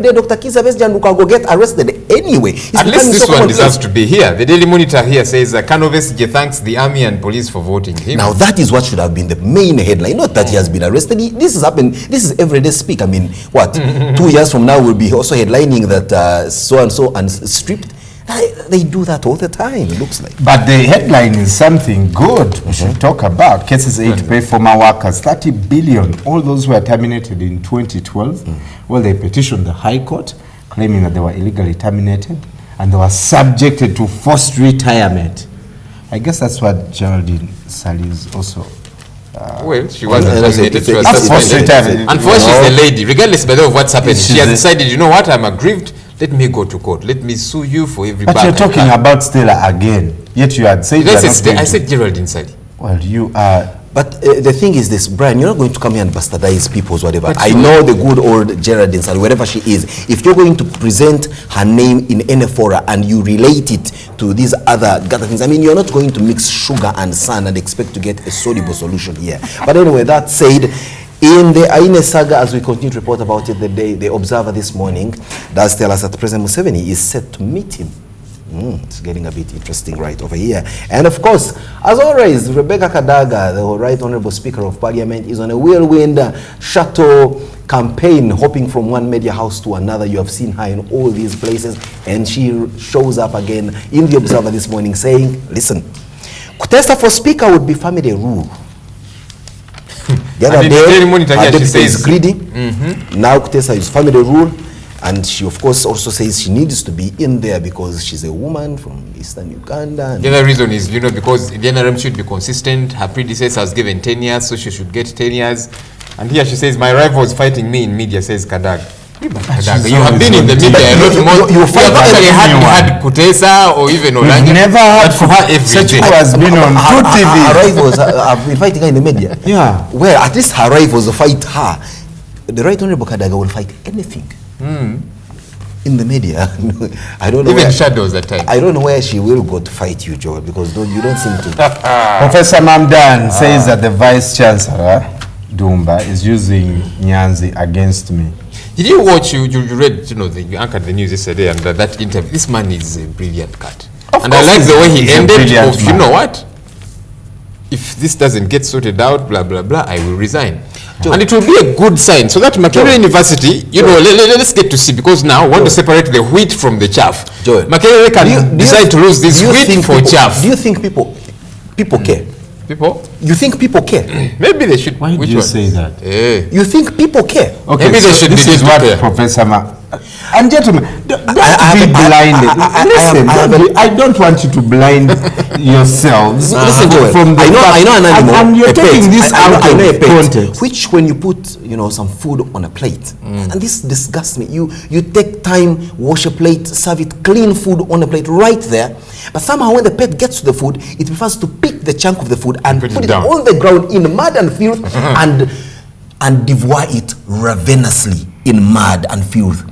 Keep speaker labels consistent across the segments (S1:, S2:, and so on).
S1: Dr. Kizza Besigye will get arrested anyway.
S2: At least this one deserves to be here. The Daily Monitor here says Kano Besigye thanks the army and police for voting him.
S1: Now that is what should have been the main headline. Not that he has been arrested. This has happened. This is everyday speak. I mean, what? 2 years from now we'll be also headlining that so and so and stripped. They do that all the time, it looks like.
S3: But the headline is something good we should talk about. Cases 8 to pay former workers 30 billion. All those who were terminated in 2012. Well, they petitioned the High Court claiming that they were illegally terminated and they were subjected to forced retirement. I guess that's what Geraldine Sally is also.
S2: Well, she wasn't terminated. She was suspended. And for she's a lady, regardless by the way of what's happened, she has decided, you know what, I'm aggrieved. Let me go to court. Let me sue you for every
S3: But you're talking about Stella again. Yet you had said
S2: I said Geraldine Sally.
S3: Well, you are.
S1: But the thing is this, Brian, you're not going to come here and bastardize people's whatever. But I know the good old Geraldine Sally, wherever she is. If you're going to present her name in any fora and you relate it to these other things, I mean, you're not going to mix sugar and sand and expect to get a soluble solution here. But anyway, that said, in the Aine saga, as we continue to report about it, the Observer this morning does tell us that President Museveni is set to meet him. It's getting a bit interesting right over here. And of course, as always, Rebecca Kadaga, the Right Honorable Speaker of Parliament, is on a whirlwind shuttle campaign, hopping from one media house to another. You have seen her in all these places, and she shows up again in the Observer this morning saying, listen, Kutesa for Speaker would be family rule. The other day, she says greedy. Now Kutesa is family rule, and she of course also says she needs to be in there because she's a woman from Eastern Uganda.
S2: The other reason is, because the NRM should be consistent. Her predecessor has given 10 years, so she should get 10 years. And here she says, my rival is fighting me in media, says Kadaga. You have been in the media a lot more. You have actually had Kutesa or even Olanga.
S3: Never had for her such who has been on two TV.
S1: Her rivals have been fighting her in the media.
S3: Yeah.
S1: Well, at least her rivals fight her. The Right Honorable Kadaga will fight anything. In the media. I don't know.
S2: Even shadows at times.
S1: I don't know where she will go to fight you, Joel, because you don't seem to.
S3: Professor Mamdan says that the Vice Chancellor, Dumba, is using Nyanzi against me.
S2: Did you watch, you read, you anchored the news yesterday and that interview? This man is a brilliant cat. And I like the way he ended of, you know what? If this doesn't get sorted out, blah, blah, blah, I will resign. Joe. And it will be a good sign. So that Makerere University, let's get to see, because now I want to separate the wheat from the chaff.
S1: Joel,
S2: Makerere can decide to lose this wheat for chaff.
S1: Do you think people care?
S2: People?
S1: You think people care?
S2: Maybe they should.
S3: Why do you say that?
S1: You think people care?
S3: Okay,
S2: maybe they should.
S3: This is what Professor and gentlemen, don't be blinded. Listen, I don't want you to blind yourselves.
S1: Listen, Joel,
S3: from the
S1: I know an animal.
S3: And you're taking this out of context.
S1: Which, when you put, some food on a plate, and this disgusts me. You take time, wash a plate, serve it, clean food on a plate right there. But somehow when the pet gets to the food, it prefers to pick the chunk of the food and put it on the ground in mud and filth and devour it ravenously in mud and filth.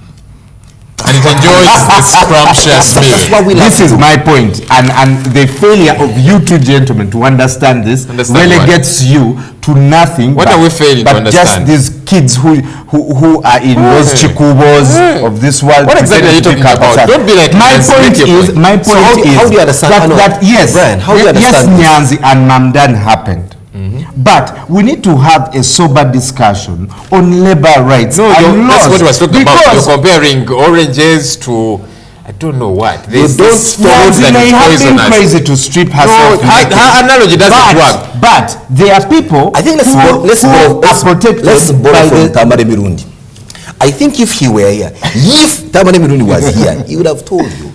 S2: And it enjoys the scrumptious meal.
S3: This is my point, and the failure of you two gentlemen to understand this relegates you to nothing.
S2: What are we failing to understand?
S3: Just these kids who are in those chikubos of this world.
S2: What exactly are you talking about? Don't be like
S3: my point is.
S1: How do you understand
S3: that yes,
S1: Brian, how do you understand
S3: yes, Nyanzi and Mamdan happened. But we need to have a sober discussion on labor rights.
S2: No, that's what I was talking about. You're comparing oranges to, I don't know what.
S3: This may have been crazy to strip herself.
S2: No, her analogy doesn't work.
S3: But there are people
S1: I think let's borrow from Tamare Mirundi. I think if he were here, if Tamare Mirundi was here, he would have told you,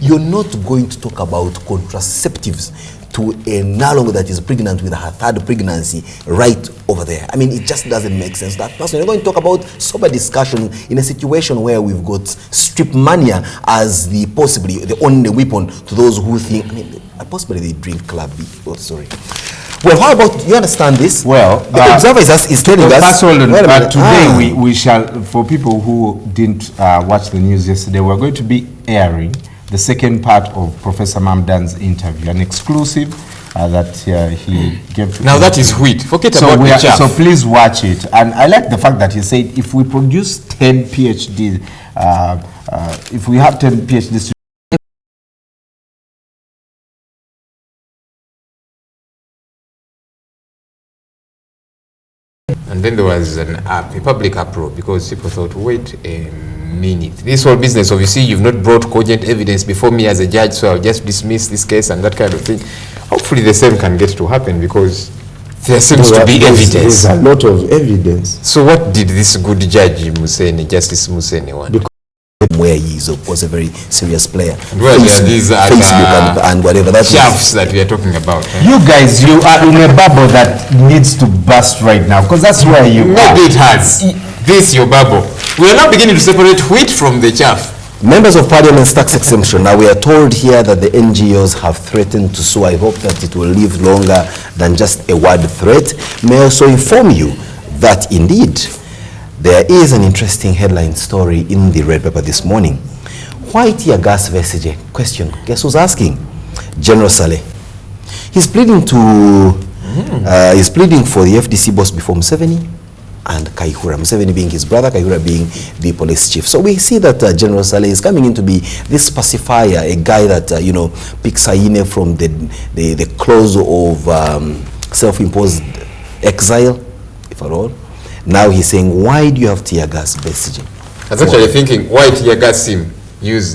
S1: you're not going to talk about contraceptives to a Nalongo that is pregnant with her third pregnancy right over there. I mean, it just doesn't make sense. That person, you're going to talk about sober discussion in a situation where we've got strip mania as possibly the only weapon to those who think, possibly they drink club beer. Oh, sorry. Well, how about, you understand this?
S3: Well,
S1: the Observer is telling us.
S3: But today we shall, for people who didn't watch the news yesterday, we're going to be airing the second part of Professor Mamdan's interview, an exclusive that he gave to
S2: now us. That is wheat. Forget about the chaff.
S3: So please watch it. And I like the fact that he said if we produce 10 PhD if we have 10 PhD students,
S2: and then there was a public uproar because people thought, wait a minute, this whole business of, you see, you've not brought cogent evidence before me as a judge, so I'll just dismiss this case and that kind of thing. Hopefully the same can get to happen, because there seems to be evidence.
S3: There's a lot of evidence.
S2: So what did this good judge Musene, Justice Musene, want?
S1: Where he was a very serious player.
S2: Well, these are
S1: Facebook and whatever that
S2: shafts that we are talking about.
S3: You guys, you are in a bubble that needs to burst right now, because that's where you
S2: Maybe it has. This your bubble. We are now beginning to separate wheat from the chaff.
S1: Members of Parliament's tax exemption. Now we are told here that the NGOs have threatened to sue. I hope that it will live longer than just a word threat. May I also inform you that indeed there is an interesting headline story in the Red Paper this morning. Why tear gas vestige? Question. Guess who's asking? General Saleh. He's pleading to he's pleading for the FDC boss before Museveni and Kaihura. Museveni being his brother, Kaihura being the police chief. So we see that General Saleh is coming in to be this pacifier, a guy that you know, picks hyena from the clause of self-imposed exile, if at all. Now he's saying, why do you have tear gas vestige?
S2: I was actually thinking, why tear gas him? Use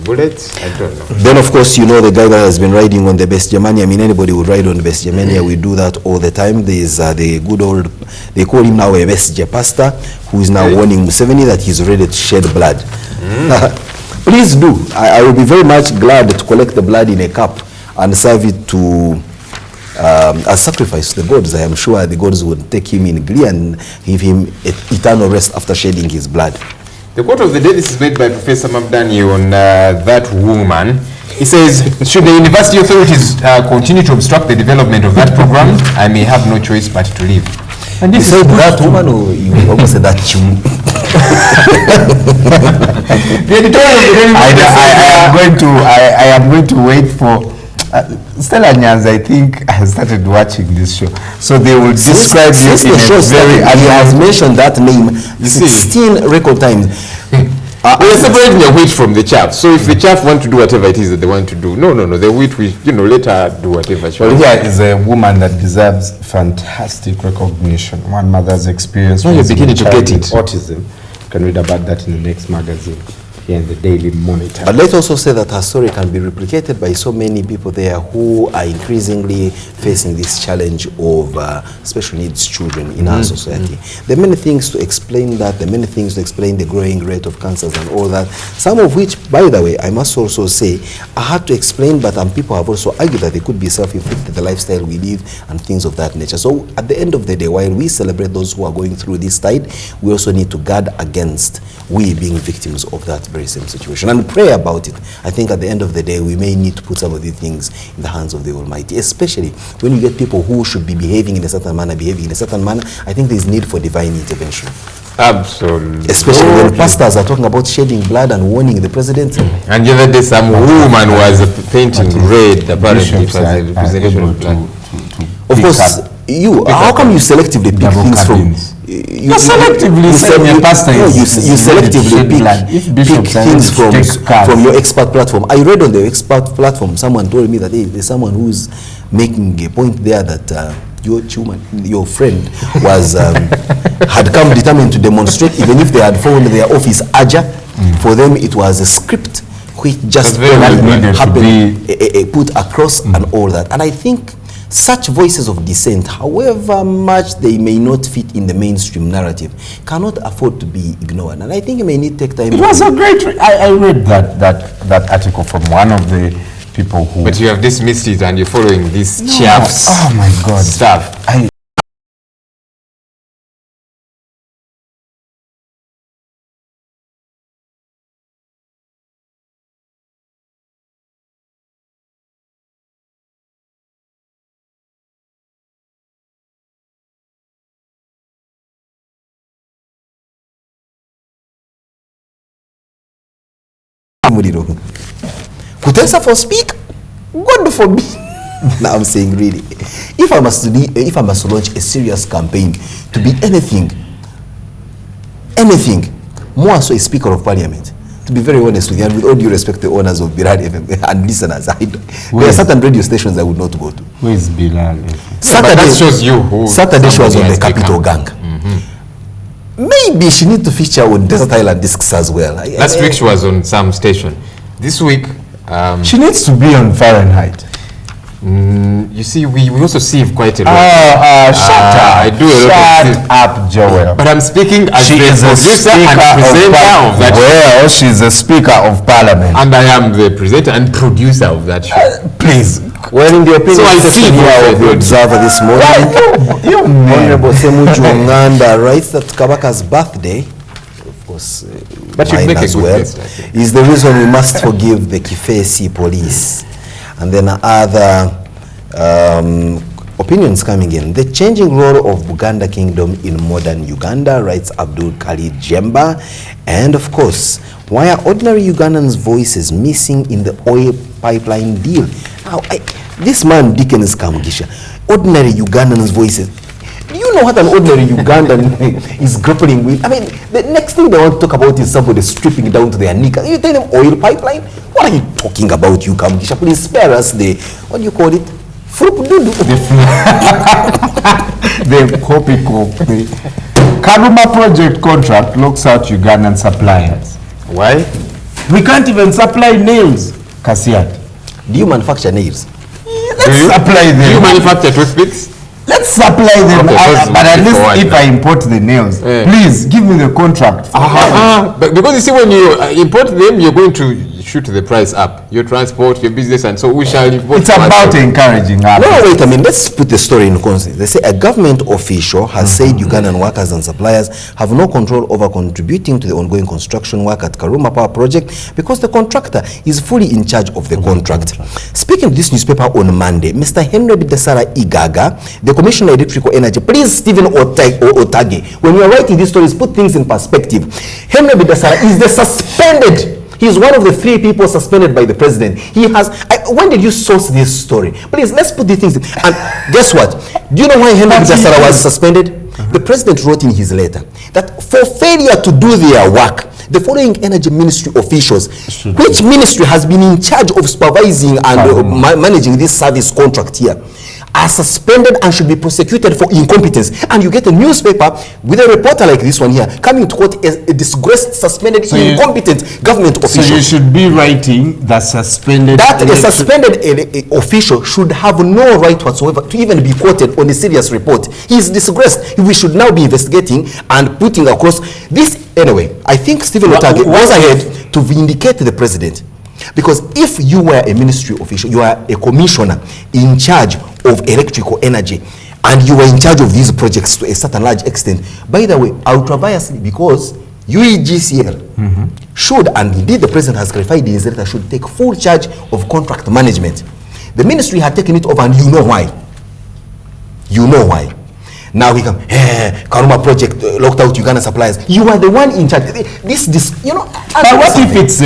S2: bullets? I don't know.
S1: Then of course, you know, the guy that has been riding on the best Germania. I mean, anybody would ride on the best Germania. We do that all the time. There's the good old, they call him now a best pastor, who is now warning Museveni that he's ready to shed blood. Please do. I will be very much glad to collect the blood in a cup and serve it to as sacrifice to the gods. I am sure the gods would take him in glee and give him eternal rest after shedding his blood.
S2: The quote of the day, this is made by Professor Mabdani on that woman. He says, should the university authorities continue to obstruct the development of that program, I may have no choice but to leave.
S1: And this is that woman, or you almost said that you.
S3: The editorial, I am going to wait for Stella Nyanza, I think, has started watching this show, so they will describe you in a very.
S1: And he has mentioned that name 16 record times.
S2: We're separating the wheat from the chaff. So if the chaff want to do whatever it is that they want to do, no, the wheat, we, you know, let her do whatever she wants.
S3: Here is a woman that deserves fantastic recognition. One mother's experience.
S2: Now you're beginning to get it.
S3: Autism. You can read about that in the next magazine. Here in the Daily Monitor.
S1: But let's also say that her story can be replicated by so many people there who are increasingly facing this challenge of special needs children in our society. There are many things to explain that, there are many things to explain the growing rate of cancers and all that, some of which, by the way, I must also say, are hard to explain, but people have also argued that they could be self-inflicted, the lifestyle we live and things of that nature. So at the end of the day, while we celebrate those who are going through this tide, we also need to guard against we being victims of that very same situation and pray about it. I think at the end of the day, we may need to put some of these things in the hands of the Almighty, especially when you get people who should be behaving in a certain manner, I think there's need for divine intervention.
S2: Absolutely.
S1: Especially when pastors are talking about shedding blood and warning the president.
S2: And the other day, some woman was painting red, apparently, for the representation of blood.
S1: Of course, how come you selectively pick things from... You
S3: selectively
S1: pick things from your expert platform. I read on the expert platform, someone told me that hey, there's someone who's making a point there that your friend was had come determined to demonstrate, even if they had found their office urgent. For them it was a script which just happened, put across and all that. And I think such voices of dissent, however much they may not fit in the mainstream narrative, cannot afford to be ignored. And I think it may need to take time.
S3: It was a great... I read that article from one of the people who...
S2: But you have dismissed it and you're following these chaffs.
S3: Oh my God.
S2: Stuff.
S1: Kutesa for speak, God forbid. Now I'm saying really, if I must launch a serious campaign to be anything, more so a Speaker of Parliament. To be very honest with you, and with all due respect to the owners of Bilal FM and listeners, there are certain radio stations I would not go to.
S3: Where is Bilal?
S1: Saturday,
S2: that shows you who
S1: Saturday she was on the
S2: become.
S1: Capital Gang. Maybe she need to feature on Desert Island Discs as well.
S2: Last week she was on some station. This week,
S3: she needs to be on Fahrenheit.
S2: you see, we also sieve quite a lot.
S3: Shut up.
S2: I do a lot of
S3: Shut up, Joel.
S2: But I'm speaking as
S3: She
S2: the
S3: is a
S2: producer and
S3: speaker
S2: presenter of that show.
S3: Well, she's a speaker of parliament.
S2: And I am the presenter and producer of that show.
S3: Please.
S1: Well, in the opinion
S2: So I see
S1: of the Observer this morning,
S3: You
S1: Honorable Semuju Nganda writes that Kabaka's birthday, of course,
S2: But you'd
S1: mine
S2: make a
S1: as
S2: good
S1: well,
S2: guest, I think.
S1: is the reason we must forgive the Kifesi police. And then other opinions coming in. The changing role of Buganda Kingdom in modern Uganda, writes Abdul Khalid Jemba. And of course, why are ordinary Ugandans' voices missing in the oil pipeline deal? Now, this man, Dickens Kamugisha, ordinary Ugandans' voices. Do you know what an ordinary Ugandan is grappling with? I mean, the next thing they want to talk about is somebody stripping down to their knickers. You tell them oil pipeline? What are you talking about, you Kamugisha? Please spare us the, what do you call it?
S3: The copy. Karuma project contract locks out Ugandan suppliers.
S2: Why?
S3: We can't even supply nails, Kasiat.
S1: Do you manufacture nails?
S3: Let's supply them.
S2: Do you manufacture toothpicks?
S3: Let's supply them.
S2: Okay,
S3: But at least
S2: forward
S3: if
S2: now.
S3: I import the nails,
S2: Yeah.
S3: please give me the contract.
S2: But because you see, when you import them, you're going to shoot the price up. Your transport, your business, and so we shall import.
S3: It's about encouraging us.
S1: No, wait a minute. Let's put the story in context. They say a government official has said Ugandan workers and suppliers have no control over contributing to the ongoing construction work at Karuma Power Project because the contractor is fully in charge of the contract. Speaking to this newspaper on Monday, Mr. Henry Bidasara Igaga, the Commissioner of Electrical Energy, please, Stephen Otage, when you are writing these stories, put things in perspective. Henry Bidasara is the suspended. He's one of the 3 people suspended by the president. He has. When did you source this story? Please, let's put these things in. And guess what? Do you know why Henry Bidasara was suspended? The president wrote in his letter that for failure to do their work, the following energy ministry officials, which ministry has been in charge of supervising and managing this service contract here, are suspended and should be prosecuted for incompetence. And you get a newspaper with a reporter like this one here coming to quote a disgraced, suspended, incompetent government official.
S3: So you should be writing the suspended.
S1: That a suspended official should have no right whatsoever to even be quoted on a serious report. He is disgraced. We should now be investigating and putting across this. Anyway, I think Stephen Otage was ahead to vindicate the president. Because if you were a ministry official, you are a commissioner in charge of electrical energy, and you were in charge of these projects to a certain large extent, by the way, ultra-viriously, because UEGCL should, and indeed the president has clarified in his letter, should take full charge of contract management. The ministry had taken it over, and you know why. You know why. Now we come, Karuma project locked out Uganda suppliers. You are the one in charge. This, you know.
S3: But what if it's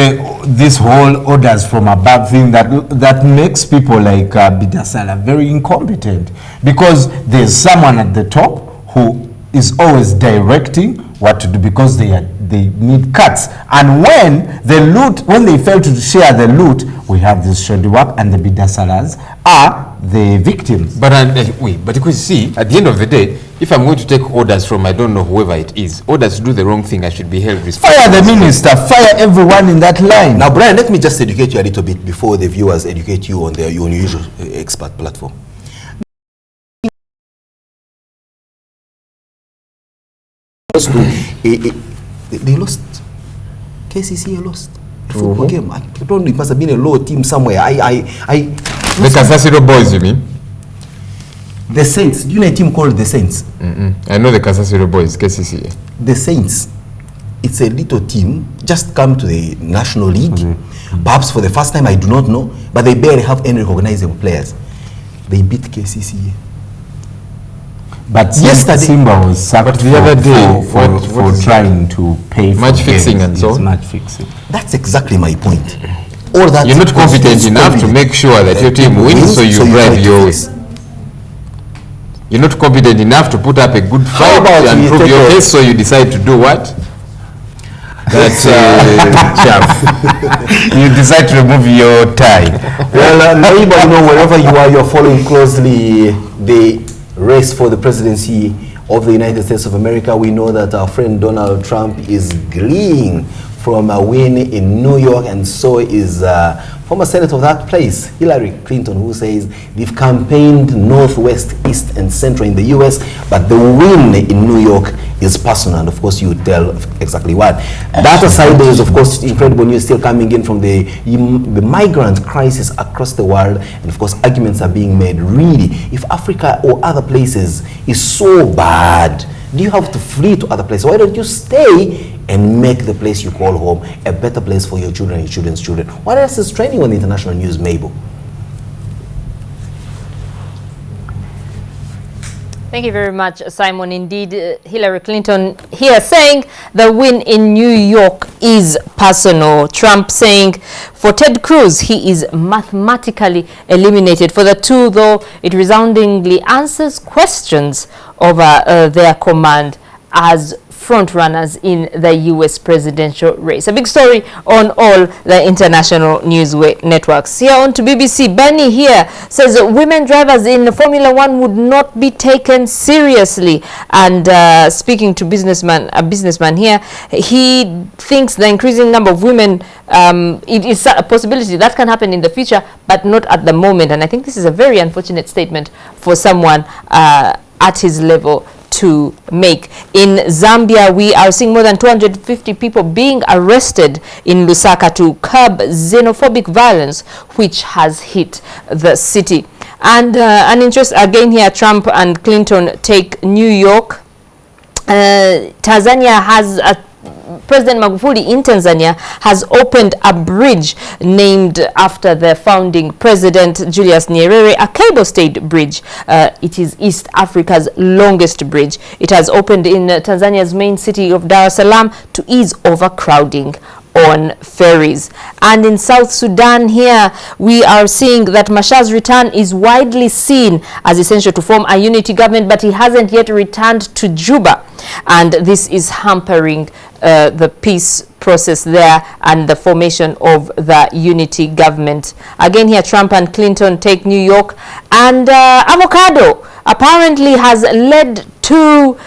S3: this whole orders from above thing that makes people like Bidasala very incompetent? Because there's someone at the top who is always directing what to do because they need cuts. And when they fail to share the loot, we have this shoddy work, and the Bidasalas are the victims.
S2: But but you see, at the end of the day, if I'm going to take orders from I don't know whoever it is, orders to do the wrong thing, I should be held responsible.
S3: Fire the minister, fire everyone in that line.
S1: Now, Brian, let me just educate you a little bit before the viewers educate you on their unusual expert platform. They lost. KCCA lost. Football game. I don't know. It must have been a low team somewhere.
S2: The Kasasiro boys, you mean?
S1: The Saints. Do you know a team called the Saints?
S2: I know the Kasasiro boys, KCCA.
S1: The Saints. It's a little team. Just come to the National League. Perhaps for the first time, I do not know. But they barely have any recognizable players. They beat KCCA.
S3: But
S1: yesterday,
S3: Simba was sacked
S2: the other day
S3: for trying to pay for
S2: match fixing and so.
S3: Match fixing.
S1: That's exactly my point. All that
S2: you're not competent enough to make sure that your team wins, so you drive your way. You're not competent enough to put up a good fight and prove your case, so you decide to do what? That's chaff.
S3: You decide to remove your tie.
S1: Well, neighbor, you know, wherever you are, you're following closely the race for the presidency of the United States of America. We know that our friend Donald Trump is gleeing from a win in New York, and so is former senator of that place, Hillary Clinton, who says they've campaigned northwest, east, and central in the U.S., but the win in New York is personal, and of course you tell exactly what. That aside, there is of course incredible news still coming in from the migrant crisis across the world, and of course arguments are being made. Really, if Africa or other places is so bad, do you have to flee to other places? Why don't you stay and make the place you call home a better place for your children and your children's children? What else is trending on the international news, Mabel?
S4: Thank you very much, Simon. Indeed, Hillary Clinton here saying the win in New York is personal. Trump saying for Ted Cruz, he is mathematically eliminated. For the two, though, it resoundingly answers questions over their command as front runners in the U.S. presidential race. A big story on all the international news networks. Here on to BBC, Bernie here says women drivers in Formula One would not be taken seriously. And speaking to a businessman here, he thinks the increasing number of women, it is a possibility that can happen in the future, but not at the moment. And I think this is a very unfortunate statement for someone at his level to make. In Zambia, we are seeing more than 250 people being arrested in Lusaka to curb xenophobic violence, which has hit the city. And an interest again here, Trump and Clinton take New York. Tanzania has President Magufuli in Tanzania has opened a bridge named after the founding president Julius Nyerere, a cable-stayed bridge. It is East Africa's longest bridge. It has opened in Tanzania's main city of Dar es Salaam to ease overcrowding on ferries. And in South Sudan here, we are seeing that Mashar's return is widely seen as essential to form a unity government, but he hasn't yet returned to Juba. And this is hampering the peace process there and the formation of the unity government. Again here, Trump and Clinton take New York. And avocado apparently has led to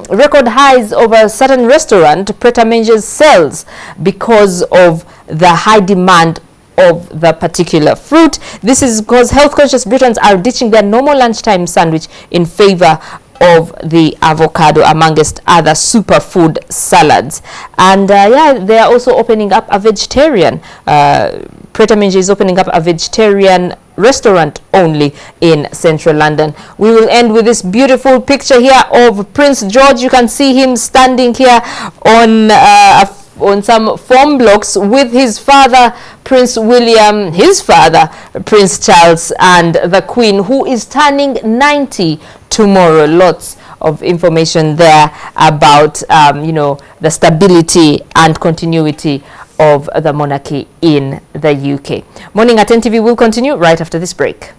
S4: record highs of a certain restaurant, Pret a Manger's sales, because of the high demand of the particular fruit. This is because health-conscious Britons are ditching their normal lunchtime sandwich in favor of the avocado, amongst other superfood salads. And yeah, they are also opening up a vegetarian. Pret a Manger is opening up a vegetarian restaurant only in central London. We will end with this beautiful picture here of Prince George. You can see him standing here on some foam blocks with his father, Prince William, his father, Prince Charles, and the Queen, who is turning 90 tomorrow. Lots of information there about, you know, the stability and continuity of the monarchy in the UK. Morning at NTV will continue right after this break.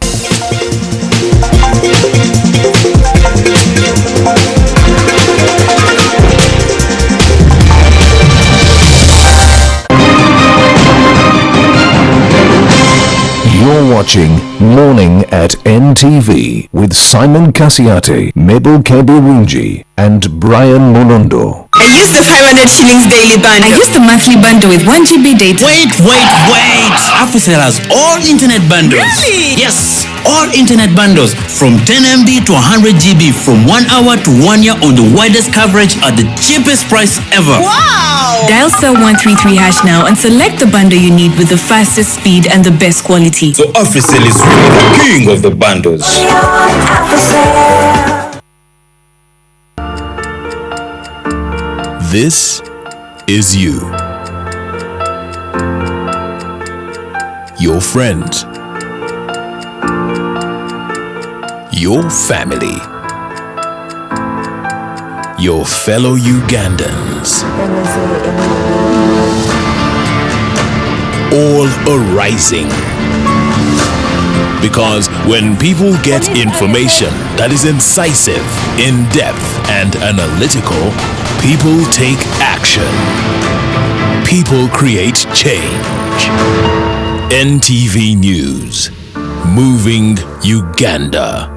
S5: You're watching Morning at NTV with Simon Kasiate, Mabel Kebirunji, and Brian Molondo.
S6: I use the 500 shillings daily bundle. I use the monthly bundle with 1 GB data.
S7: Wait! AfriCell has all internet bundles.
S6: Really?
S7: Yes, all internet bundles from 10 MB to 100 GB from 1 hour to 1 year on the widest coverage at the cheapest price ever.
S6: Wow! Dial *133# now and select the bundle you need with the fastest speed and the best quality.
S7: So AfriCell is really the king of the bundles.
S5: This is you. Your friends. Your family. Your fellow Ugandans. All are rising. Because when people get information that is incisive, in-depth, and analytical, People take action. People create change. NTV News. Moving Uganda.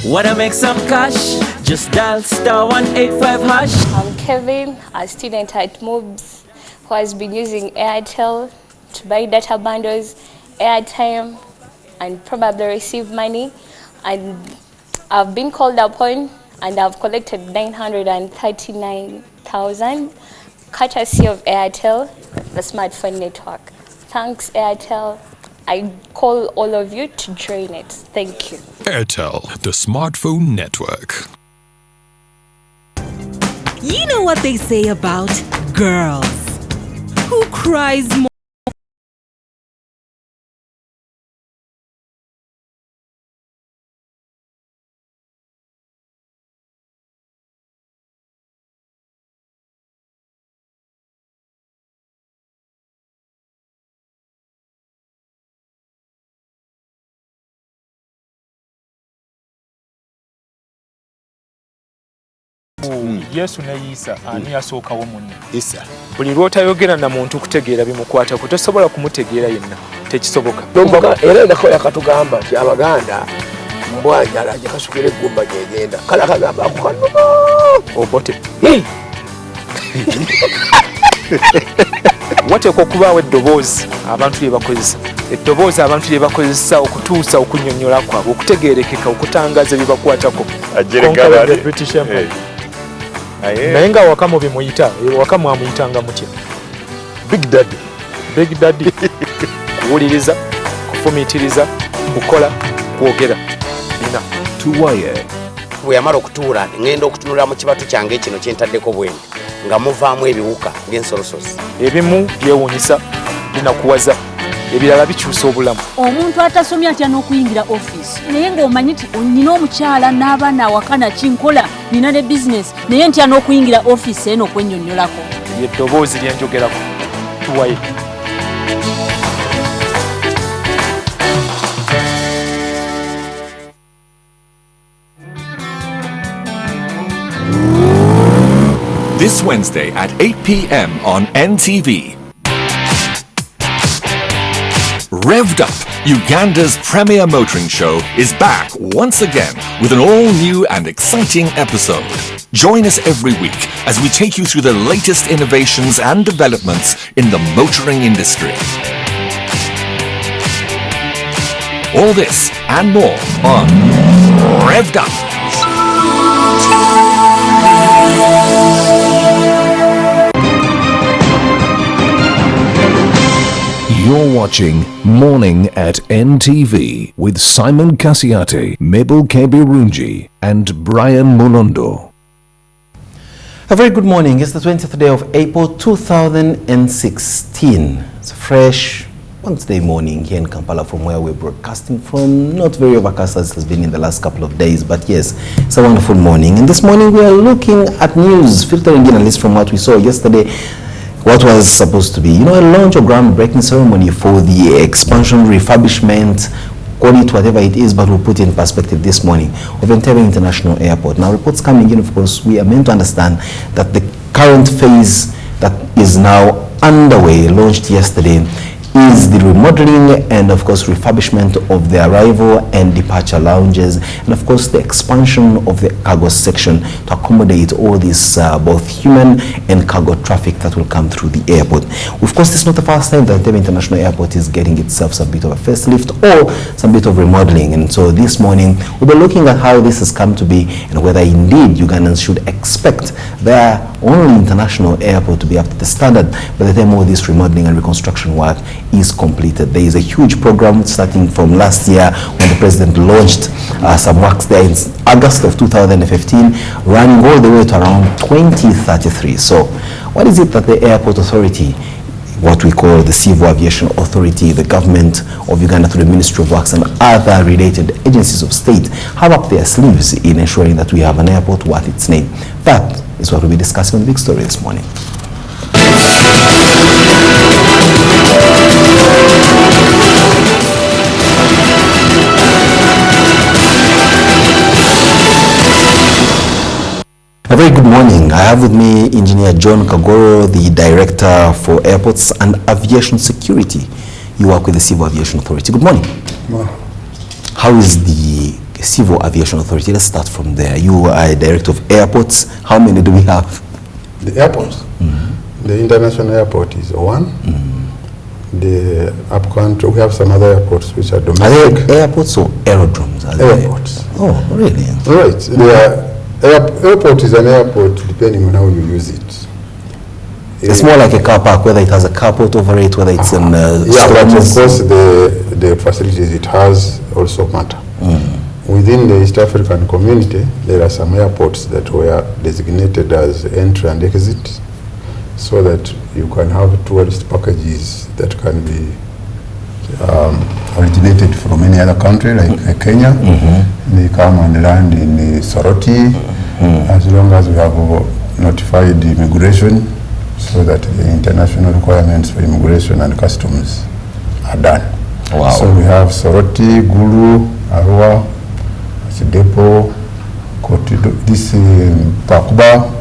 S8: Wanna make some cash? Just dial *185#.
S9: I'm Kevin, a student at MOBS who has been using Airtel to buy data bundles, airtime, and probably receive money. And I've been called upon and I've collected 939,000 courtesy of Airtel, the smartphone network. Thanks, Airtel. I call all of you to join it. Thank you.
S5: Airtel, the smartphone network.
S6: You know what they say about girls? Who cries more?
S10: Yesu ne Isa ani yasookawo munne Isa buli lwotayogera na muntu kutegeera bimukwata kutosobola kumutegeera yenna tekisoboka
S11: era ndako yakatugamba nti Abaganda mbwanjala jakasukira eggumba gyegenda kala kagamba akukanuma
S10: obote wateekwa okubaawo eddoboozi abantu lye bakozesa eddoboozi abantu lye bakozesa okutuusa okunnyonnyola kwabwe okutegeerekeka okutangaza ebibakwatako naye nga wakamu bimuyita wakamu amuyitanga mutya big daddy kuwuliriza kufumiitiriza kukola kwogera bina
S5: Tuwaye.
S11: bwe yamala okutuula ngenda okutunula mu kibatu kyange kino kyentaddeko bwenge nga muvaamu ebiwuka ng'ensolosozi
S10: ebimu byewuunyisa binakuwaza ebirala bikyusa obulamu.
S12: Omuntu atasomye atya n'okuyingira ofiisi naye ng'omanyi nti nina omukyala n'abaana awaka nakinkola nina ne bizinesi naye ntya n'okuyingira ofiisi eno okwennyonnyolako.
S10: Eddoboozi lye njogerako Tuwaye.
S13: This Wednesday at 8 p.m. on NTV. Revved Up, Uganda's premier motoring show, is back once again with an all-new and exciting episode. Join us every week as we take you through the latest innovations and developments in the motoring industry. All this and more on Revved Up.
S5: You're watching Morning at NTV with Simon Kasiate, Mabel Kebirunji and Brian Molondo.
S1: A very good morning. It's the 20th day of April 2016. It's a fresh Wednesday morning here in Kampala from where we're broadcasting from. Not very overcast as it has been in the last couple of days, but yes, it's a wonderful morning. And this morning we are looking at news, filtering in a list from what we saw yesterday. What was supposed to be, a launch or groundbreaking ceremony for the expansion, refurbishment, call it whatever it is, but we'll put it in perspective this morning, of NTV International Airport. Now, reports coming in, of course, we are meant to understand that the current phase that is now underway, launched yesterday, is the remodeling and, of course, refurbishment of the arrival and departure lounges, and, of course, the expansion of the cargo section to accommodate all this both human and cargo traffic that will come through the airport. Of course, this is not the first time that NTV International Airport is getting itself some bit of a facelift or some bit of remodeling, and so this morning we'll be looking at how this has come to be and whether indeed Ugandans should expect their only international airport to be up to the standard by the time all this remodeling and reconstruction work is completed. There is a huge program starting from last year when the president launched some works there in August of 2015, running all the way to around 2033. So what is it that the airport authority, what we call the Civil Aviation Authority, the government of Uganda through the Ministry of Works and other related agencies of state have up their sleeves in ensuring that we have an airport worth its name? That is what we'll be discussing on the big story this morning. A very good morning. I have with me Engineer John Kagoro, the Director for Airports and Aviation Security. You work with the Civil Aviation Authority. Good morning. How is the Civil Aviation Authority? Let's start from there. You are a Director of Airports. How many do we have?
S14: The airports? The international airport is one. The upcountry, we have some other airports which are domestic.
S1: Are they airports or aerodromes?
S14: Airports.
S1: Oh, really?
S14: Right. Airport is an airport depending on how you use it.
S1: It's more like a car park, whether it has a carport over it, whether it's in
S14: yeah, but of course the facilities it has also matter. Within the East African community, there are some airports that were designated as entry and exit, so that you can have tourist packages that can be originated from any other country, like Kenya. They come and land in Soroti, as long as we have notified immigration, so that the international requirements for immigration and customs are done.
S1: Wow.
S14: So we have Soroti, Gulu, Arua, Depo, Kotido, this Pakuba,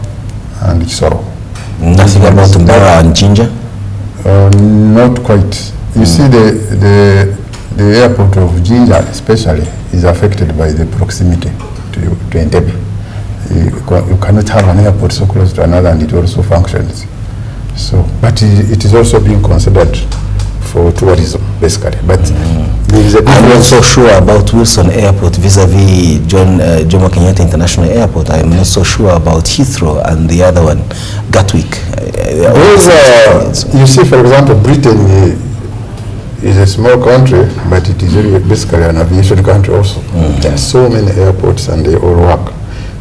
S14: and Kisoro.
S1: Nothing about Mbara and Jinja?
S14: Not quite. You see, the airport of Jinja especially is affected by the proximity to Entebbe. You cannot have an airport so close to another and it also functions. So, but it is also being considered for tourism, basically. But there is I'm
S1: not so sure about Wilson Airport vis-a-vis Jomo Kenyatta International Airport. I'm not so sure about Heathrow and the other one, Gatwick.
S14: You see, for example, Britain is a small country, but it is basically an aviation country also. There are so many airports and they all work.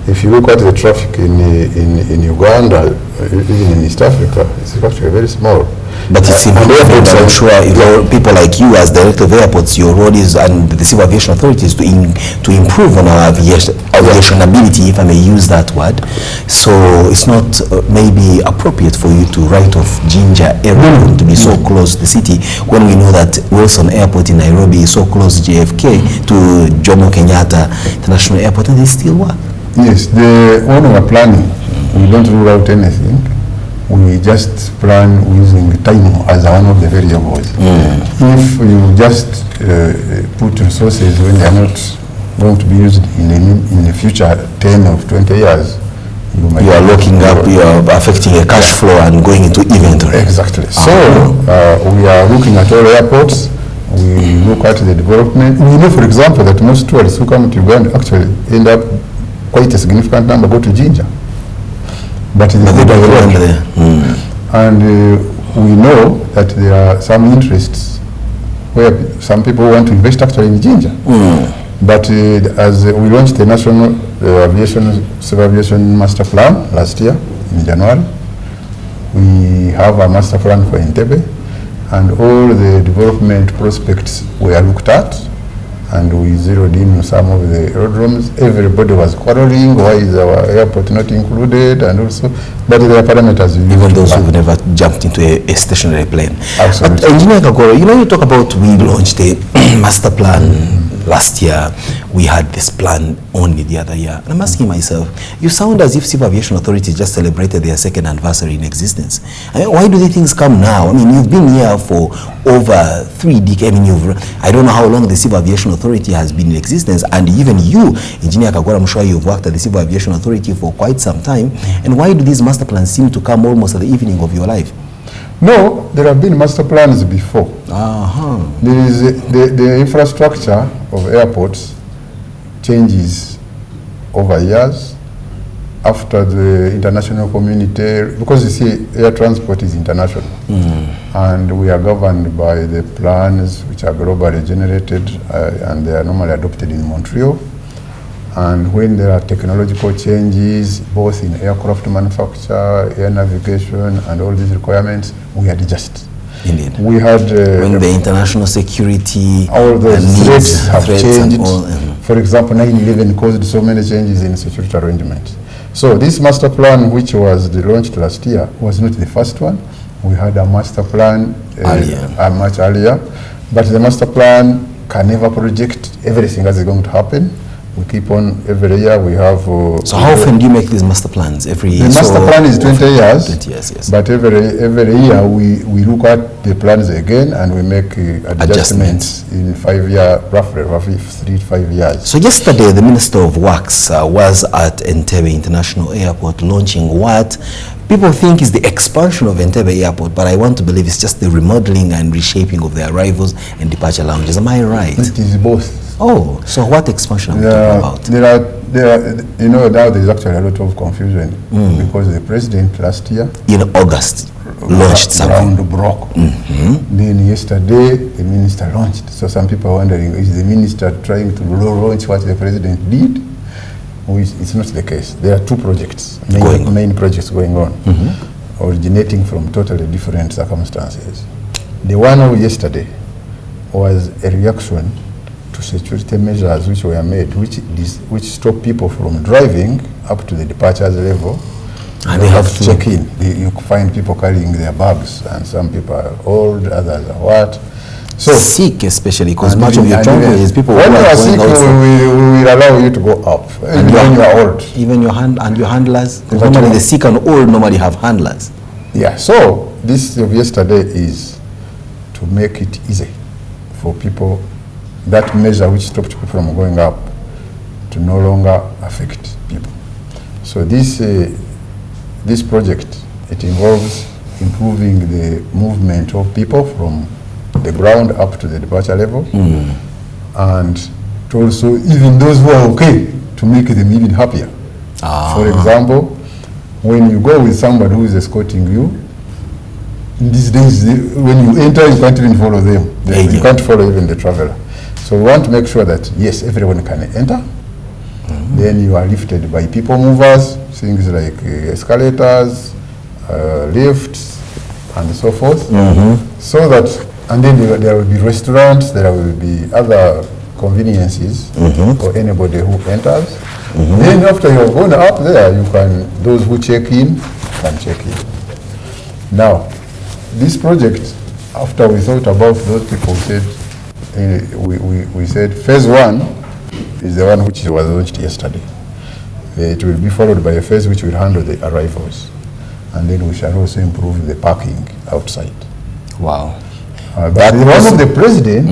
S14: If you look at the traffic in Uganda, even in East Africa, it's actually very small.
S1: But it's important, I'm sure, people like you as Director of Airports, your role is, and the Civil Aviation Authority, is to improve on our aviation ability, if I may use that word. So it's not maybe appropriate for you to write off Jinja Airport to be so close to the city, when we know that Wilson Airport in Nairobi is so close to JFK, to Jomo Kenyatta International Airport, and they still work.
S14: Yes, when we are planning, we don't rule out anything. We just plan using time as one of the variables. If you just put resources when they are not going to be used in the future 10 or 20 years,
S1: you are locking up, you are affecting a cash flow and going into inventory.
S14: Exactly. So we are looking at all airports. We look at the development. We know, for example, that most tourists who come to Uganda actually end up, quite a significant number, go to Jinja. But they don't land there. And we know that there are some interests where some people want to invest actually in Jinja. But as we launched the National Civil Aviation Master Plan last year in January, we have a master plan for Entebbe, and all the development prospects were looked at, and we zeroed in some of the aerodromes. Everybody was quarreling, why is our airport not included, and also, but there are parameters.
S1: Even those who've never jumped into a stationary plane.
S14: Absolutely.
S1: But Engineer Kagoro, you talk about we launched a master plan last year. We had this plan only the other year. And I'm asking myself, you sound as if Civil Aviation Authority just celebrated their second anniversary in existence. I mean, why do these things come now? I mean, you've been here for over 3 decades. I mean, I don't know how long the Civil Aviation Authority has been in existence, and even you, Engineer Kagoro, I'm sure you've worked at the Civil Aviation Authority for quite some time. And why do these master plans seem to come almost at the evening of your life?
S14: No, there have been master plans before. There is the infrastructure of airports changes over years after the international community, because you see air transport is international, and we are governed by the plans which are globally generated, and they are normally adopted in Montreal. And when there are technological changes, both in aircraft manufacture, air navigation, and all these requirements, we adjust.
S1: Indeed.
S14: We had
S1: when the international security,
S14: all those threats have changed. For example, 9/11 caused so many changes in security arrangements. So this master plan, which was launched last year, was not the first one. We had a master plan much earlier, but the master plan can never project everything that is going to happen. We keep on every year. We have.
S1: So how often do you make these master plans? Every year?
S14: The master plan is 20 years.
S1: 20 years, yes.
S14: But every year we look at the plans again and we make adjustments in 5 year, roughly 3 to 5 years.
S1: So yesterday, the Minister of Works was at Entebbe International Airport launching what people think is the expansion of Entebbe Airport, but I want to believe it's just the remodeling and reshaping of the arrivals and departure lounges. Am I right?
S14: It is both.
S1: Oh, so what expansion are we talking about?
S14: There are, you know, now there is actually a lot of confusion because the president last year
S1: in August launched something.
S14: Broke. Then yesterday the minister launched. So some people are wondering, is the minister trying to launch what the president did? It's not the case. There are two projects, main projects going on, originating from totally different circumstances. The one of yesterday was a reaction to security measures which were made, which stop people from driving up to the departures level. And they have to check in. You find people carrying their bags, and some people are old, others are what. So
S1: sick, especially because much of your travel is people
S14: when
S1: who
S14: you
S1: are
S14: are sick, we will allow you to go up.
S1: And
S14: when you are old,
S1: even your handlers. Because normally the sick and old normally have handlers.
S14: Yeah. So this of yesterday is to make it easy for people. That measure which stopped people from going up to no longer affect people. So this project, it involves improving the movement of people from the ground up to the departure level, and to also even those who are okay, to make them even happier. For example, when you go with somebody who is escorting you, in these days, when you enter, you can't even follow them. You can't follow even the traveler. So we want to make sure that, yes, everyone can enter. Then you are lifted by people movers, things like escalators, lifts, and so forth. So that, and then there will be restaurants, there will be other conveniences for anybody who enters. Then after you have gone up there, you can, those who check in can check in. Now, this project, after we thought about those people, said, we said phase 1 is the one which was launched yesterday. It will be followed by a phase which will handle the arrivals, and then we shall also improve the parking outside. Wow. But the one of the president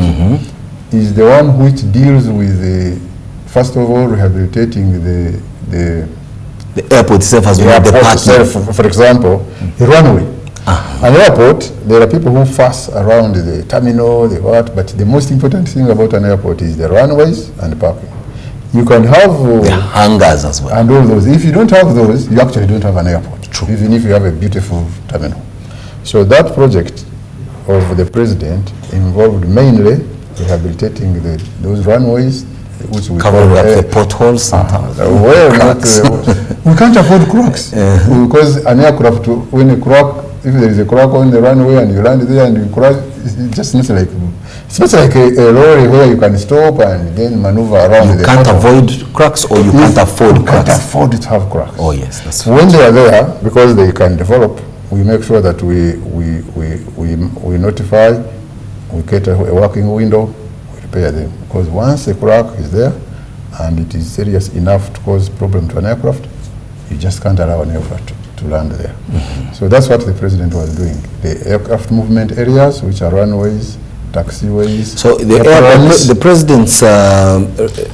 S14: is the one which deals with the, first of all, rehabilitating the
S1: airport itself as well. The parking
S14: itself, for example, the runway. An airport, there are people who fuss around the terminal, the what, but the most important thing about an airport is the runways and the parking. You can have
S1: the hangars as well.
S14: And all those. If you don't have those, you actually don't have an airport. True. Even if you have a beautiful terminal. So that project of the president involved mainly rehabilitating those runways, which we
S1: covering up the potholes sometimes.
S14: We can't afford cracks because an aircraft, when a crack, if there is a crack on the runway and you land there and you crash, it's just not like, it's not like a lorry where you can stop and then maneuver around.
S1: You can't avoid cracks, or you can't afford cracks.
S14: Can't afford to have cracks.
S1: Oh yes, that's
S14: when they are there, because they can develop, we make sure that we notify, we get a working window, we repair them. Because once a crack is there and it is serious enough to cause problem to an aircraft, you just can't allow an aircraft to land there. So that's what the president was doing. The aircraft movement areas, which are runways, taxiways.
S1: So the president's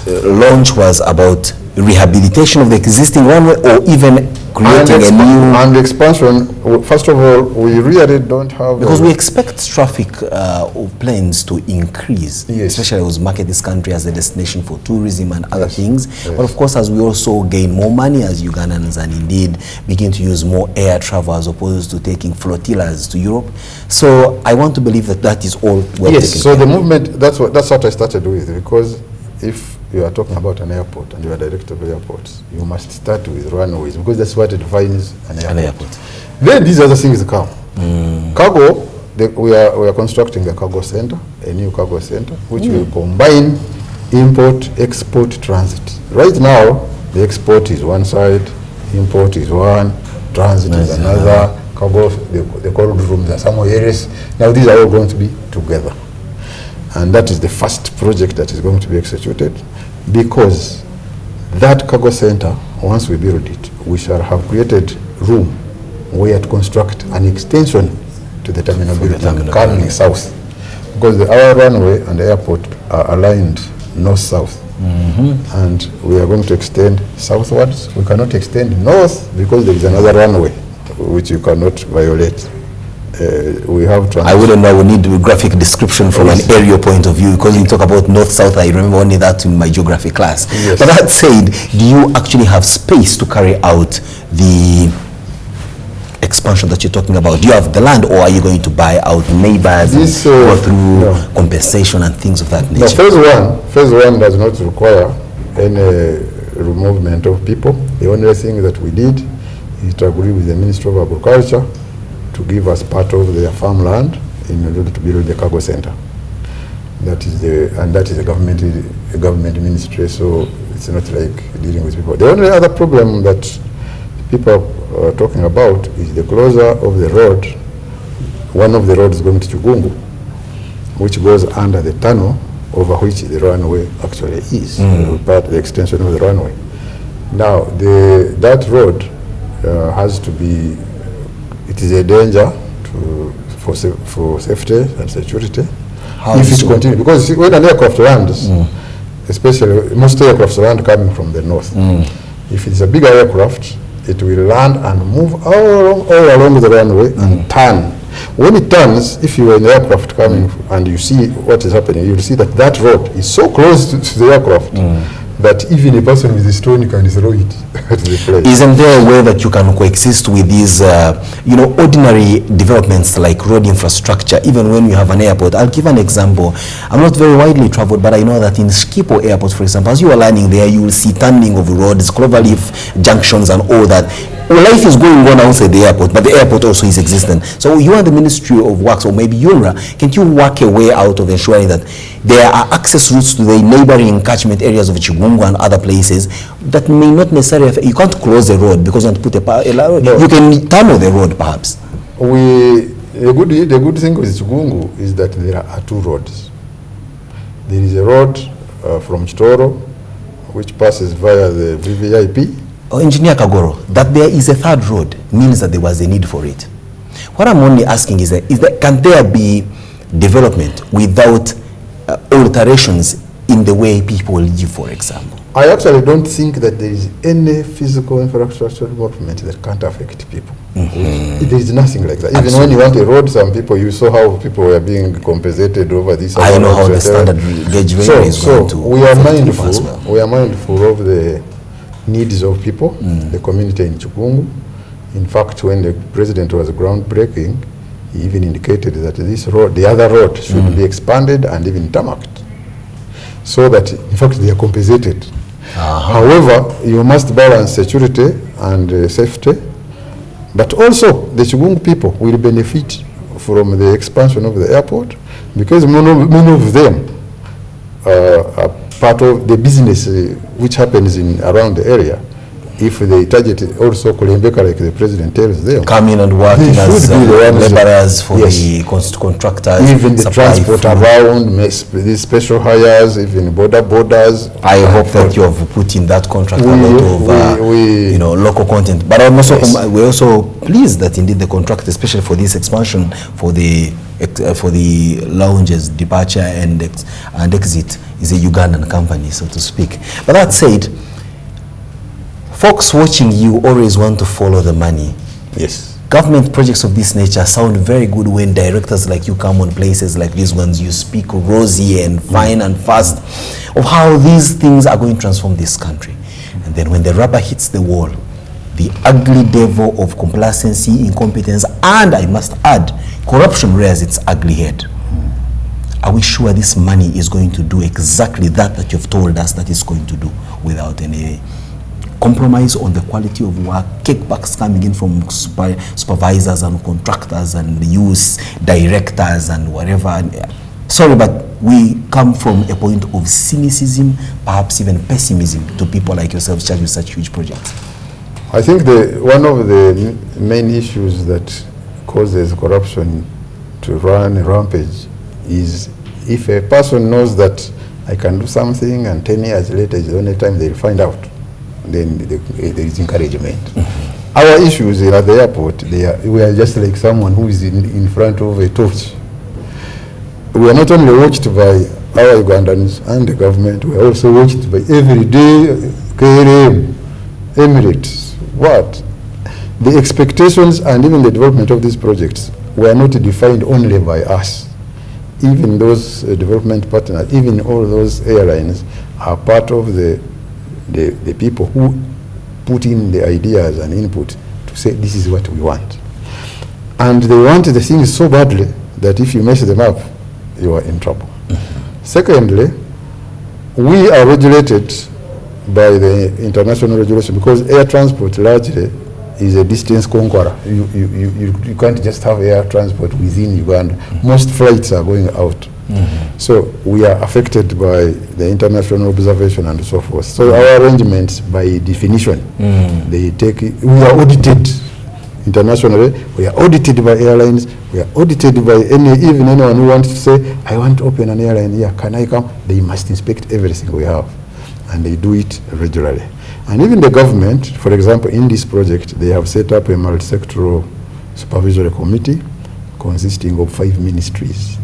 S1: launch was about rehabilitation of the existing runway, or even creating a new...
S14: And the expansion, first of all, we really don't have...
S1: Because we expect traffic of planes to increase, especially as we market this country as a destination for tourism and other things. But of course, as we also gain more money as Ugandans and indeed begin to use more air travel as opposed to taking flotillas to Europe. So I want to believe that that is all well taken
S14: so the movement, that's what I started with, because if you are talking about an airport and you are director of airports, you must start with runways, because that's what defines an airport. Then these other things come. Cargo, we are constructing a cargo center, a new cargo center, which will combine import, export, transit. Right now, the export is one side, import is one, transit is another, cargo, the cargo rooms are somewhere else. Now these are all going to be together. And that is the first project that is going to be executed, because that cargo center, once we build it, we shall have created room where to construct an extension to the terminal building coming south. Because our runway and the airport are aligned north-south. And we are going to extend southwards. We cannot extend north because there is another runway which you cannot violate. We have to.
S1: I wouldn't know. We need a graphic description from an aerial point of view, because you talk about north-south. I remember only that in my geography class.
S14: Yes.
S1: But that said, do you actually have space to carry out the expansion that you're talking about? Do you have the land, or are you going to buy out neighbors and go through compensation and things of that nature?
S14: No, phase one does not require any removement of people. The only thing that we did is to agree with the Ministry of Agriculture to give us part of their farmland in order to build the cargo center. That is a government ministry, so it's not like dealing with people. The only other problem that people are talking about is the closure of the road. One of the roads going to Chugungu, which goes under the tunnel over which the runway actually is, the extension of the runway. Now, that road has to be, it is a danger for safety and security if it continues. Because when an aircraft lands, especially most aircrafts land coming from the north, if it's a bigger aircraft, it will land and move all along the runway and turn. When it turns, if you are in the aircraft coming and you see what is happening, you will see that that road is so close to the aircraft that even a person with a stone can throw it at the place.
S1: Isn't there a way that you can coexist with these, ordinary developments like road infrastructure, even when you have an airport? I'll give an example. I'm not very widely traveled, but I know that in Skipo Airport, for example, as you are landing there, you will see turning of roads, cloverleaf junctions and all that. Life is going on outside the airport, but the airport also is existent. So you are the Ministry of Works, or maybe UNRWA, can't you work a way out of ensuring that there are access routes to the neighboring catchment areas of Chigungu and other places that may not necessarily, you can't close the road because you want to put you can tunnel the road perhaps.
S14: The good thing with Chigungu is that there are two roads. There is a road from Chitoro, which passes via the VVIP.
S1: Engineer Kagoro, that there is a third road means that there was a need for it. What I'm only asking is that can there be development without alterations in the way people live, for example?
S14: I actually don't think that there is any physical infrastructure development that can't affect people. There is nothing like that. Even when you want a road, some people, you saw how people were being compensated over this.
S1: I know how the standard gauge railway is going to.
S14: We are mindful. As well. We are mindful of the needs of people, the community in Chugungu. In fact, when the president was groundbreaking, he even indicated that this road, the other road, should be expanded and even tarmacked, so that in fact they are compensated. However, you must balance security and safety, but also the Chugungu people will benefit from the expansion of the airport, because many of them are part of the business which happens around the area. If they target also Kulembeka, like the president tells them,
S1: come in and work as laborers for the contractors,
S14: even the transport around, these special hires, even borders.
S1: I hope that you have put in that contract a lot of local content. But I'm also we're also pleased that indeed the contract, especially for this expansion for the lounges, departure and exit, is a Ugandan company, so to speak. But that said, folks watching you always want to follow the money.
S14: Yes.
S1: Government projects of this nature sound very good when directors like you come on places like these ones. You speak rosy and fine and fast of how these things are going to transform this country. And then when the rubber hits the wall, the ugly devil of complacency, incompetence, and I must add, corruption rears its ugly head. Are we sure this money is going to do exactly that you've told us that it's going to do, without any compromise on the quality of work, kickbacks coming in from supervisors and contractors and use directors and whatever? Sorry, but we come from a point of cynicism, perhaps even pessimism, to people like yourselves charged with such huge projects.
S14: I think one of the main issues that causes corruption to run rampage is if a person knows that I can do something and 10 years later is the only time they'll find out. then there is encouragement. Our issues at the airport, we are just like someone who is in front of a torch. We are not only watched by our Ugandans and the government, we are also watched by everyday KLM, Emirates, what? The expectations and even the development of these projects were not defined only by us. Even those development partners, even all those airlines are part of the people who put in the ideas and input to say this is what we want. And they want the things so badly that if you mess them up, you are in trouble. Secondly, we are regulated by the international regulation because air transport largely is a distance conqueror. You can't just have air transport within Uganda. Most flights are going out. So we are affected by the international observation and so forth. So our arrangements, by definition, we are audited internationally. We are audited by airlines. We are audited by even anyone who wants to say, I want to open an airline here, can I come? They must inspect everything we have, and they do it regularly. And even the government, for example, in this project, they have set up a multi-sectoral supervisory committee consisting of 5 ministries,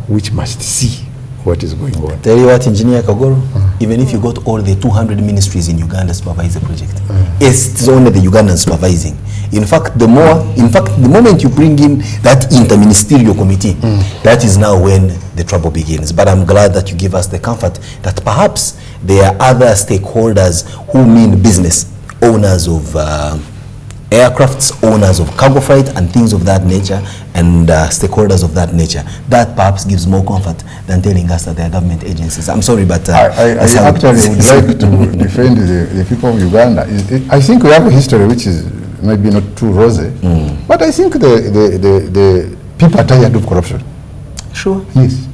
S14: which must see what is going on.
S1: Tell you what, Engineer Kagoro, even if you got all the 200 ministries in Uganda supervise the project, it's only the Ugandans supervising. In fact, the moment you bring in that interministerial committee, that is now when the trouble begins. But I'm glad that you give us the comfort that perhaps there are other stakeholders who mean business, owners of aircrafts, owners of cargo freight and things of that nature, and stakeholders of that nature. That perhaps gives more comfort than telling us that they are government agencies. I'm sorry, but
S14: I actually would like to defend the people of Uganda. I think we have a history which is maybe not too rosy, but I think the people are tired of corruption.
S1: Sure.
S14: Yes.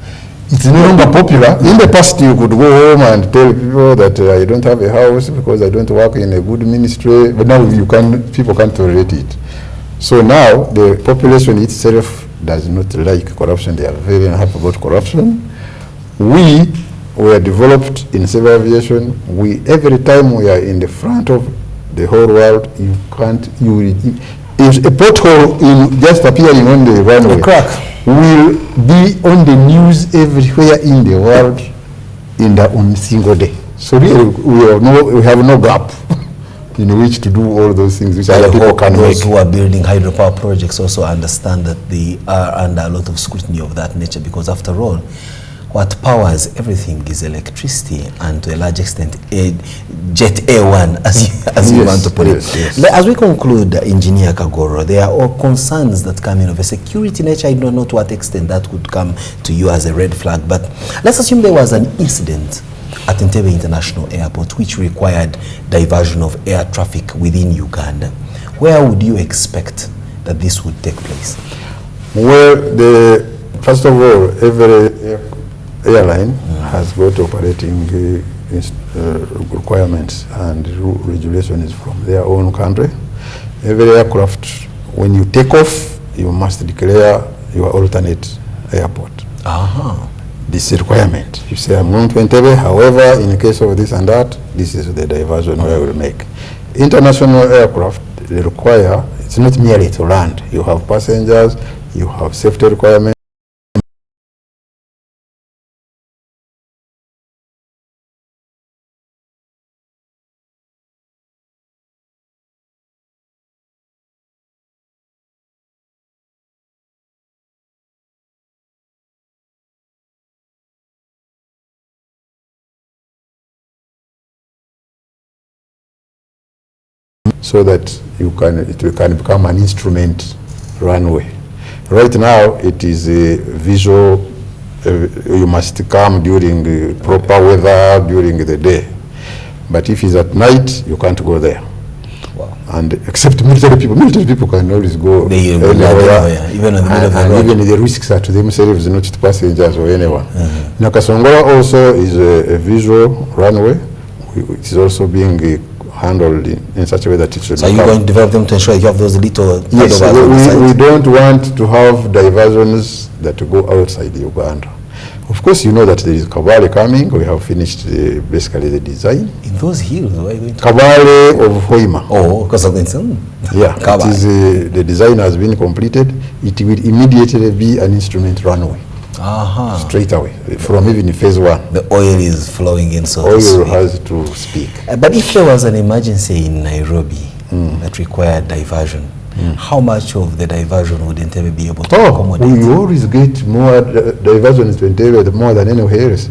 S14: It's no longer popular. In the past, you could go home and tell people that I don't have a house because I don't work in a good ministry. But now people can't tolerate it. So now the population itself does not like corruption. They are very unhappy about corruption. We were developed in civil aviation. Every time we are in the front of the whole world, if a pothole just appearing on the runway, will be on the news everywhere in the world in one single day. So really, we have no gap in which to do all those things which other people can make.
S1: Those who are building hydropower projects also understand that they are under a lot of scrutiny of that nature, because after all, what powers everything is electricity, and to a large extent jet A1, as you want to put it. Yes. As we conclude, Engineer Kagoro, there are all concerns that come in of a security nature. I don't know to what extent that could come to you as a red flag, but let's assume there was an incident at NTV International Airport which required diversion of air traffic within Uganda. Where would you expect that this would take place?
S14: Well, first of all, every airline has got operating requirements and regulation is from their own country. Every aircraft, when you take off, you must declare your alternate airport. This is a requirement. You say, I'm going to Entebbe, however, in the case of this and that, this is the diversion I will make. International aircraft, they require, it's not merely to land. You have passengers, you have safety requirements. So that it can become an instrument runway. Right now, it is a visual. You must come during the proper weather during the day, but if it's at night, you can't go there. Wow. And except military people can always go anywhere,
S1: even in the middle of the road.
S14: Even the risks are to themselves, not to passengers or anyone. Nakasongola also is a visual runway. It is also being handled in such a way that it should.
S1: So you're going to develop them to ensure you have those little.
S14: Yes, we don't want to have diversions that go outside Uganda. Of course, you know that there is Kabale coming. We have finished basically the design.
S1: In those hills, where are you going to?
S14: Kabale of Hoima.
S1: Oh, because of the
S14: Yeah, it is, the design has been completed. It will immediately be an instrument runway. Straight away, from even phase 1.
S1: The oil is flowing in, so
S14: oil has to speak.
S1: But if there was an emergency in Nairobi that required diversion, how much of the diversion would Entebbe be able to accommodate?
S14: We always get more diversions to Entebbe more than anywhere else.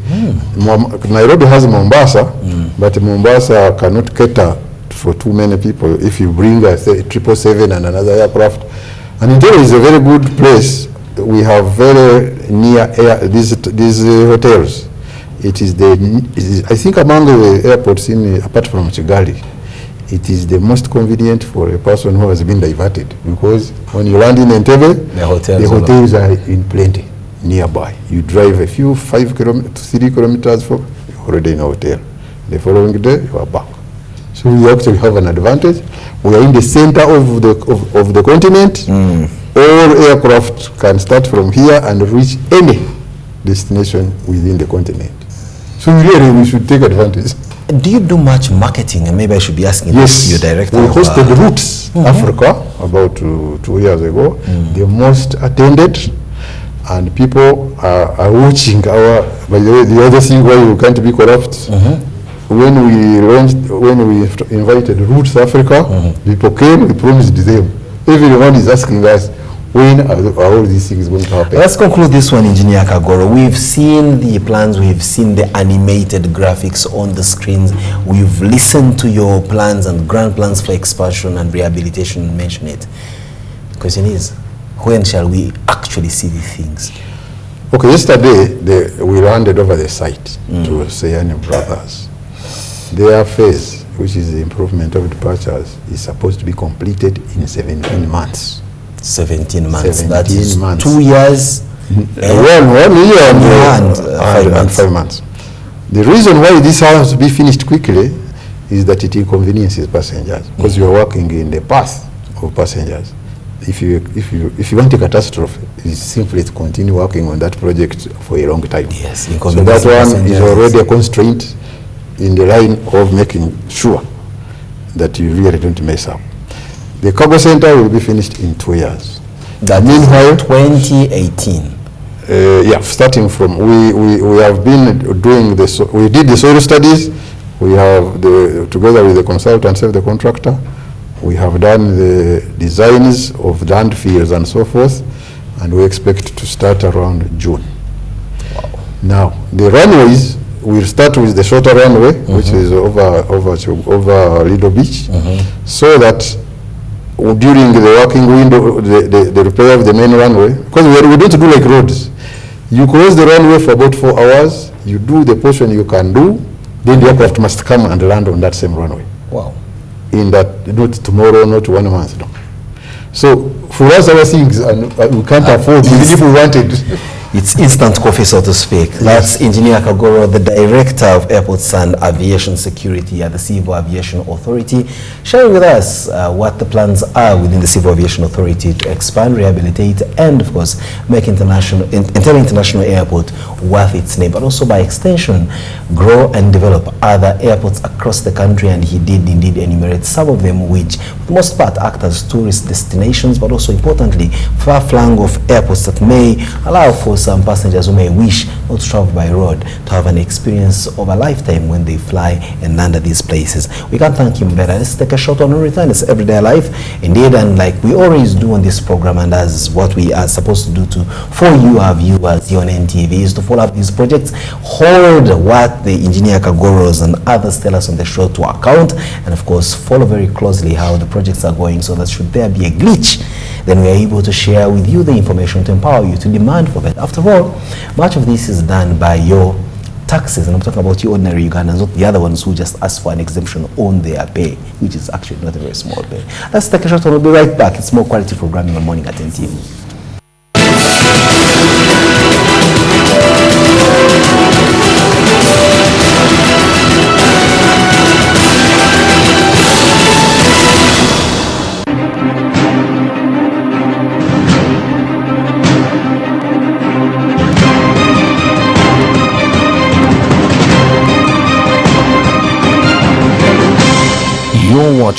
S14: Nairobi has Mombasa, but Mombasa cannot cater for too many people. If you bring a 777 and another aircraft, and Entebbe is a very good place. We have very near these hotels. It is I think among the airports apart from Kigali, it is the most convenient for a person who has been diverted, because when you land in Entebbe, the hotels are in plenty nearby. You drive a few 3 kilometers for, you're already in a hotel. The following day, you are back. So we actually have an advantage. We are in the center of the continent. All aircraft can start from here and reach any destination within the continent. So really, we should take advantage.
S1: Do you do much marketing? And maybe I should be asking your director.
S14: We hosted Roots Africa about 2 years ago, the most attended, and people are watching our. By the way, the other thing why you can't be corrupt. When we invited Roots Africa, people came. We promised them. Everyone is asking us, when are all these things going to happen?
S1: Let's conclude this one, Engineer Kagoro. We've seen the plans, we've seen the animated graphics on the screens, we've listened to your plans and grand plans for expansion and rehabilitation, mention it. The question is, when shall we actually see these things?
S14: Okay, yesterday we handed over the site to Seyani Brothers. Their phase, which is the improvement of departures, is supposed to be completed in 17 months.
S1: 17 months.
S14: 17
S1: that is
S14: months.
S1: 2 years.
S14: 1 year and 5 months. The reason why this has to be finished quickly is that it inconveniences passengers, because you are working in the path of passengers. If you want a catastrophe, it's simply to continue working on that project for a long time.
S1: Yes,
S14: so that one is already a constraint in the line of making sure that you really don't mess up. The cargo center will be finished in 2 years.
S1: Meanwhile, 2018.
S14: Yeah, starting from we have been doing this. We did the soil studies. We have together with the consultant, the contractor. We have done the designs of the land fields and so forth, and we expect to start around June. Wow. Now the runways. We'll start with the shorter runway, which is over Lido Beach, so that during the working window, the repair of the main runway, because we don't do like roads. You close the runway for about 4 hours, you do the portion you can do, then the aircraft must come and land on that same runway.
S1: Wow.
S14: In that, not tomorrow, not 1 month, no. So for us, our things, we can't afford, even if we wanted.
S1: It's instant coffee, so to speak. Yes. That's Engineer Kagoro, the Director of Airports and Aviation Security at the Civil Aviation Authority, sharing with us what the plans are within the Civil Aviation Authority to expand, rehabilitate, and of course, make Entebbe International Airport worth its name, but also by extension, grow and develop other airports across the country. And he did indeed enumerate some of them, which for the most part act as tourist destinations, but also importantly, far-flung of airports that may allow for some passengers who may wish not to travel by road to have an experience of a lifetime when they fly and land at these places. We can't thank him better. Let's take a short on return. It's everyday life indeed, and like we always do on this program, and as what we are supposed to do for you, our viewers here on NTV, is to follow up these projects, hold what the Engineer Kagoros and others tell us on the show to account, and of course follow very closely how the projects are going, so that should there be a glitch, then we are able to share with you the information to empower you to demand for that. After all, much of this is done by your taxes, and I'm talking about you ordinary Ugandans, not the other ones who just ask for an exemption on their pay, which is actually not a very small pay. Let's take a short and we'll be right back. It's more quality programming on Morning at NTV.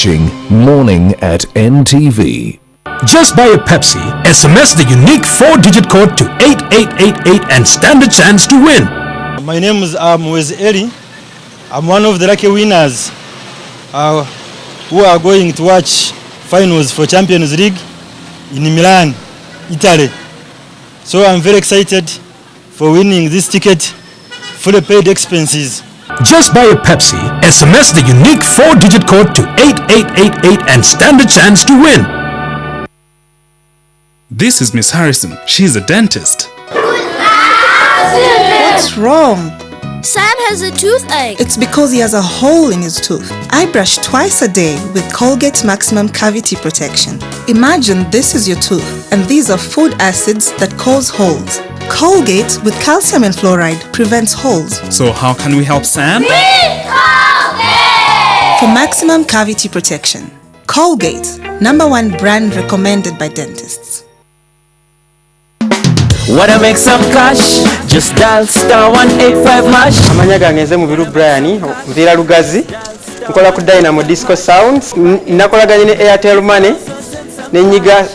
S5: watching Morning at NTV.
S15: Just buy a Pepsi, SMS the unique 4-digit code to 8888 and stand a chance to win.
S16: My name is Eli. I'm one of the lucky winners who are going to watch finals for Champions League in Milan, Italy. So I'm very excited for winning this ticket, fully paid expenses.
S15: Just buy a Pepsi, SMS the unique 4-digit code to 8888 and stand a chance to win.
S17: This is Miss Harrison. She's a dentist.
S18: What's wrong?
S19: Sam has a toothache.
S18: It's because he has a hole in his tooth. I brush twice a day with Colgate Maximum Cavity Protection. Imagine this is your tooth, and these are food acids that cause holes. Colgate with calcium and fluoride prevents holes.
S17: So how can we help Sam?
S18: For maximum cavity protection, Colgate, #1 brand recommended by dentists.
S8: Wanna make some cash? Just dial *185#.
S20: Amanya gange nze Mubiru Brian, Mvira Lugazi. Nkola ku Dynamo Disco Sounds. Nakolaganye ne Airtel Money. Nenyiga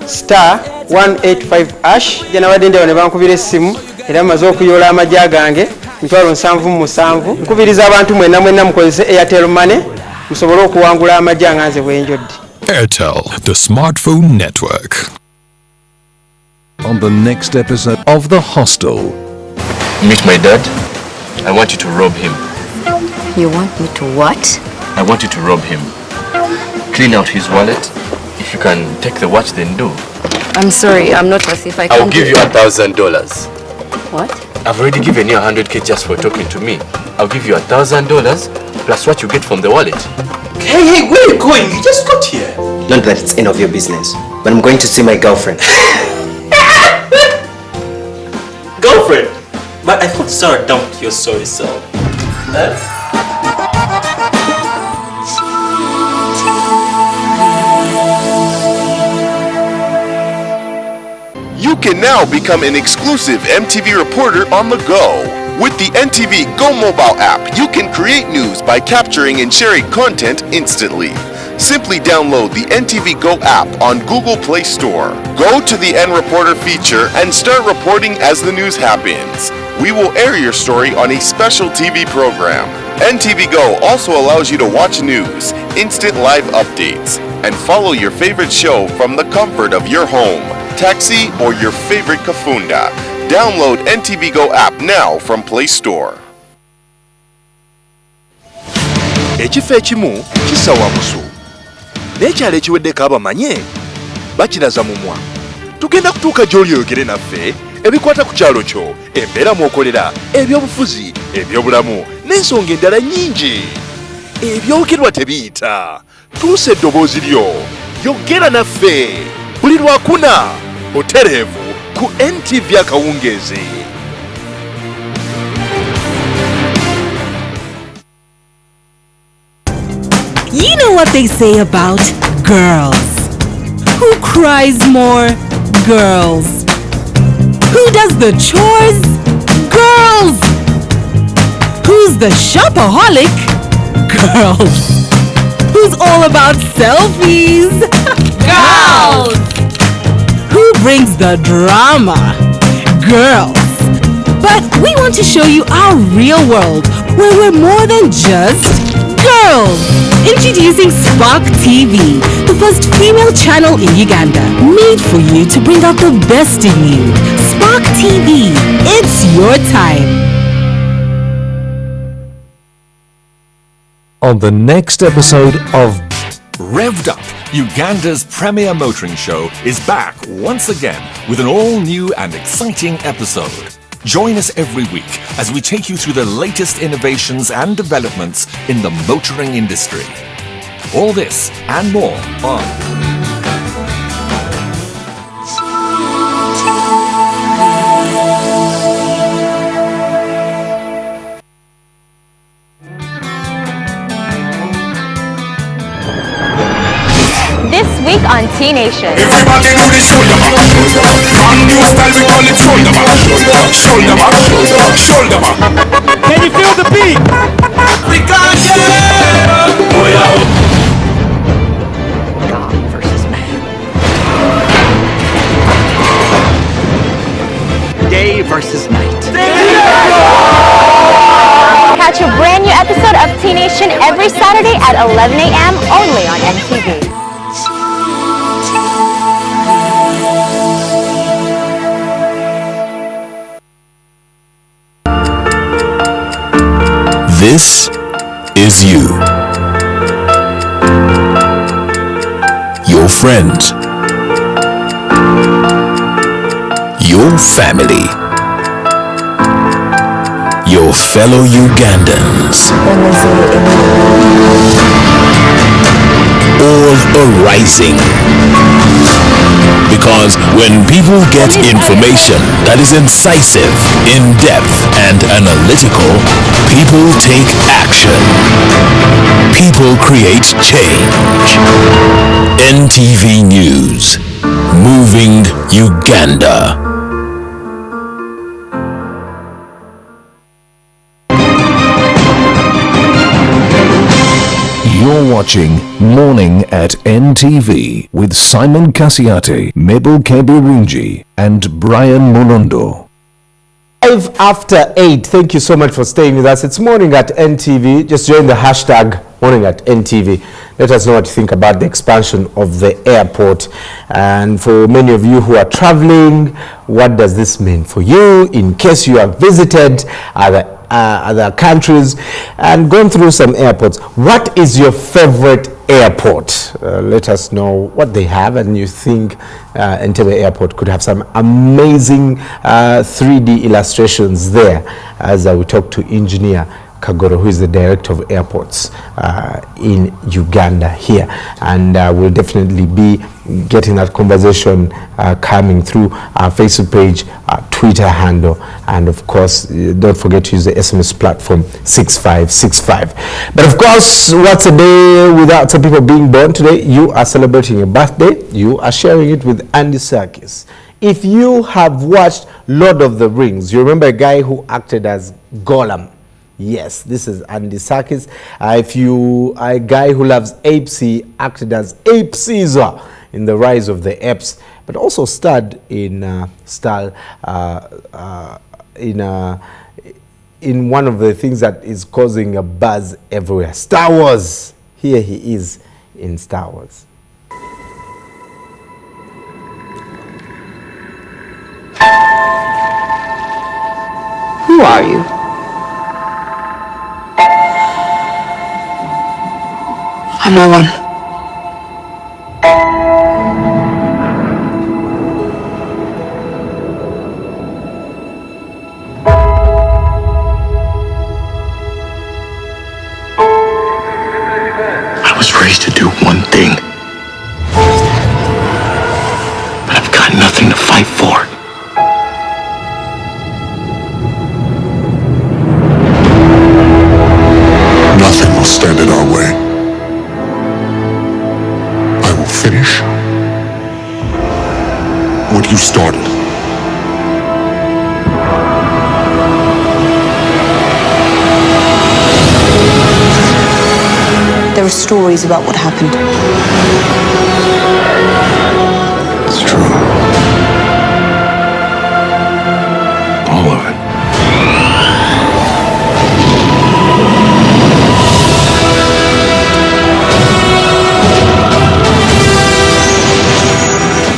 S20: *185#. Jana wadende ne bankubira essimu era maze okuyola amajja gange. Mitwalo 7 nkubiriza abantu mwenna mukozese Airtel Money. Musobole okuwangula amajja nganze bwenjodde.
S5: Airtel, the smartphone network. On the next episode of The Hostel.
S21: Meet my dad. I want you to rob him.
S22: You want me to what?
S21: I want you to rob him. Clean out his wallet. If you can take the watch, then do.
S22: I'm sorry, I'm not a thief. I can't.
S21: I'll give you $1,000.
S22: What?
S21: I've already given you $100K just for talking to me. I'll give you $1,000 plus what you get from the wallet.
S23: Hey, where are you going? You just got here.
S24: Don't let it's any of your business. But I'm going to see my girlfriend.
S23: Girlfriend? But I thought Sarah dumped your sorry self. Huh?
S25: You can now become an exclusive MTV reporter on the go. With the NTV Go mobile app, you can create news by capturing and sharing content instantly. Simply download the NTV Go app on Google Play Store. Go to the N Reporter feature and start reporting as the news happens. We will air your story on a special TV program. NTV Go also allows you to watch news, instant live updates, and follow your favorite show from the comfort of your home, taxi, or your favorite kafunda. Download NTV Go app now from Play Store.
S26: Ekifo ekimu kisawa musu. N'ekyalo ekiweddeko abamanye bakiraza mumwa. Tugenda kutuuka gy'oli oyogere naffe ebikwata ku kyalo kyo, embeera mw'okolera, ebyobufuzi, ebyobulamu n'ensonga endala nnyingi. Ebyogerwa tebiyita. Tuusa eddoboozi lyo. Yogera naffe. Buli Lwakuna butereevu ku NTV akawungeezi.
S27: You know what they say about girls? Who cries more? Girls. Who does the chores? Girls. Who's the shopaholic? Girls. Who's all about selfies? Girls. Who brings the drama? Girls. But we want to show you our real world where we're more than just girls. Introducing Spark TV, the first female channel in Uganda, made for you to bring out the best in you. Spark TV, it's your time.
S5: On the next episode of
S13: Revved Up, Uganda's premier motoring show, is back once again with an all-new and exciting episode. Join us every week as we take you through the latest innovations and developments in the motoring industry. All this and more on
S28: This week on T Nation.
S29: Everybody do the shoulder back. From new style we call it shoulder back. Shoulder back. Shoulder back. Can you feel the beat?
S28: every Saturday at 11 a.m. only on NTV.
S5: This is you. Your friends. Your family. Your fellow Ugandans. All arising. Because when people get information that is incisive, in-depth, and analytical, people take action. People create change. NTV News. Moving Uganda.
S2: You're watching Morning at NTV with Simon Kasiate, Mabel Kebirunji, and Brian Molondo.
S3: 5 after 8. Thank you so much for staying with us. It's Morning at NTV. Just join the hashtag Morning at NTV. Let us know what you think about the expansion of the airport. And for many of you who are traveling, what does this mean for you in case you have visited other countries and gone through some airports? What is your favorite airport? Let us know what they have, and you think NTV Airport could have some amazing 3D illustrations there, as we talk to engineer Kagoro, who is the director of airports in Uganda here, and we'll definitely be getting that conversation coming through our Facebook page, our Twitter handle, and of course don't forget to use the SMS platform 6565. But of course, what's a day without some people being born? Today you are celebrating a birthday, you are sharing it with Andy Serkis. If you have watched Lord of the Rings, you remember a guy who acted as Gollum. Yes, this is Andy Serkis. If you are a guy who loves apes, he acted as Ape Caesar in The Rise of the Apes, but also starred in in one of the things that is causing a buzz everywhere, Star Wars. Here he is in Star Wars.
S22: Who are you? I'm no one.
S29: I was raised to do one thing, but I've got nothing to fight for.
S4: Nothing will stand in our way. I will finish what you started.
S22: There are stories about what happened.
S4: It's true. All of it.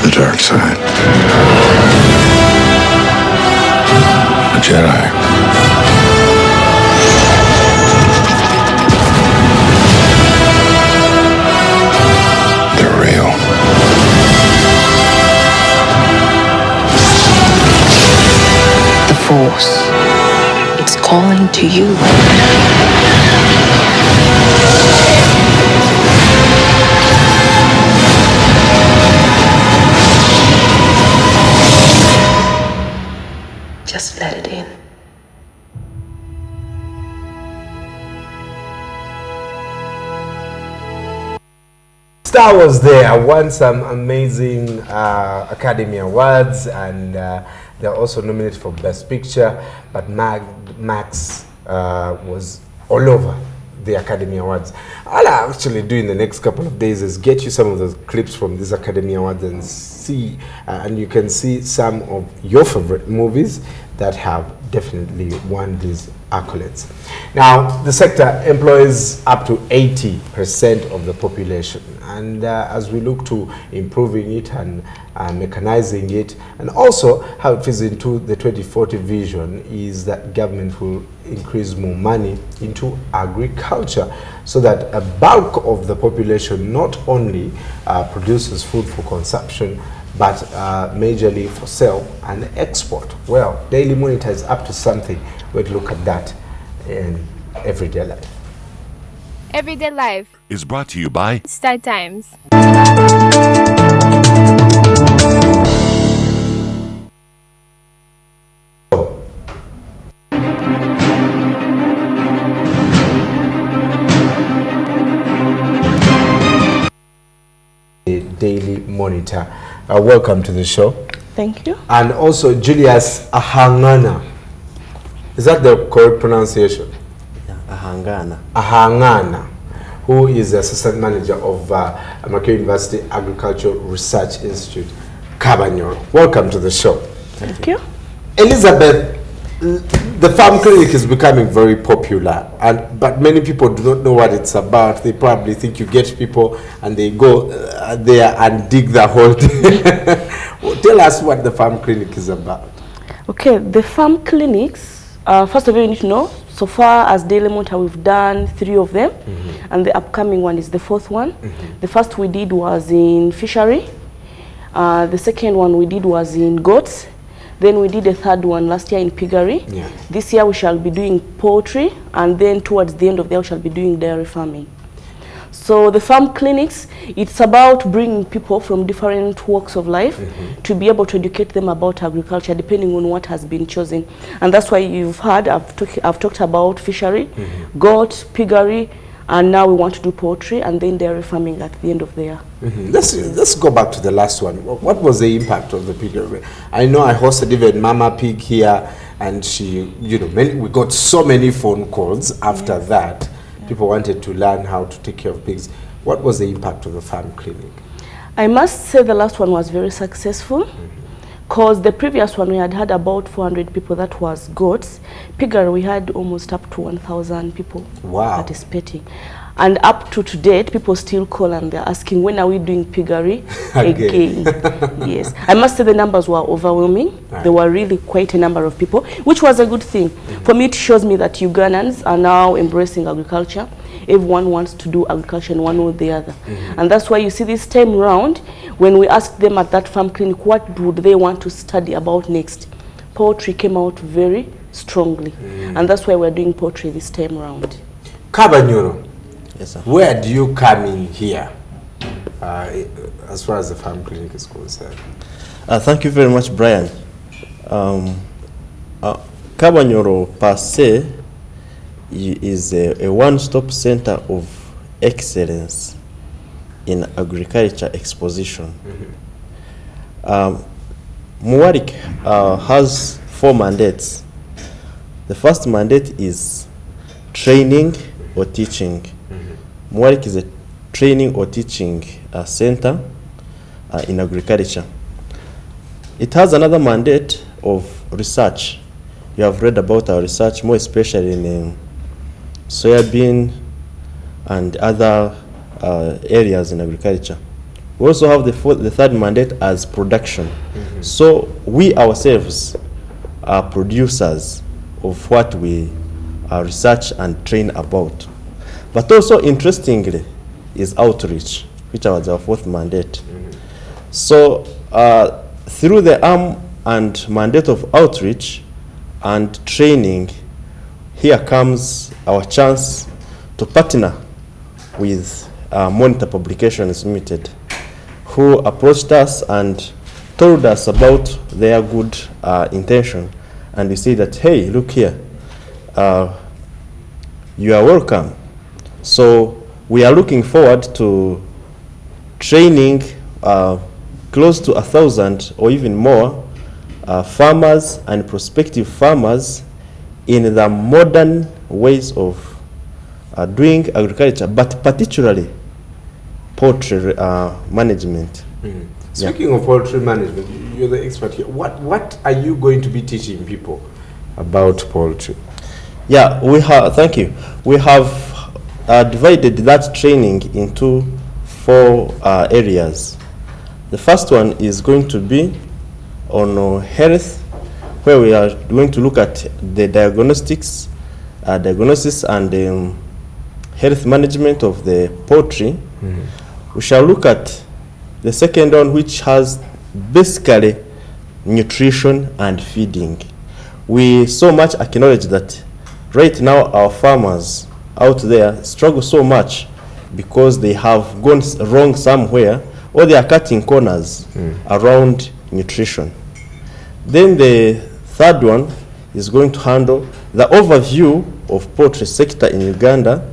S4: The dark side. A Jedi. They're real.
S22: The Force. It's calling to you. Just let it in.
S3: Star Wars there won some amazing Academy Awards, and they're also nominated for Best Picture, but Max was all over the Academy Awards. All I actually do in the next couple of days is get you some of the clips from these Academy Awards and see, and you can see some of your favorite movies that have definitely won these accolades. Now, the sector employs up to 80% of the population, and as we look to improving it and mechanizing it, and also how it fits into the 2040 vision is that government will increase more money into agriculture so that a bulk of the population not only produces food for consumption, but majorly for sale and export. Well, Daily Monitor is up to something. We'll look at that in everyday life.
S1: Everyday Life
S25: is brought to you by
S1: Star Times.
S3: The Daily Monitor. Welcome to the show.
S6: Thank you.
S3: And also Julius Ahangana. Is that the correct pronunciation?
S7: Ahangana.
S3: Ahangana, who is the assistant manager of Makere University Agricultural Research Institute, Kabanyoro. Welcome to the show.
S6: Thank you.
S3: Elizabeth, the farm clinic is becoming very popular, but many people do not know what it's about. They probably think you get people and they go there and dig the whole thing. Tell us what the farm clinic is about.
S6: Okay, the farm clinics, first of all, you need to know, so far as Daily Monitor, we've done 3 of them, and the upcoming one is the 4th one. The first we did was in fishery. The second one we did was in goats. Then we did a 3rd one last year in piggery.
S3: Yeah.
S6: This year we shall be doing poultry, and then towards the end of the year we shall be doing dairy farming. So the farm clinics, it's about bringing people from different walks of life to be able to educate them about agriculture depending on what has been chosen. And that's why you've heard, I've talked about fishery, goat, piggery, and now we want to do poultry and then dairy farming at the end of the year.
S3: Let's go back to the last one. What was the impact of the piggery? I know I hosted even Mama Pig here, and she, we got so many phone calls after that. People wanted to learn how to take care of pigs. What was the impact of the farm clinic?
S6: I must say the last one was very successful, because the previous one we had about 400 people, that was goats. Piggery we had almost up to 1,000 people participating. And up to date, people still call and they're asking, when are we doing piggery again? Yes. I must say the numbers were overwhelming. There were really quite a number of people, which was a good thing. For me, it shows me that Ugandans are now embracing agriculture. Everyone wants to do agriculture in one or the other. And that's why you see this time round, when we asked them at that farm clinic, what would they want to study about next? Poultry came out very strongly. And that's why we're doing poultry this time round.
S3: Kabanyoro.
S7: Yes, sir.
S3: Where do you come in here as far as the farm clinic is concerned?
S7: Thank you very much, Brian. Kabanyoro per se is a one-stop center of excellence in agriculture exposition. Muwarik has 4 mandates. The first mandate is training or teaching. Muwarik is a training or teaching center in agriculture. It has another mandate of research. You have read about our research, more especially in soybean and other areas in agriculture. We also have the third mandate as production. So we ourselves are producers of what we research and train about. But also, interestingly, is outreach, which was our 4th mandate. So, through the arm and mandate of outreach and training, here comes our chance to partner with Monitor Publications Limited, who approached us and told us about their good intention. And we say that, hey, look here, you are welcome. So we are looking forward to training close to 1,000 or even more farmers and prospective farmers in the modern ways of doing agriculture, but particularly poultry management.
S3: Speaking of poultry management, you're the expert here. What are you going to be teaching people about poultry?
S7: Yeah, we have, thank you. We have divided that training into 4 areas. The first one is going to be on health, where we are going to look at the diagnosis and health management of the poultry. We shall look at the second one, which has basically nutrition and feeding. We so much acknowledge that right now our farmers out there struggle so much because they have gone wrong somewhere, or they are cutting corners around nutrition. Then the third one is going to handle the overview of poultry sector in Uganda,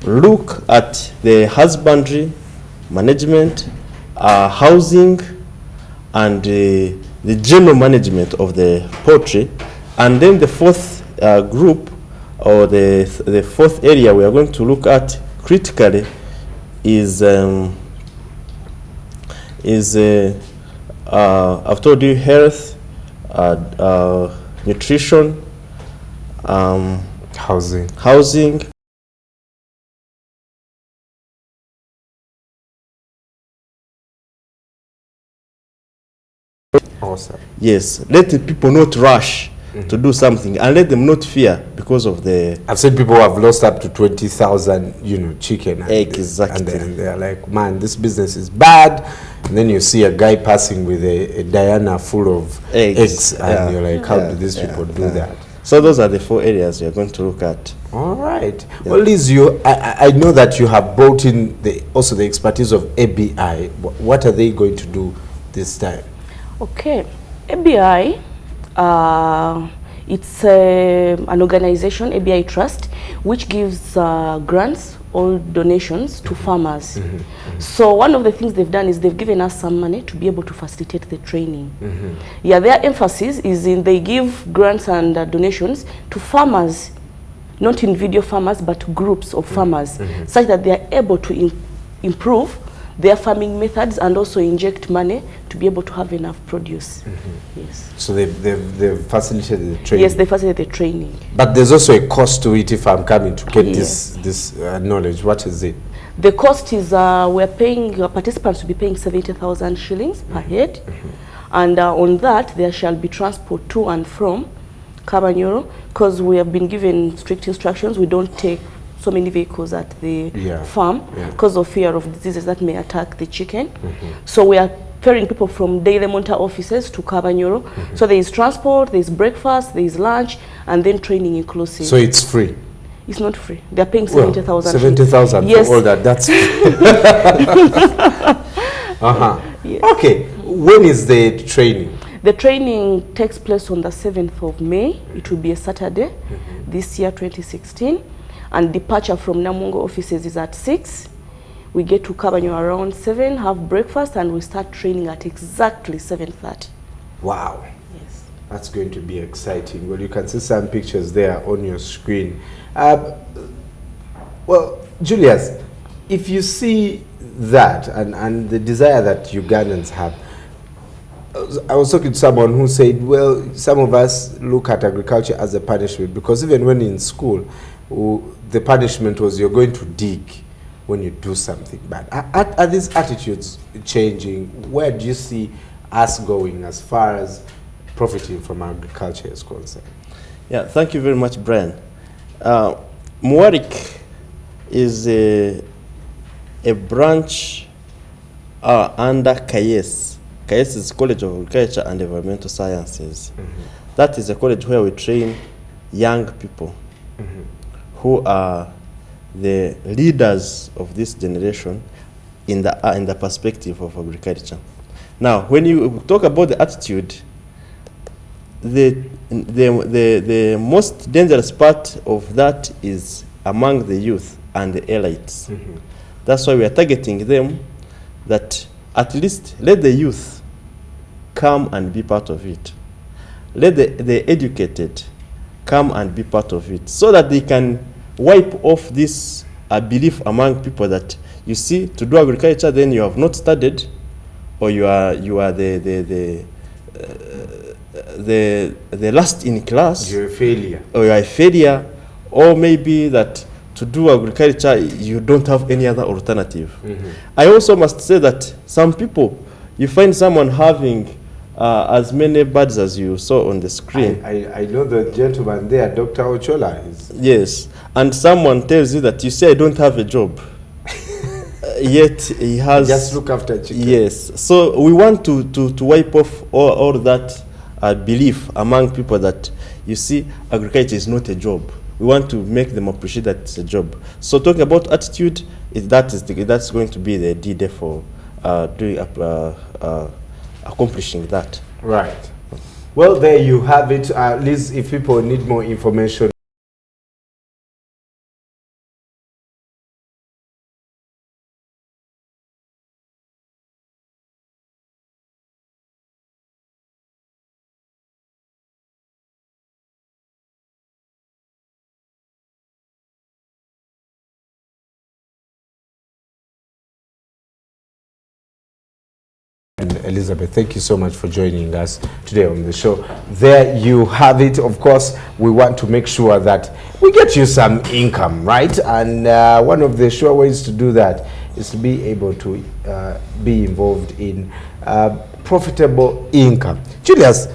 S7: look at the husbandry, management, housing, and the general management of the poultry. And then the fourth group, or the fourth area we are going to look at critically is I've told you health, nutrition, housing.
S3: Awesome.
S7: Yes, let the people not rush to do something, and let them not fear because of the...
S3: I've seen people who have lost up to 20,000, chicken.
S7: Exactly.
S3: And they're like, man, this business is bad. And then you see a guy passing with a Diana full of eggs, and you're like, how do these people do that?
S7: So those are the 4 areas we are going to look at.
S3: All right. Yeah. Well, Liz, I know that you have brought in also the expertise of ABI. What are they going to do this time?
S6: Okay, ABI, it's an organization, ABI Trust, which gives grants or donations to farmers. So one of the things they've done is they've given us some money to be able to facilitate the training. Yeah, their emphasis is in they give grants and donations to farmers, not individual farmers, but groups of farmers, such that they are able to improve their farming methods and also inject money to be able to have enough produce. Yes.
S3: So they've facilitated the training?
S6: Yes, they facilitate the training.
S3: But there's also a cost to it if I'm coming to get this knowledge. What is it?
S6: The cost is, we're paying, participants will be paying 70,000 shillings per head. And on that, there shall be transport to and from Kabanyoro, because we have been given strict instructions. We don't take so many vehicles at the farm because of fear of diseases that may attack the chicken. So we are ferrying people from Daily Monta offices to Kabanyoro. So there is transport, there is breakfast, there is lunch, and then training inclusive.
S3: So it's free?
S6: It's not free. They are paying 70,000.
S3: 70,000 for all that. That's yes. Okay. When is the training?
S6: The training takes place on the 7th of May. It will be a Saturday this year, 2016. And departure from Namungo offices is at 6. We get to Kabanyoro around 7, have breakfast, and we start training at exactly 7:30.
S3: Wow. Yes. That's going to be exciting. Well, you can see some pictures there on your screen. Well, Julius, if you see that and the desire that Ugandans have, I was talking to someone who said, well, some of us look at agriculture as a punishment, because even when in school, the punishment was you're going to dig when you do something bad. Are these attitudes changing? Where do you see us going as far as profiting from agriculture is concerned?
S7: Yeah, thank you very much, Brian. Muarik is a branch under KAYES. KAYES is College of Agriculture and Environmental Sciences. That is a college where we train young people who are the leaders of this generation in the perspective of agriculture. Now, when you talk about the attitude, the most dangerous part of that is among the youth and the elites. That's why we are targeting them, that at least let the youth come and be part of it. Let the educated come and be part of it, so that they can wipe off this belief among people that, you see, to do agriculture, then you have not studied, or you are the the last in class,
S3: you're a failure.
S7: Or you're a failure, or maybe that to do agriculture you don't have any other alternative. I also must say that some people, you find someone having as many birds as you saw on the screen.
S3: I know the gentleman there, Dr. Ochola.
S7: Yes, and someone tells you that you say I don't have a job. Yet he has.
S3: Just look after chicken.
S7: Yes, so we want to wipe off all that belief among people that, you see, agriculture is not a job. We want to make them appreciate that it's a job. So talking about attitude, that's going to be the D-Day for accomplishing that.
S3: Right. Well, there you have it. At least if people need more information. Elizabeth, thank you so much for joining us today on the show. There you have it. Of course, we want to make sure that we get you some income, right? And one of the sure ways to do that is to be able to be involved in profitable income. Julius,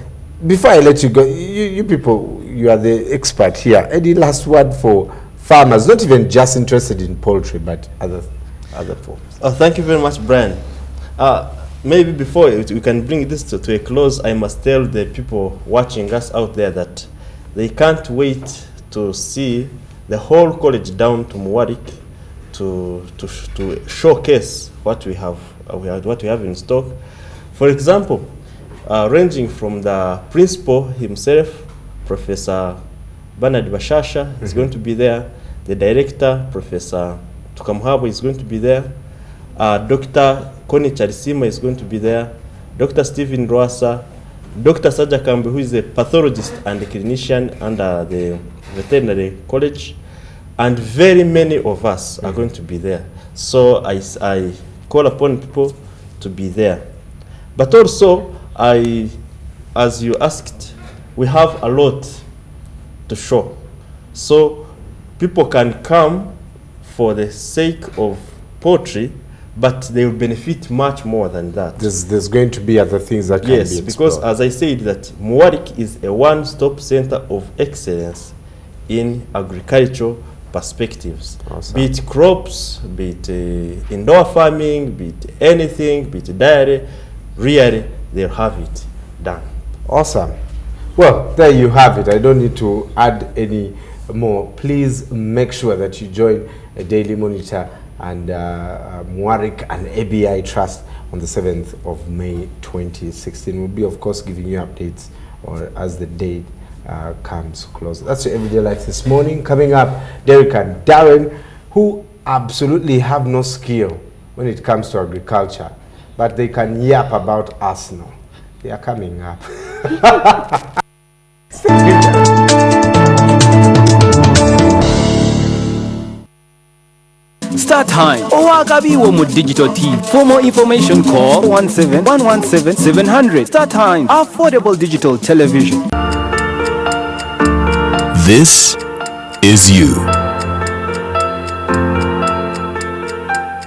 S3: before I let you go, you people, you are the expert here. Any last word for farmers, not even just interested in poultry, but other forms?
S7: Oh, thank you very much, Brian. Maybe before we can bring this to a close, I must tell the people watching us out there that they can't wait to see the whole college down to Muwarik to showcase what we have in stock. For example, ranging from the principal himself, Professor Bernard Bashasha is going to be there. The director, Professor Tukamhabo, is going to be there. Dr. Connie Charisima is going to be there. Dr. Stephen Roasa, Dr. Saja Kambi, who is a pathologist and a clinician under the veterinary college, and very many of us are going to be there. So I call upon people to be there. But also, as you asked, we have a lot to show. So people can come for the sake of poultry, but they will benefit much more than that.
S3: There's going to be other things that can be explored.
S7: Yes, because as I said, that Muwarik is a one-stop center of excellence in agricultural perspectives.
S3: Awesome.
S7: Be it crops, be it indoor farming, be it anything, be it dairy, really, they'll have it done.
S3: Awesome. Well, there you have it. I don't need to add any more. Please make sure that you join a Daily Monitor and Muwarik and ABI Trust on the 7th of May 2016. We'll be, of course, giving you updates or as the date comes closer. That's your Everyday Life this morning. Coming up, Derek and Darren, who absolutely have no skill when it comes to agriculture, but they can yap about Arsenal. They are coming up.
S8: Start time. Owakabiwo mu digital TV. For more information, call 117-117-700. Start time. Affordable digital television.
S5: This is you.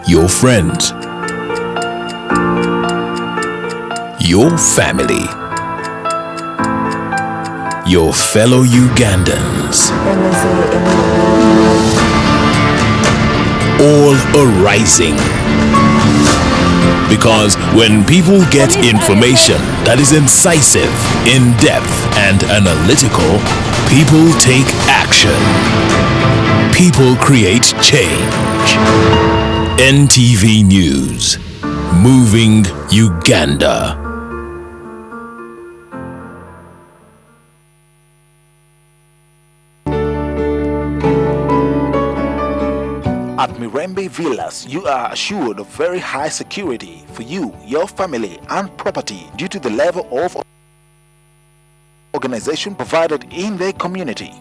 S5: Your friends. Your family. Your fellow Ugandans. All arising. Because when people get information that is incisive, in-depth, and analytical, people take action. People create change. NTV News. Moving Uganda.
S9: At Mirembe Villas, you are assured of very high security for you, your family, and property due to the level of organization provided in their community.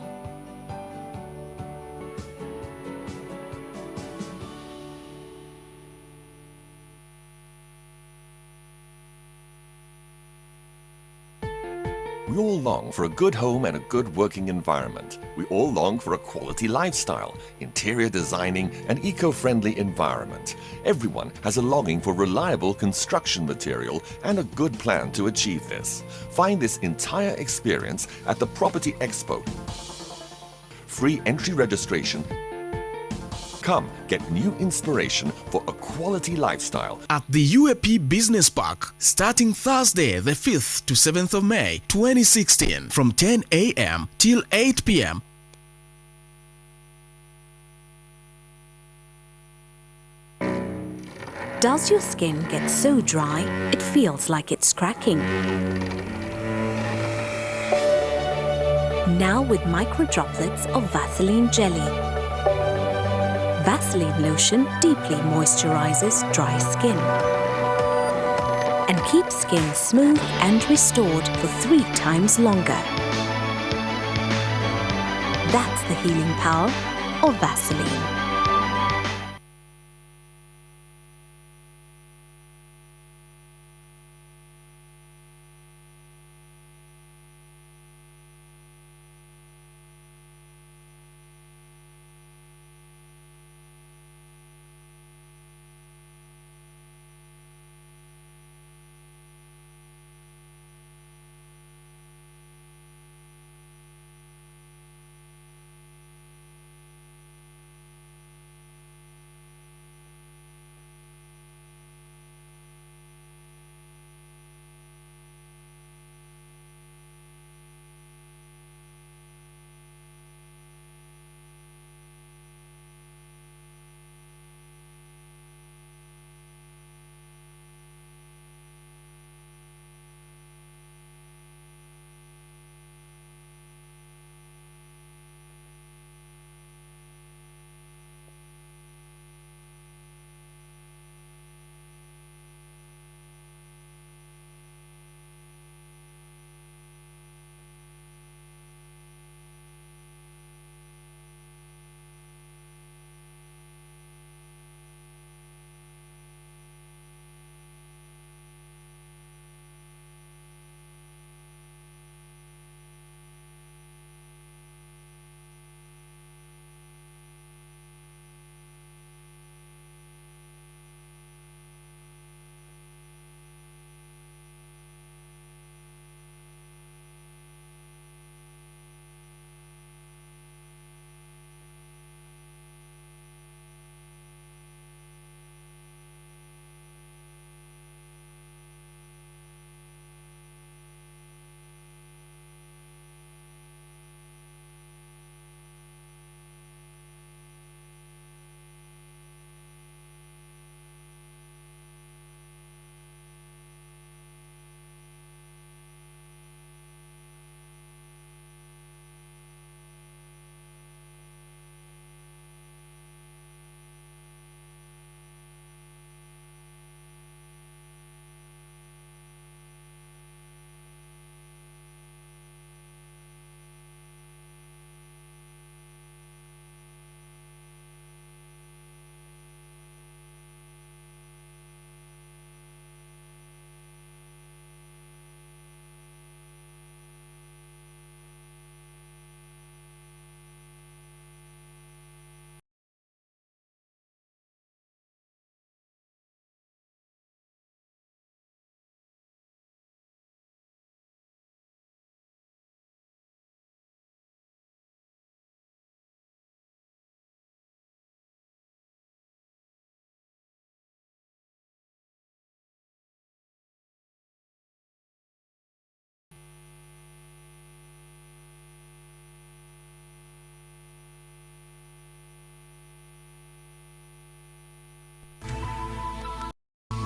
S13: We all long for a good home and a good working environment. We all long for a quality lifestyle, interior designing, and eco-friendly environment. Everyone has a longing for reliable construction material and a good plan to achieve this. Find this entire experience at the Property Expo. Free entry registration. Come get new inspiration for a quality lifestyle
S10: at the UAP Business Park starting Thursday the 5th to 7th of May 2016 from 10 a.m. till 8 p.m.
S27: Does your skin get so dry it feels like it's cracking? Now with micro droplets of Vaseline jelly. Vaseline lotion deeply moisturizes dry skin and keeps skin smooth and restored for 3 times longer. That's the healing power of Vaseline.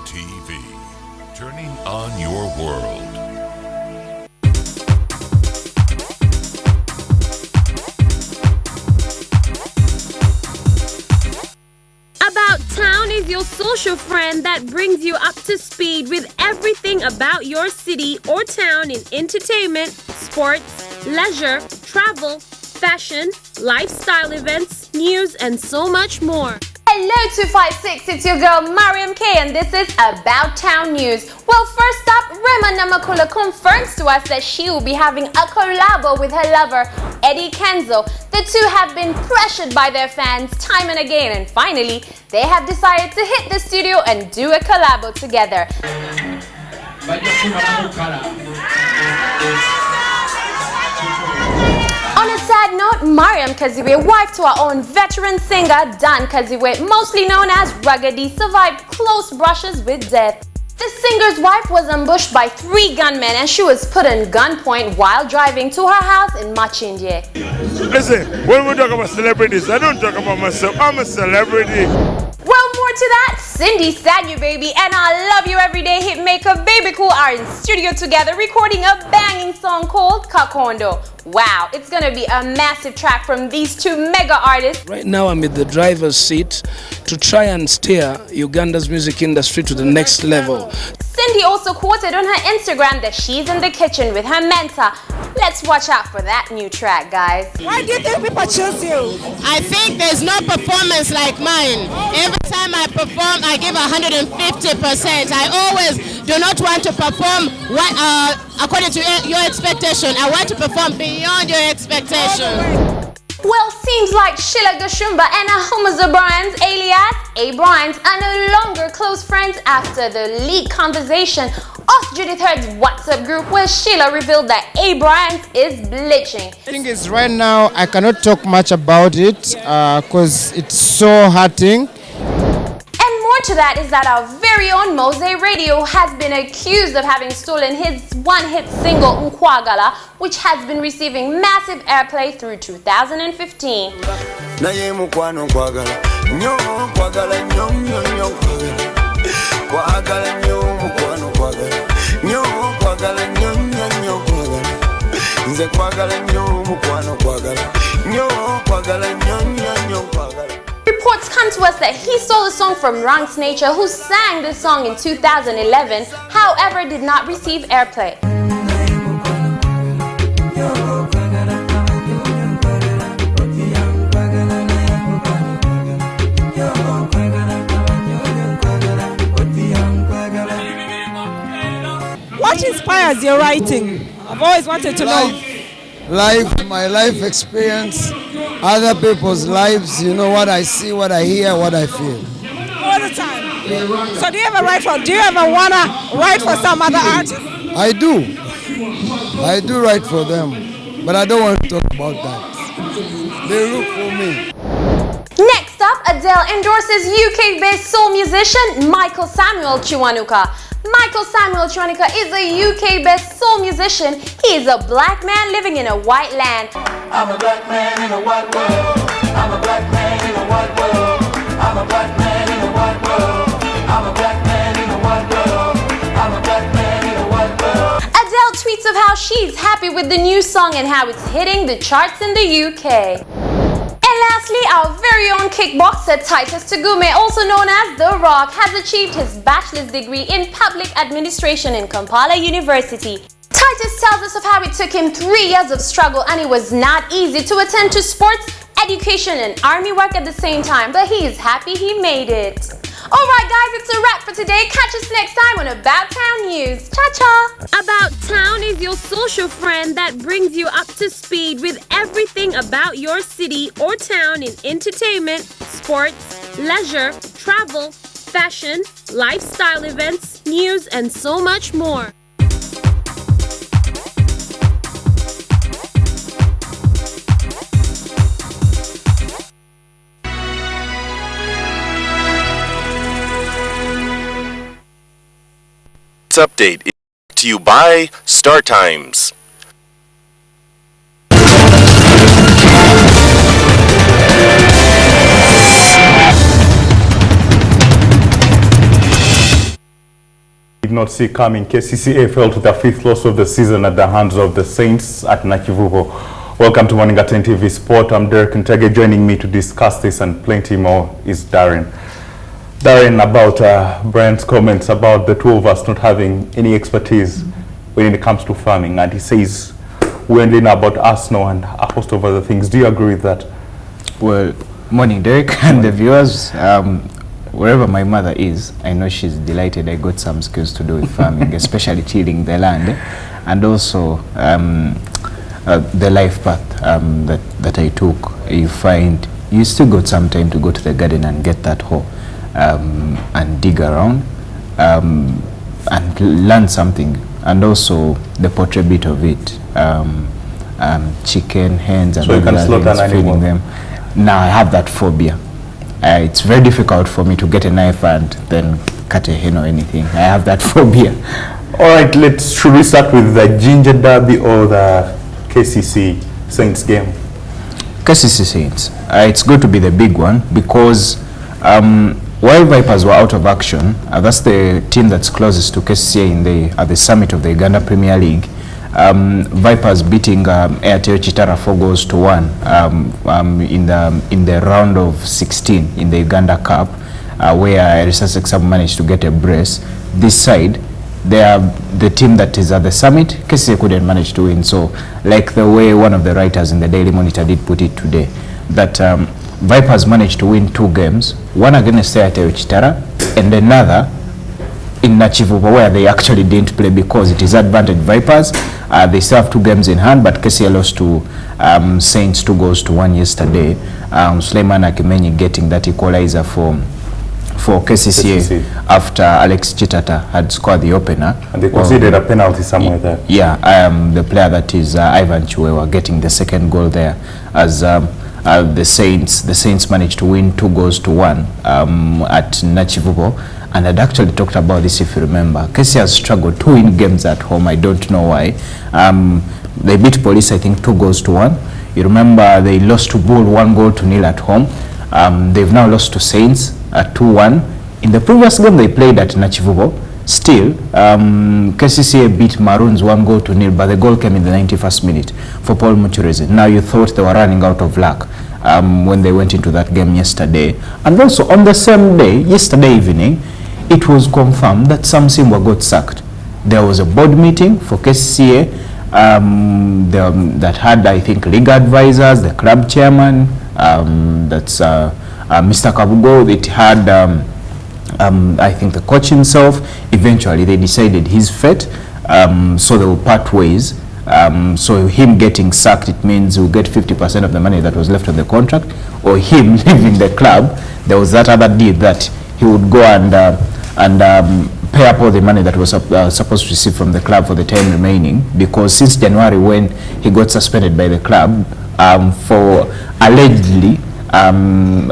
S11: NTV, turning on your world.
S12: About Town is your social friend that brings you up to speed with everything about your city or town in entertainment, sports, leisure, travel, fashion, lifestyle events, news, and so much more.
S14: Hello 256, it's your girl Mariam K and this is About Town News. Well, first up, Rema Namakula confirms to us that she will be having a collabo with her lover, Eddie Kenzo. The two have been pressured by their fans time and again, and finally, they have decided to hit the studio and do a collabo together. On a sad note, Mariam Kaziwe, wife to our own veteran singer Dan Kaziwe, mostly known as Ruggedy, survived close brushes with death. The singer's wife was ambushed by 3 gunmen and she was put in gunpoint while driving to her house in Machindye.
S15: Listen, when we talk about celebrities, I don't talk about myself. I'm a celebrity.
S14: Well, more to that, Cindy Sanyu Baby and our Love You Everyday hitmaker Baby Cool are in studio together recording a banging song called Kakondo. Wow, it's gonna be a massive track from these two mega artists.
S16: Right now I'm in the driver's seat to try and steer Uganda's music industry to the next level.
S14: Cindy also quoted on her Instagram that she's in the kitchen with her mentor. Let's watch out for that new track, guys.
S17: Why do you think people choose you? I think there's no performance like mine. Every time I perform, I give 150%. I always do not want to perform according to your expectation. I want to perform beyond your expectation.
S14: Well, seems like Sheila Gashumba and Ahumuza Bryans, alias A. Bryans, are no longer close friends after the leaked conversation of Judith Heard's WhatsApp group where Sheila revealed that A. Bryans is bleaching.
S18: I think it's right now, I cannot talk much about it because it's so hurting.
S14: And more to that is that our very own Mose Radio has been accused of having stolen his one-hit single Nkwagala, which has been receiving massive airplay through 2015. Reports come to us that he stole a song from Ranks Nature, who sang this song in 2011, however did not receive airplay.
S17: What inspires your writing? I've always wanted to know.
S19: Life, my life experience, other people's lives, you know, what I see, what I hear, what I feel.
S17: All the time. So do you ever wanna write for some other artist?
S19: I do write for them, but I don't want to talk about that. They look for me.
S14: Next up, Adele endorses UK-based soul musician Michael Samuel Kiwanuka. Michael Samuel Kiwanuka is a UK-based soul musician. He is a black man living in a white land.
S20: I'm a black man in a white world. I'm a black man in a white world. I'm a black man in a white world. I'm a black man in a white world. I'm a black man in a white world.
S14: Adele tweets of how she's happy with the new song and how it's hitting the charts in the UK. And lastly, our very own kickboxer Titus Tagume, also known as The Rock, has achieved his bachelor's degree in public administration in Kampala University. Titus tells us of how it took him 3 years of struggle and it was not easy to attend to sports, education and army work at the same time, but he is happy he made it. Alright guys, it's a wrap for today. Catch us next time on About Town News. Cha-cha!
S12: About Town is your social friend that brings you up to speed with everything about your city or town in entertainment, sports, leisure, travel, fashion, lifestyle events, news, and so much more.
S25: This update is brought to you by Star Times.
S21: Did not see coming. KCCA fell to their 5th loss of the season at the hands of the Saints at Nakivubo. Welcome to Morning at NTV Sport. I'm Derek Ntege. Joining me to discuss this and plenty more is Darren. Darren, about Brian's comments about the two of us not having any expertise when it comes to farming, and he says we only know about Arsenal and a host of other things. Do you agree with that?
S24: Well,
S1: Morning, Derek, and the viewers. Wherever my mother is, I know she's delighted I got some skills to do with farming, especially tilling the land, and also the life path that I took. You find you still got some time to go to the garden and get that hoe and dig around and learn something, and also the poultry bit of it, chicken, hens, and
S21: so you can slaughter an
S1: feeding
S21: animal.
S1: them. Now I have that phobia. It's very difficult for me to get a knife and then cut a hen or anything. I have that phobia.
S21: All right, should we start with the Ginger Derby or the KCC Saints game?
S1: KCC Saints. It's going to be the big one because while Vipers were out of action, that's the team that's closest to KCCA at the summit of the Uganda Premier League. Vipers beating Airtel Chitara 4-1 in the round of 16 in the Uganda Cup, where Sussex have managed to get a brace. This side, they are the team that is at the summit. KCCA couldn't manage to win. So, like the way one of the writers in the Daily Monitor did put it today, that Vipers managed to win 2 games, one against Airtel Chitara and another in Nachivubo, where they actually didn't play because it is advantage Vipers. They still have 2 games in hand, but KCCA lost to Saints 2-1 yesterday. Suleiman Akimenyi getting that equalizer for KCCA after Alex Chitata had scored the opener. And
S21: they considered a penalty somewhere there.
S1: Yeah, the player that is Ivan Chiwewa getting the second goal there as the Saints managed to win 2-1 at Nachivubo. And I'd actually talked about this, if you remember. KCCA has struggled to win games at home. I don't know why. They beat Police, I think, 2-1. You remember they lost to Bull 1-0 at home. They've now lost to Saints at 2-1. In the previous game they played at Nachivubo, still, KCCA beat Maroons 1-0, but the goal came in the 91st minute for Paul Muchurezi. Now you thought they were running out of luck when they went into that game yesterday. And also on the same day, yesterday evening, it was confirmed that Sam Simba got sacked. There was a board meeting for KCCA that had, I think, league advisors, the club chairman, that's Mr. Kabugo. It had, I think, the coach himself. Eventually, they decided his fate, so they will part ways. So him getting sacked, it means he'll get 50% of the money that was left on the contract, or him leaving the club. There was that other deal that he would go and pay up all the money that was supposed to receive from the club for the time remaining, because since January, when he got suspended by the club for allegedly airing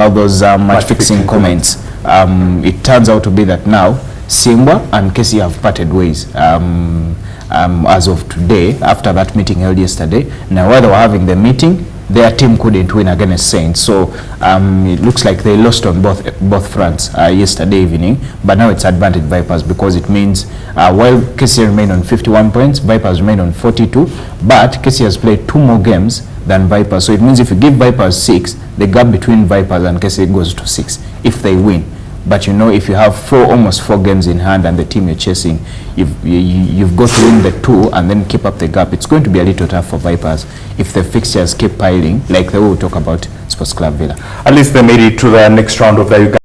S1: all those match-fixing comments, it turns out to be that now Simba and KCCA have parted ways as of today, after that meeting held yesterday. Now, while they were having the meeting, their team couldn't win against Saints, so it looks like they lost on both fronts yesterday evening. But now it's advantage Vipers, because it means while KCCA remain on 51 points, Vipers remain on 42, but KCCA has played 2 more games than Vipers, so it means if you give Vipers 6, the gap between Vipers and KCCA goes to 6 if they win. But you know, if you have almost 4 games in hand and the team you're chasing, you've got to win the 2 and then keep up the gap. It's going to be a little tough for Vipers if the fixtures keep piling, like the way we talk about Sports Club Villa.
S21: At least they made it to the next round of the Uganda.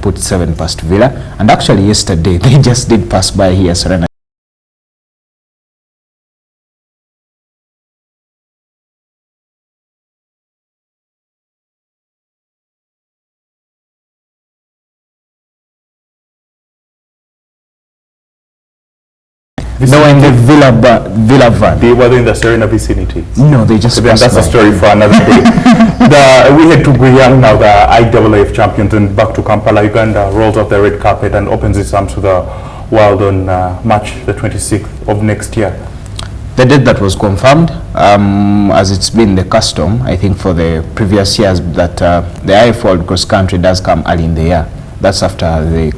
S1: Put 7 past Villa, and actually yesterday they just did pass by here, Serena. They were in the Villa van.
S21: They were in the Serena vicinity.
S1: No, they just passed
S21: that's
S1: by.
S21: a story for another day. We head to Guyang now, the IAAF champions, and back to Kampala. Uganda rolls out the red carpet and opens its arms to the world on March the 26th of next year.
S1: The date that was confirmed, as it's been the custom, I think, for the previous years, that the IAAF World Cross Country does come early in the year. That's after the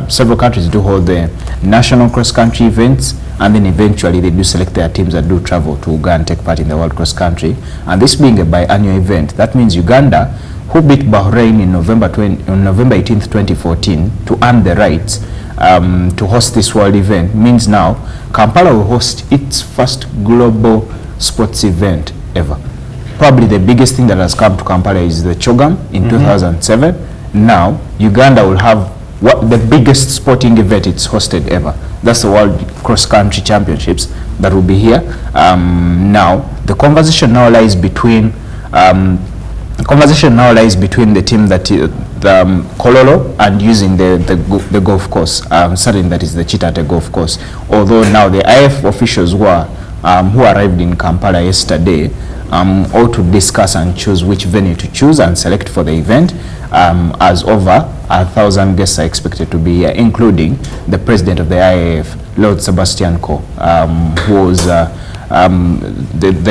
S1: several countries do hold the national cross-country events, and then eventually they do select their teams that do travel to go and take part in the World Cross Country. And this being a biannual event, that means Uganda, who beat Bahrain in November 18th, 2014 to earn the rights to host this world event, means now Kampala will host its first global sports event ever. Probably the biggest thing that has come to Kampala is the Chogam in 2007. Now Uganda will have the biggest sporting event it's hosted ever. That's the World Cross Country Championships that will be here. Now the conversation now lies between the team that Kololo and using the golf course. Certain that is the Chitate golf course. Although now the IF officials who arrived in Kampala yesterday ought to discuss and choose which venue to choose and select for the event, as over 1,000 guests are expected to be here, including the president of the IAF, Lord Sebastian Coe, who was the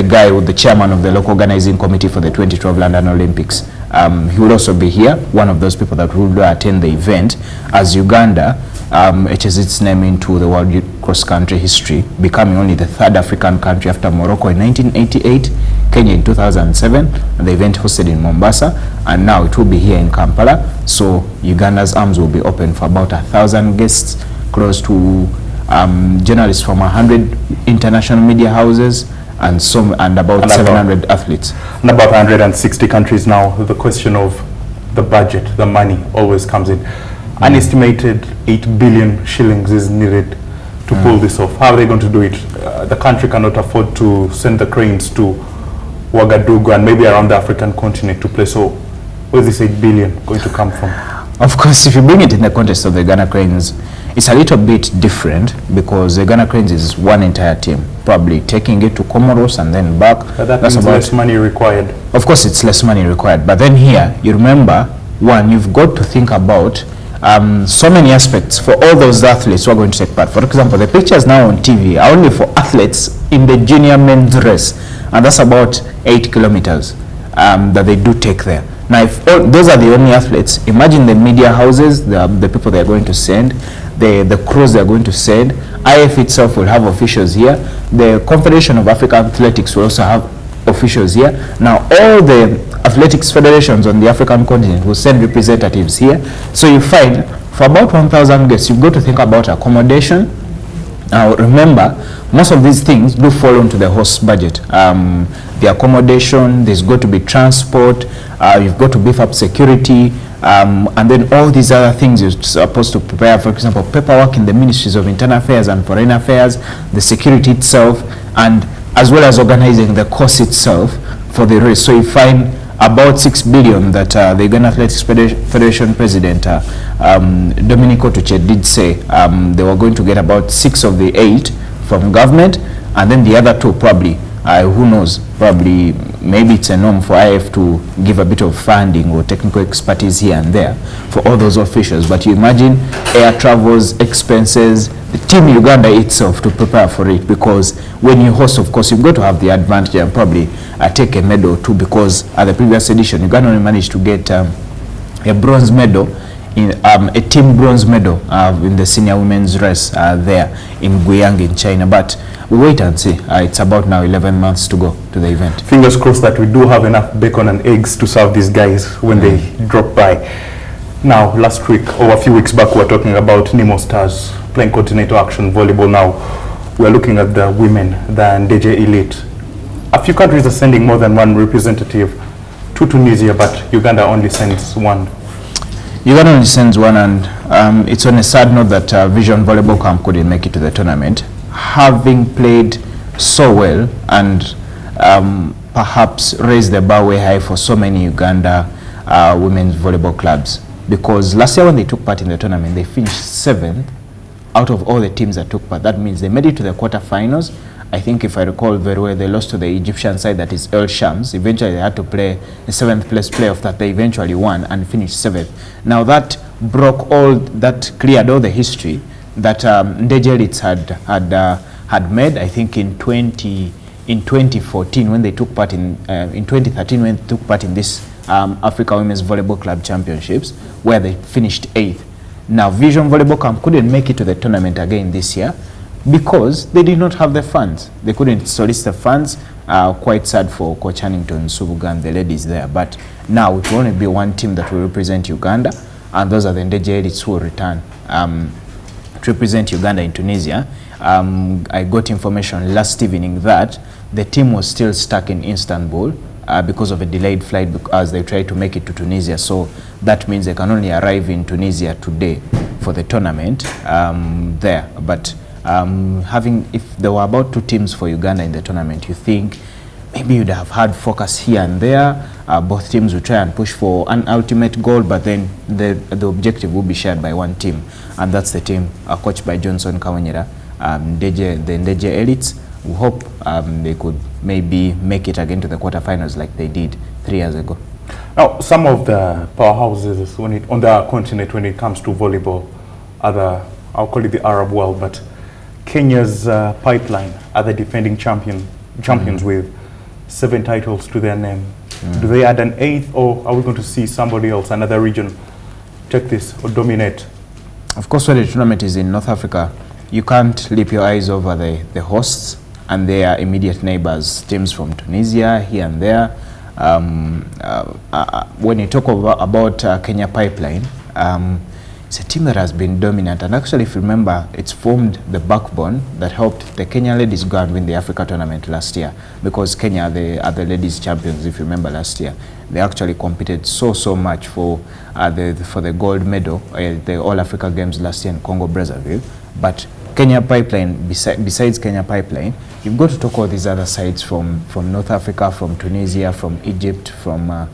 S1: guy with the chairman of the local organizing committee for the 2012 London Olympics. He will also be here, one of those people that will attend the event, as Uganda etches its name into the World Cross Country history, becoming only the third African country after Morocco in 1988, Kenya in 2007, and the event hosted in Mombasa, and now it will be here in Kampala. So Uganda's arms will be open for about 1,000 guests, close to journalists from 100 international media houses, and about 700 athletes.
S21: And about 160 countries now. The question of the budget, the money, always comes in. An estimated 8 billion shillings is needed to pull this off. How are they going to do it? The country cannot afford to send the cranes to Ouagadougou and maybe around the African continent to play. So where is this 8 billion going to come from?
S1: Of course, if you bring it in the context of the Ghana Cranes, it's a little bit different, because the Ghana Cranes is one entire team, probably taking it to Comoros and then back.
S21: But that means less money required.
S1: Of course, it's less money required. But then here, you remember, one, you've got to think about so many aspects for all those athletes who are going to take part. For example, the pictures now on TV are only for athletes in the junior men's race, and that's about 8 kilometers that they do take there. Now, if those are the only athletes, imagine the media houses, the people they are going to send, the crews they are going to send. IF itself will have officials here. The Confederation of African Athletics will also have officials here. Now, all the athletics federations on the African continent will send representatives here. So you find, for about 1,000 guests, you've got to think about accommodation. Now, remember, most of these things do fall into the host budget. The accommodation, there's got to be transport, you've got to beef up security, and then all these other things you're supposed to prepare. For example, paperwork in the ministries of internal affairs and foreign affairs, the security itself, and as well as organizing the course itself for the race. So you find about 6 billion that the Ghana Athletics Federation President Dominico Tuche did say they were going to get about 6 of the 8 from government, and then the other 2 probably, who knows, probably maybe it's a norm for IF to give a bit of funding or technical expertise here and there for all those officials. But you imagine air travels, expenses, the team Uganda itself to prepare for it, because when you host, of course, you've got to have the advantage and probably take a medal too, because at the previous edition Uganda only managed to get a bronze medal, in a team bronze medal in the senior women's race there in Guiyang in China. But we wait and see. It's about now 11 months to go to the event.
S21: Fingers crossed that we do have enough bacon and eggs to serve these guys when they drop by. Now, last week or a few weeks back, we were talking about Nemo Stars playing continental action volleyball. Now we're looking at the women, the Ndeje Elite. A few countries are sending more than one representative to Tunisia, but Uganda only sends one.
S1: Uganda only sends one, and it's on a sad note that Vision Volleyball Camp couldn't make it to the tournament, having played so well and perhaps raised the bar way high for so many Uganda women's volleyball clubs. Because last year when they took part in the tournament, they finished 7th out of all the teams that took part. That means they made it to the quarterfinals. I think if I recall very well, they lost to the Egyptian side, that is El Shams. Eventually they had to play a 7th place playoff that they eventually won and finished 7th. Now that cleared all the history that Ndeje Elites had made, I think in 2014 when they took part in 2013 when they took part in this Africa Women's Volleyball Club Championships, where they finished 8th. Now, Vision Volleyball Camp couldn't make it to the tournament again this year because they did not have the funds. They couldn't solicit the funds. Quite sad for Coach Hannington, Subuga and the ladies there. But now it will only be one team that will represent Uganda, and those are the NTV elites who will return to represent Uganda in Tunisia. I got information last evening that the team was still stuck in Istanbul because of a delayed flight as they tried to make it to Tunisia. So that means they can only arrive in Tunisia today for the tournament there. But if there were about 2 teams for Uganda in the tournament, you think maybe you'd have had focus here and there. Both teams will try and push for an ultimate goal, but then the objective will be shared by one team, and that's the team coached by Johnson Kawanyera, the NTV elites. We hope they could maybe make it again to the quarterfinals like they did 3 years ago.
S21: Now, some of the powerhouses on the continent when it comes to volleyball, I'll call it the Arab world, but Kenya's Pipeline are the defending champions with 7 titles to their name. Do they add an 8th, or are we going to see somebody else, another region, take this or dominate?
S1: Of course, when the tournament is in North Africa, you can't leap your eyes over the hosts and their immediate neighbors, teams from Tunisia, here and there. When you talk about Kenya Pipeline, it's a team that has been dominant, and actually, if you remember, it's formed the backbone that helped the Kenyan ladies go and win the Africa tournament last year, because Kenya are the ladies champions. If you remember last year, they actually competed so much for the gold medal at the All Africa Games last year in Congo Brazzaville. But Kenya Pipeline, besides Kenya Pipeline, you've got to talk about these other sides from North Africa, from Tunisia, from Egypt, from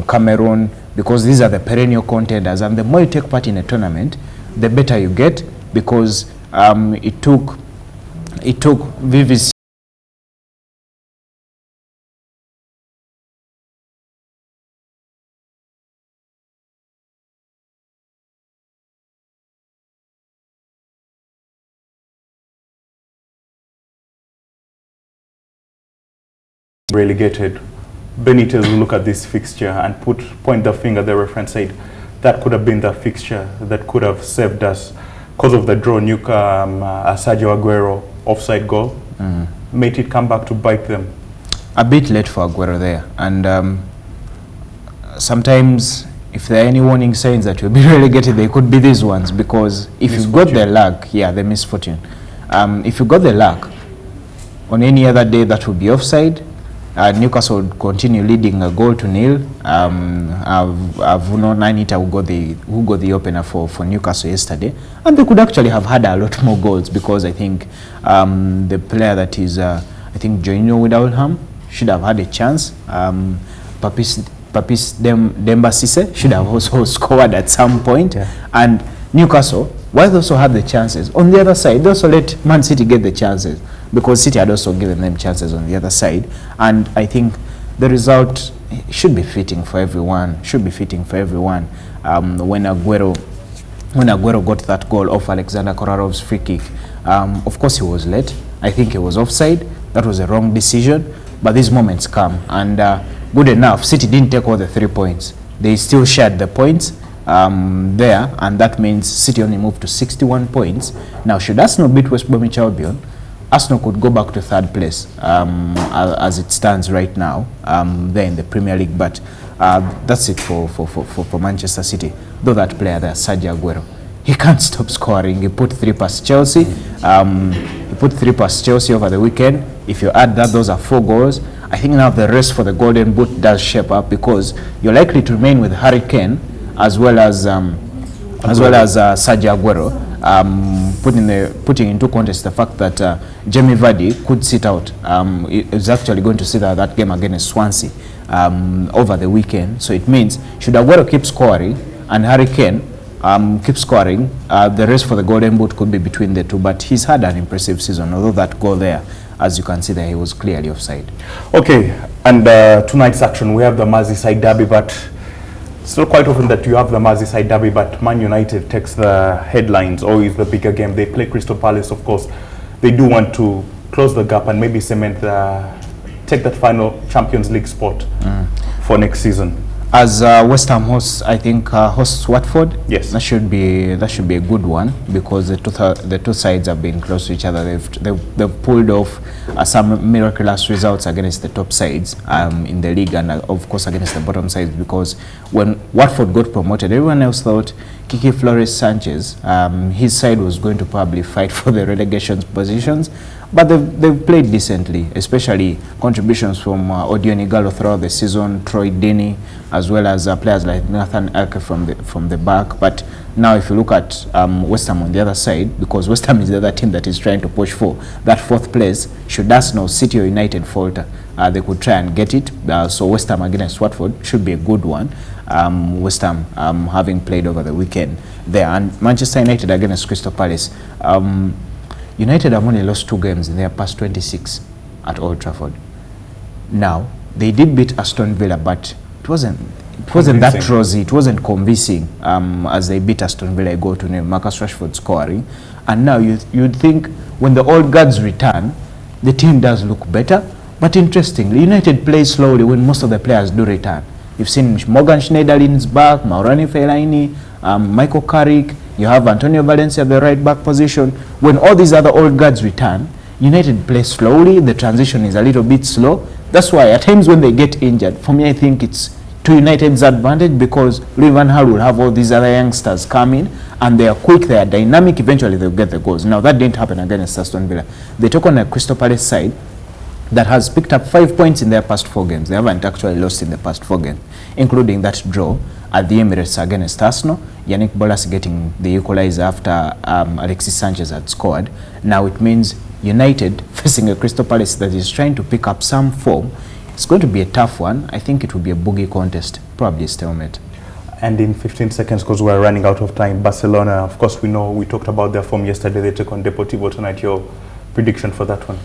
S1: Cameroon, because these are the perennial contenders, and the more you take part in a tournament, the better you get, because it took VVC
S21: relegated. Benitez will look at this fixture and point the finger. The reference said that could have been the fixture that could have saved us because of the draw. Sergio Aguero offside goal made it come back to bite them.
S1: A bit late for Aguero there, and sometimes if there are any warning signs that you'll be relegated, they could be these ones, because if you've got the luck, the misfortune. If you got the luck, on any other day that would be offside, Newcastle would continue leading a 0-0. Vuno Nainita who got the opener for Newcastle yesterday, and they could actually have had a lot more goals, because I think the player that is I think Joino Widowham should have had a chance. Papis Demba Cisse should have also scored at some point. And Newcastle, while they also had the chances, on the other side, they also let Man City get the chances, because City had also given them chances on the other side. And I think the result should be fitting for everyone. When Aguero got that goal off Alexander Korarov's free kick, of course he was late. I think he was offside. That was a wrong decision. But these moments come, and good enough, City didn't take all the 3 points. They still shared the points there, and that means City only moved to 61 points. Now, should Arsenal beat West Bromwich Albion, Arsenal could go back to 3rd place as it stands right now there in the Premier League. But that's it for Manchester City. Though that player there, Sergio Aguero, he can't stop scoring. He put 3 past Chelsea. He put 3 past Chelsea over the weekend. If you add that, those are 4 goals. I think now the race for the Golden Boot does shape up, because you're likely to remain with Harry Kane as well as Sergio Aguero. Putting into context the fact that Jamie Vardy could sit out. He was actually going to sit out that game against Swansea over the weekend. So it means, should Aguero keep scoring and Harry Kane keep scoring, the race for the Golden Boot could be between the two. But he's had an impressive season, although that goal there, as you can see there, he was clearly offside.
S21: Okay, and tonight's action, we have the Merseyside derby, but it's not quite often that you have the Merseyside derby, but Man United takes the headlines, or is the bigger game. They play Crystal Palace, of course. They do want to close the gap and maybe take that final Champions League spot for next season.
S1: As West Ham hosts, I think hosts Watford.
S21: Yes,
S1: that should be a good one because the two sides have been close to each other. They've pulled off some miraculous results against the top sides in the league, and of course against the bottom sides. Because when Watford got promoted, everyone else thought Kiki Flores Sanchez, his side was going to probably fight for the relegation positions. But they've played decently, especially contributions from Odion Igalo throughout the season, Troy Deeney, as well as players like Nathan Ake from the back. But now if you look at West Ham on the other side, because West Ham is the other team that is trying to push for that fourth place, should Arsenal, City or United falter, they could try and get it. So West Ham against Watford should be a good one. West Ham having played over the weekend there. And Manchester United against Crystal Palace. United have only lost 2 games in their past 26 at Old Trafford. Now, they did beat Aston Villa, but it wasn't that rosy. It wasn't convincing as they beat Aston Villa 1-0, Marcus Rashford scoring. And now you'd think when the old guards return, the team does look better. But interestingly, United plays slowly when most of the players do return. You've seen Morgan Schneiderlin's back, Maurani Fellaini, Michael Carrick. You have Antonio Valencia at the right back position. When all these other old guards return, United play slowly. The transition is a little bit slow. That's why at times when they get injured, for me I think it's to United's advantage because Louis van Gaal will have all these other youngsters come in and they are quick, they are dynamic, eventually they'll get the goals. Now that didn't happen against Aston Villa. They took on a Crystal Palace side that has picked up 5 points in their past 4 games. They haven't actually lost in the past 4 games, including that draw at the Emirates against Arsenal. Yannick Bolas getting the equalizer after Alexis Sanchez had scored. Now it means United facing a Crystal Palace that is trying to pick up some form. It's going to be a tough one. I think it will be a boogie contest, probably a stalemate.
S21: And in 15 seconds, because we're running out of time, Barcelona, of course, we know we talked about their form yesterday. They took on Deportivo tonight. Your prediction for that one?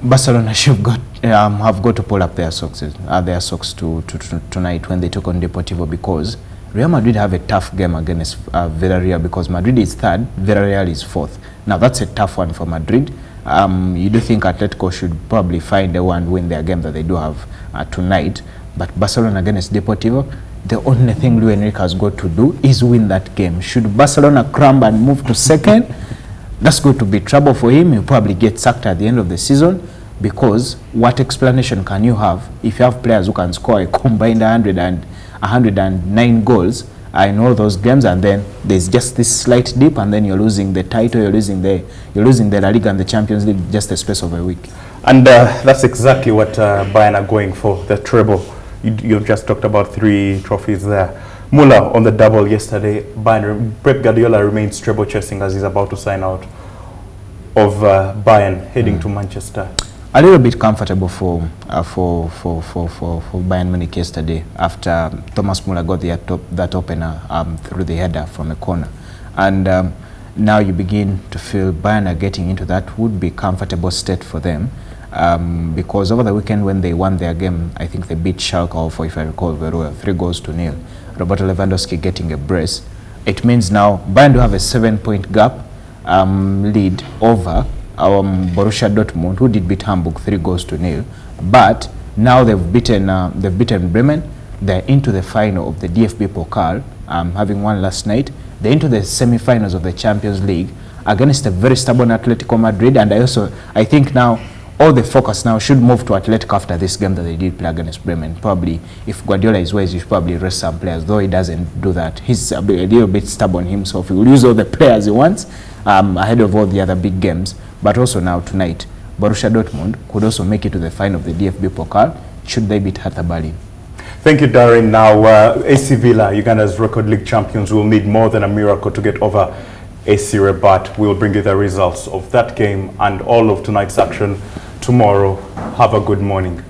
S1: Barcelona have got to pull up their socks to tonight when they took on Deportivo, because Real Madrid have a tough game against Villarreal, because Madrid is 3rd, Villarreal is 4th. Now that's a tough one for Madrid. You do think Atletico should probably find a way and win their game that they do have tonight, but Barcelona against Deportivo, the only thing Luis Enrique has got to do is win that game. Should Barcelona crumble and move to 2nd, that's going to be trouble for him. He'll probably get sacked at the end of the season, because what explanation can you have if you have players who can score a combined 109 goals in all those games, and then there's just this slight dip, and then you're losing the title, you're losing the La Liga and the Champions League just a space of a week.
S21: And that's exactly what Bayern are going for, the treble. You've just talked about 3 trophies there. Muller on the double yesterday. Pep Guardiola remains treble chasing as he's about to sign out of Bayern, heading to Manchester.
S1: A little bit comfortable for Bayern Munich yesterday after Thomas Muller got that opener through the header from a corner, and now you begin to feel Bayern are getting into that would be comfortable state for them, because over the weekend when they won their game, I think they beat Schalke, for if I recall very well, 3-0. Roberto Lewandowski getting a brace. It means now Bayern do have a 7-point gap lead over Borussia Dortmund, who did beat Hamburg 3-0. But now they've beaten Bremen. They're into the final of the DFB Pokal, having won last night. They're into the semi-finals of the Champions League against a very stubborn Atletico Madrid. And I think now all the focus now should move to Atletico after this game that they did play against Bremen. Probably, if Guardiola is wise, he should probably rest some players, though he doesn't do that. He's a little bit stubborn himself. He will use all the players he wants ahead of all the other big games. But also now tonight, Borussia Dortmund could also make it to the final of the DFB Pokal should they beat Hertha Berlin.
S21: Thank you, Darren. Now, AC Villa, Uganda's record league champions, will need more than a miracle to get over AC Rabat. We'll bring you the results of that game and all of tonight's action tomorrow. Have a good morning.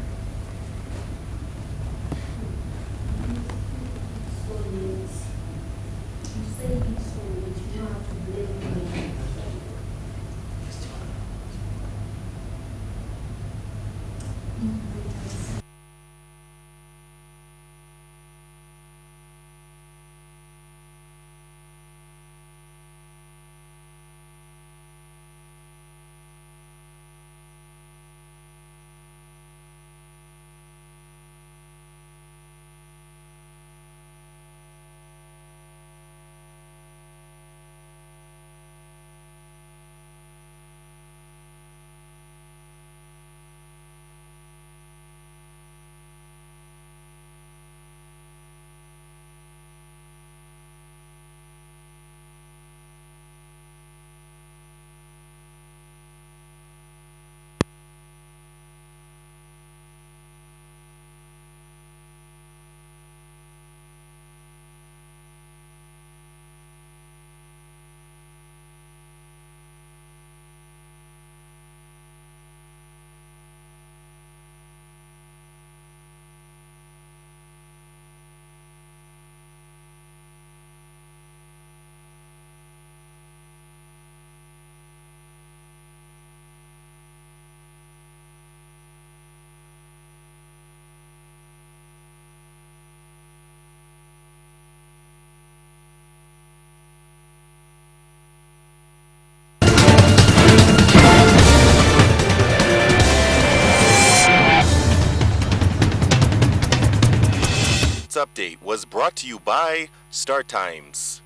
S25: update was brought to you by Star Times.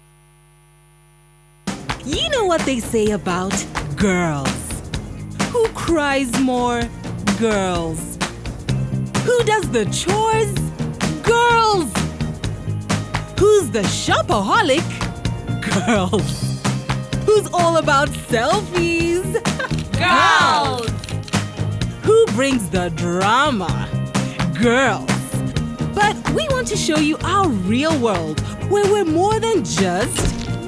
S27: You know what they say about girls. Who cries more? Girls. Who does the chores? Girls. Who's the shopaholic? Girls. Who's all about selfies? Girls. Who brings the drama? Girls. But we want to show you our real world, where we're more than just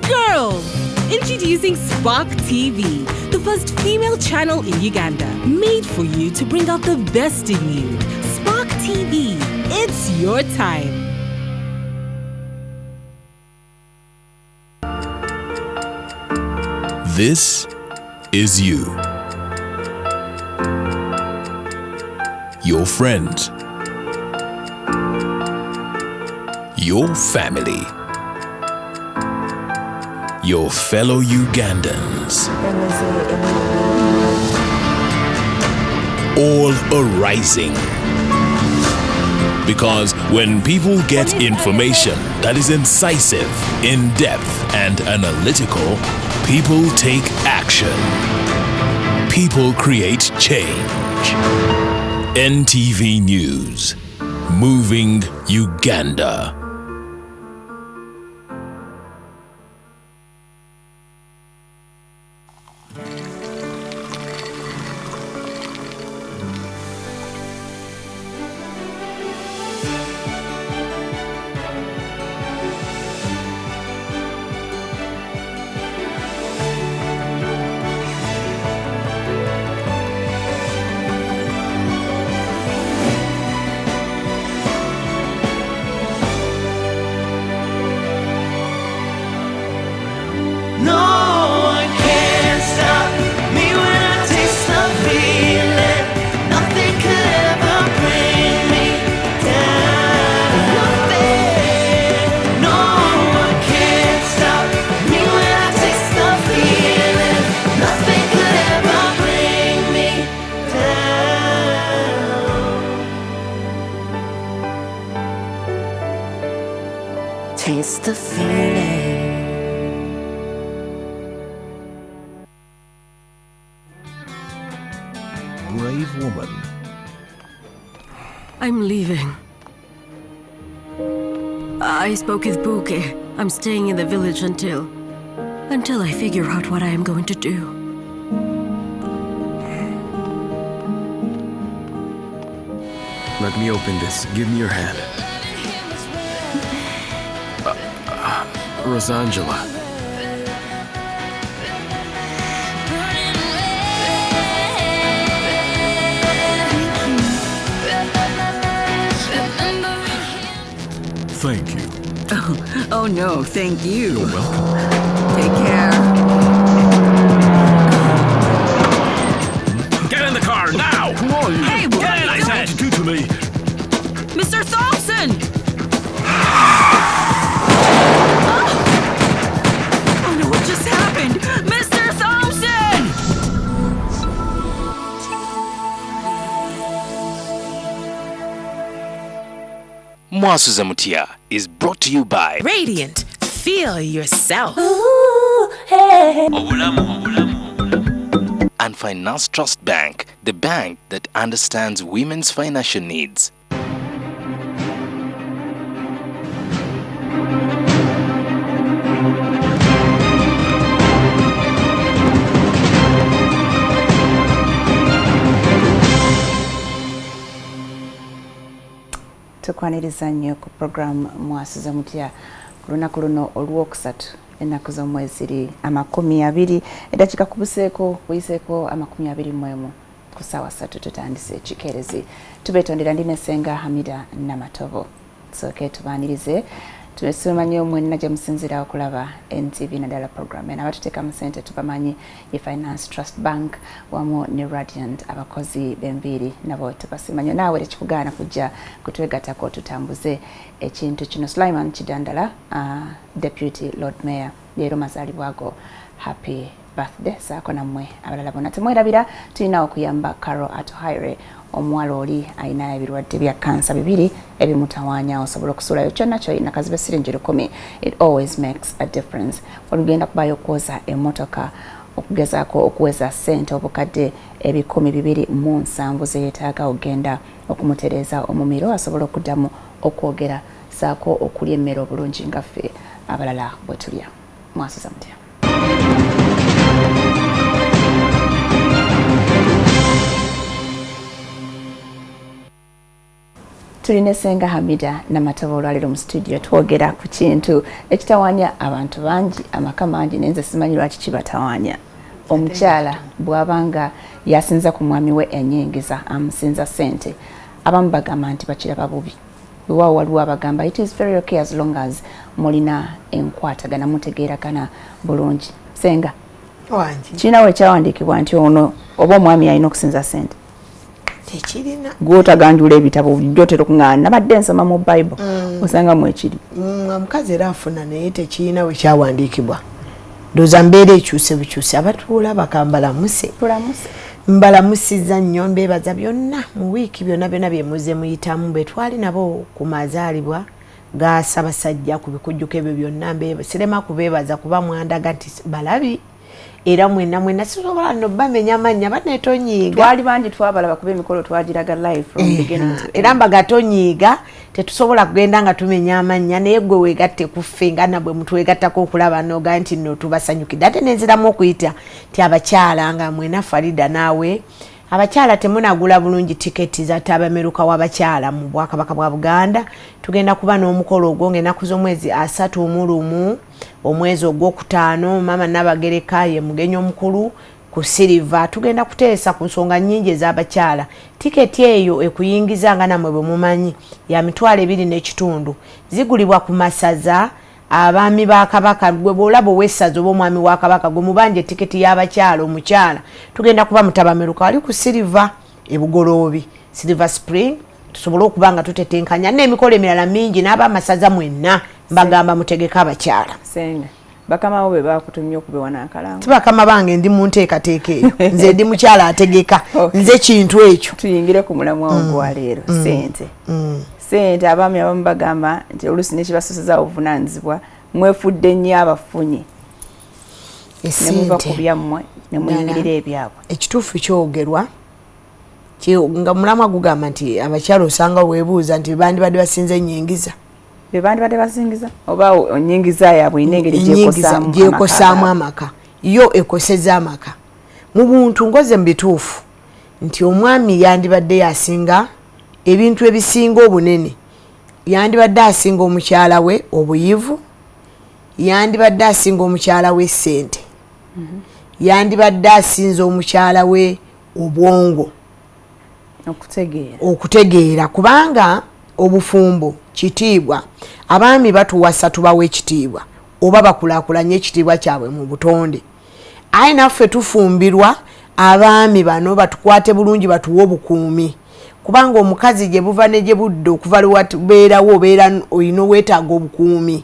S27: girls. Introducing Spark TV, the first female channel in Uganda, made for you to bring out the best in you. Spark TV, it's your time.
S10: This is you. Your friends. Your family. Your fellow Ugandans. All arising. Because when people get information that is incisive, in-depth, and analytical, people take action. People create change. NTV News. Moving Uganda.
S2: Taste the feeling.
S10: Brave woman.
S4: I'm leaving. I spoke with Buke. I'm staying in the village until I figure out what I am going to do.
S6: Let me open this. Give me your hand. Rosangela.
S10: Thank you.
S4: Oh no, thank you.
S10: You're welcome.
S4: Take care.
S10: Get in the car now! Who are you?
S4: Hey, what are you doing?
S10: What did you do to me?
S4: Mr. Thompson! Oh no, what just happened? Mr. Thompson!
S25: Mwasuza Mutia is brought to you by
S27: Radiant. Feel yourself.
S25: and Finance Trust Bank, the bank that understands women's financial needs.
S22: Tukwaniriza nnyo ku programu Mwasuza Mutya ku lunaku luno olwokusatu ennaku z'omwezi 20 eddakiika kuyiseeko 21 ku ssaawa 3 tutandise ekikeerezi tubeetondera ndi Nesenga Hamida Namatobo sooke tubaanirize tumanyi mwenna gye musinzira okulaba NTV naddala programu eno abatuteeka mu ssente tubamanyi ye Finance Trust Bank wamu ne Radiant abakozi b'enviiri nabo tubasimanyi naawe tekikugaana kujja kutwegattako tutambuze ekintu kino. Sulaiman Kidandala Deputy Lord Mayor leero mazaalibwa go happy birthday saako nammwe abalala bonna temwerabira tulina okuyamba Carol Atuhaire omuwala oli alina ebirwadde bya kansa 2 ebimutawaanya osobola okusulayo kyonna kyolina kazibe siringi 10. It always makes a difference. Olugenda kubayo okwoza emmotoka okugezaako okuweza ssente obukadde 207 zeyeetaaga ogenda okumutereeza omumiro asobola okuddamu okwogera saako okulya emmere obulungi nga ffe abalala bwe tulya. Mwasuza mutya. Tulina Senga Hamida Namatoba olwaleero mu studio twogera ku kintu ekitawaanya abantu bangi amaka mangi nenze simanyi lwaki kibatawaanya. Omukyala bw'abanga yasinza ku mwami we enyingiza amusinza ssente abamu bagamba nti bakiraba bubi. Weewaawo waliwo abagamba it is very okay as long as mulina enkwatagana mutegeeragana bulungi. Senga
S3: wangi
S22: kirina we kyawandiikibwa nti ono oba omwami alina okusinza ssente
S3: tekirina
S22: gwotaganjula ebitabo bulijjo otera okuŋŋaana nabadde nsoma mu Bible osanga mu ekiri
S3: omukazi era afuna naye tekirina we kyawandiikibwa ndowooza mbeera ekyuse bukyuse abatuula bakambalamuse mbalamusiza nnyo mbeebaza byonna mu wiiki byonna bye muze muyitamu be twali nabo ku mazaalibwa ga Ssaabasajja ku bikujjuko ebyo byonna sirema kubeebaza kuba mwandaga nti balabi era mwenna sisobola no bamenya amannya banetonyiiga
S22: twali bangi twabalaba kuba emikolo twagiraga live from beginning
S3: era mbagatonyiiga tetusobola kugenda nga tumenya amannya naye gwe weegatte kuffe nga nabwe mutwegattako okulaba noga nti no tubasanyukidde ate nenziramu okuyita ti abakyala nga mwena Farida naawe abakyala temunagula bulungi tiketi za tabameruka w'abakyala mu Bwakabaka bwa Buganda. Tugenda kuba n'omukolo ogwo ng'ennaku z'omwezi 31 omwezi ogwokutaano mama Nabagereka ye mugenyi omukulu ku Silver. Tugenda kuteesa ku nsonga nnyingi ez'abakyala. Tiketi eyo ekuyingiza nga namwe bwe mumanyi ya mitwalo 2.5 zigulibwa ku masaza abaami ba Kabaka. Gwe bw'olaba owessaza oba omwami wa Kabaka gwe mubanje tiketi y'abakyala omukyala tugenda kuba mutabameruka wali ku Silver ebugoloobi Silver Spring tusobola okuba nga tutetenkanya n'emikolo emirala mingi n'abamasaza mwenna mbagamba mutegeka abakyala.
S22: Senga bakama bo be bakutumye okubewa n'akalango
S3: tibakama bange ndi mu nteekateeka eyo nze ndi mukyala ategeka nze kintu ekyo.
S22: Tuyingire ku mulamwa ogwa leero sente abaami abamu bagamba nti oluusi nekibasoseza obuvunaanyizibwa mwefudde nnyo abafunye ne muva ku byammwe ne muyingirira ebyabwe.
S3: Ekituufu kyogerwa nga mulamwa gugamba nti abakyala osanga weebuuza nti bandibadde basinze ennyingiza
S22: bebandibadde basingiza oba onyingiza yaabwe ina engeri
S3: gyekosaamu amaka yo ekoseza amaka mu buntu ngoze mu bituufu nti omwami yandibadde yasinga ebintu ebisinga obunene. Yandibadde asinga omukyala we obuyivu, yandibadde asinga omukyala we ssente, yandibadde asinze omukyala we obwongo okutegeera kubanga obufumbo kitiibwa. Abaami batuwasa tubawe ekitiibwa oba bakulaakulanye ekitiibwa kyabwe mu butonde. Aye naffe tufumbirwa abaami bano batukwate bulungi batuwe obukuumi kubanga omukazi gye buva ne gye budde okuva lwatubeerawo obeera olina weetaaga obukuumi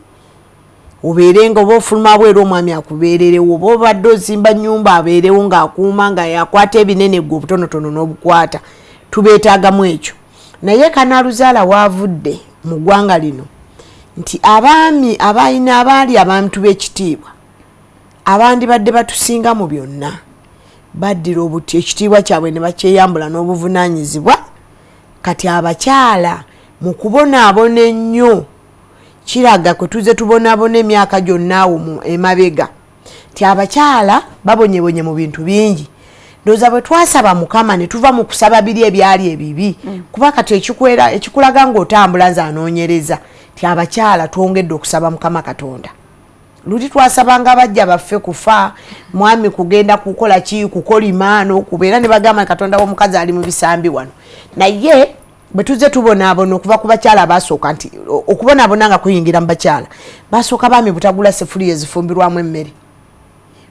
S3: obeerenga oba ofuluma bweru omwami akubeererewo oba obadde ozimba nnyumba abeerewo ng'akuuma nga yakwata ebinene gwe obutonotono n'obukwata tubeetaagamu ekyo. Naye Kanaaluzaala waavudde mu ggwanga lino nti abaami abalina abaali abantu b'ekitiibwa abandibadde batusinga mu byonna baddira obuti ekitiibwa kyabwe ne bakyeyambula n'obuvunaanyizibwa. Kati abakyala mu kubonaabona ennyo kiraga kwe tuze tubonaabona emyaka gyonna awo mu emabega ti abakyala babonyebonye mu bintu bingi. Ndowooza bwe twasaba Mukama ne tuva mu kusaba biri ebyali ebibi kuba kati ekikulaga ng'otambula nze anoonyereza ti abakyala twongedde okusaba Mukama Katonda. Luli twasabanga abajja baffe kufa mwami kugenda kukola ki kukolima n'okubeera ne bagamba Katonda w'omukazi ali mu bisambi wano. Naye bwe tuze tubonaabona okuva ku bakyala abasooka nti okubonaabona nga kuyingira mu bakyala basooka baami butagula sefuliya ezifumbirwamu emmere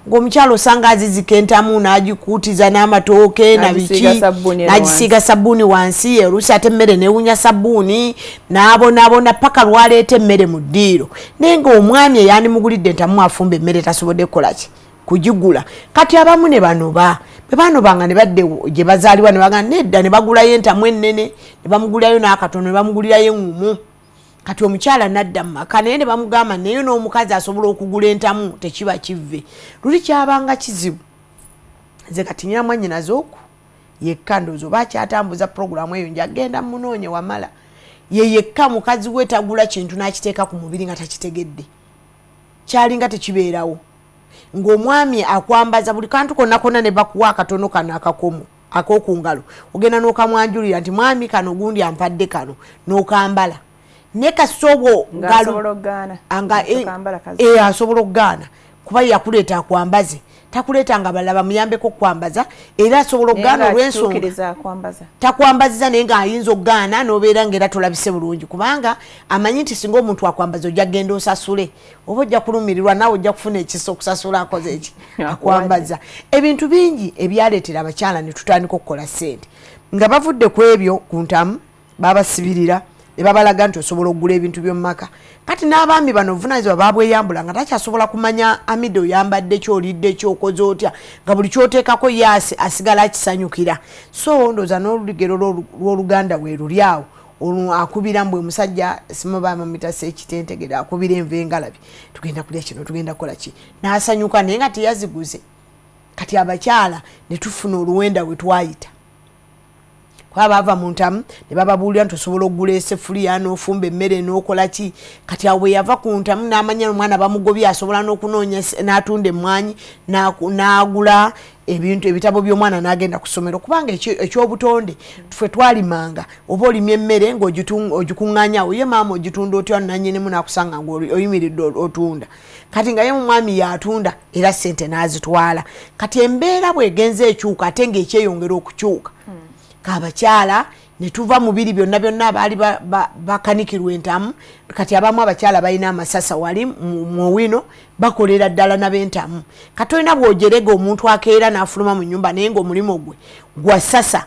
S3: ng'omukyala osanga azizika entamu n'agikuutiza n'amatooke n'agisiiga sabbuuni wansi oluusi ate emmere neewunya sabbuuni n'abonaabona paka lwaleeta emmere mu ddiiro naye ng'omwami eyandimugulidde entamu afumba emmere tasobodde kukola ki kugigula. Kati abamu ne banoba bano banga ne badde gye bazaliwa ne bagana nedda ne bagulayo entamu ennene ne bamugulayo n'akatono ne bamugulirayo engumu kati omukyala nadda maka naye ne bamugamba naye n'omukazi asobola okugula entamu tekiba kivve luli kyabanga kizibu nze kati nyina mwannyinaze oku yekka ndowooza oba akyatambuza puroguramu eyo njagenda munoonye wamala ye yekka mukazi we tagula kintu n'akiteeka ku mubiri nga takitegedde kyalinga tekibeerawo ng'omwami akwambaza buli kantu konna konna ne bakuwa akatono kano akakomo ak'okungalo ogenda n'okamwanjulira nti mwami kano gundi ampadde kano n'okambala ne kasobo asobola okugaana kuba yakuleeta akwambaze takuleeta nga balala bamuyambeko okwambaza era asobola okugaana olw'ensonga takwambaziza naye ng'ayinza okugaana n'obeera ng'era tolabise bulungi kubanga amanyi nti singa omuntu akwambaza ojja kgenda osasule oba ojja kulumirirwa naawe ojja kufuna ekisa okusasula akoze eki akwambaza ebintu bingi ebyaleetera abakyala ne tutandika okukola ssente nga bavudde ku ebyo ku ntamu babasibirira ne babalaga nti osobola okugula ebintu by'omumaka kati n'abaami bano obuvunaanyizibwa babweyambula nga takyasobola kumanya amide oyambadde kyolidde kyokoze otya nga buli kyoteekako ye asigala akisanyukira so ndooza n'olugero lw'oluganda we luli awo akubira mbwe musajja simubamamita ekitentegera akubira enva engalabi tugenda kulya kino tugenda kukola ki n'asanyuka naye nga teyaziguze kati abakyala ne tufuna oluwenda we twayita kwabava mu ntamu ne bababuulira nti osobola okugula eseffuliya n'ofumba emmere n'okola ki kati awo bwe yava ku ntamu n'amanya omwana bamugobye asobola n'okunoonya n'atunda emmwanyi n'agula ebintu ebitabo by'omwana n'agenda ku ssomero kubanga ekyobutonde ffe twalimanga oba olimya emmere ng'ogikuŋŋaanyaawo ye maama ogitunda otya nanyinemu n'akusanga ng'oyimiridde otunda kati nga ye mumwami yatunda era ssente n'azitwala kati embeera bw'egenze ekyuka ate ng'ekyeyongera okukyuka kabakyala ne tuva mu biri byonna byonna abaali bakanikirwa entamu kati abamu abakyala balina amasasa wali mu wino bakolera ddala n'ab'entamu kati olina bw'ojerega omuntu akeera n'afuluma mu nnyumba naye ng'omulimu gwe gwasasa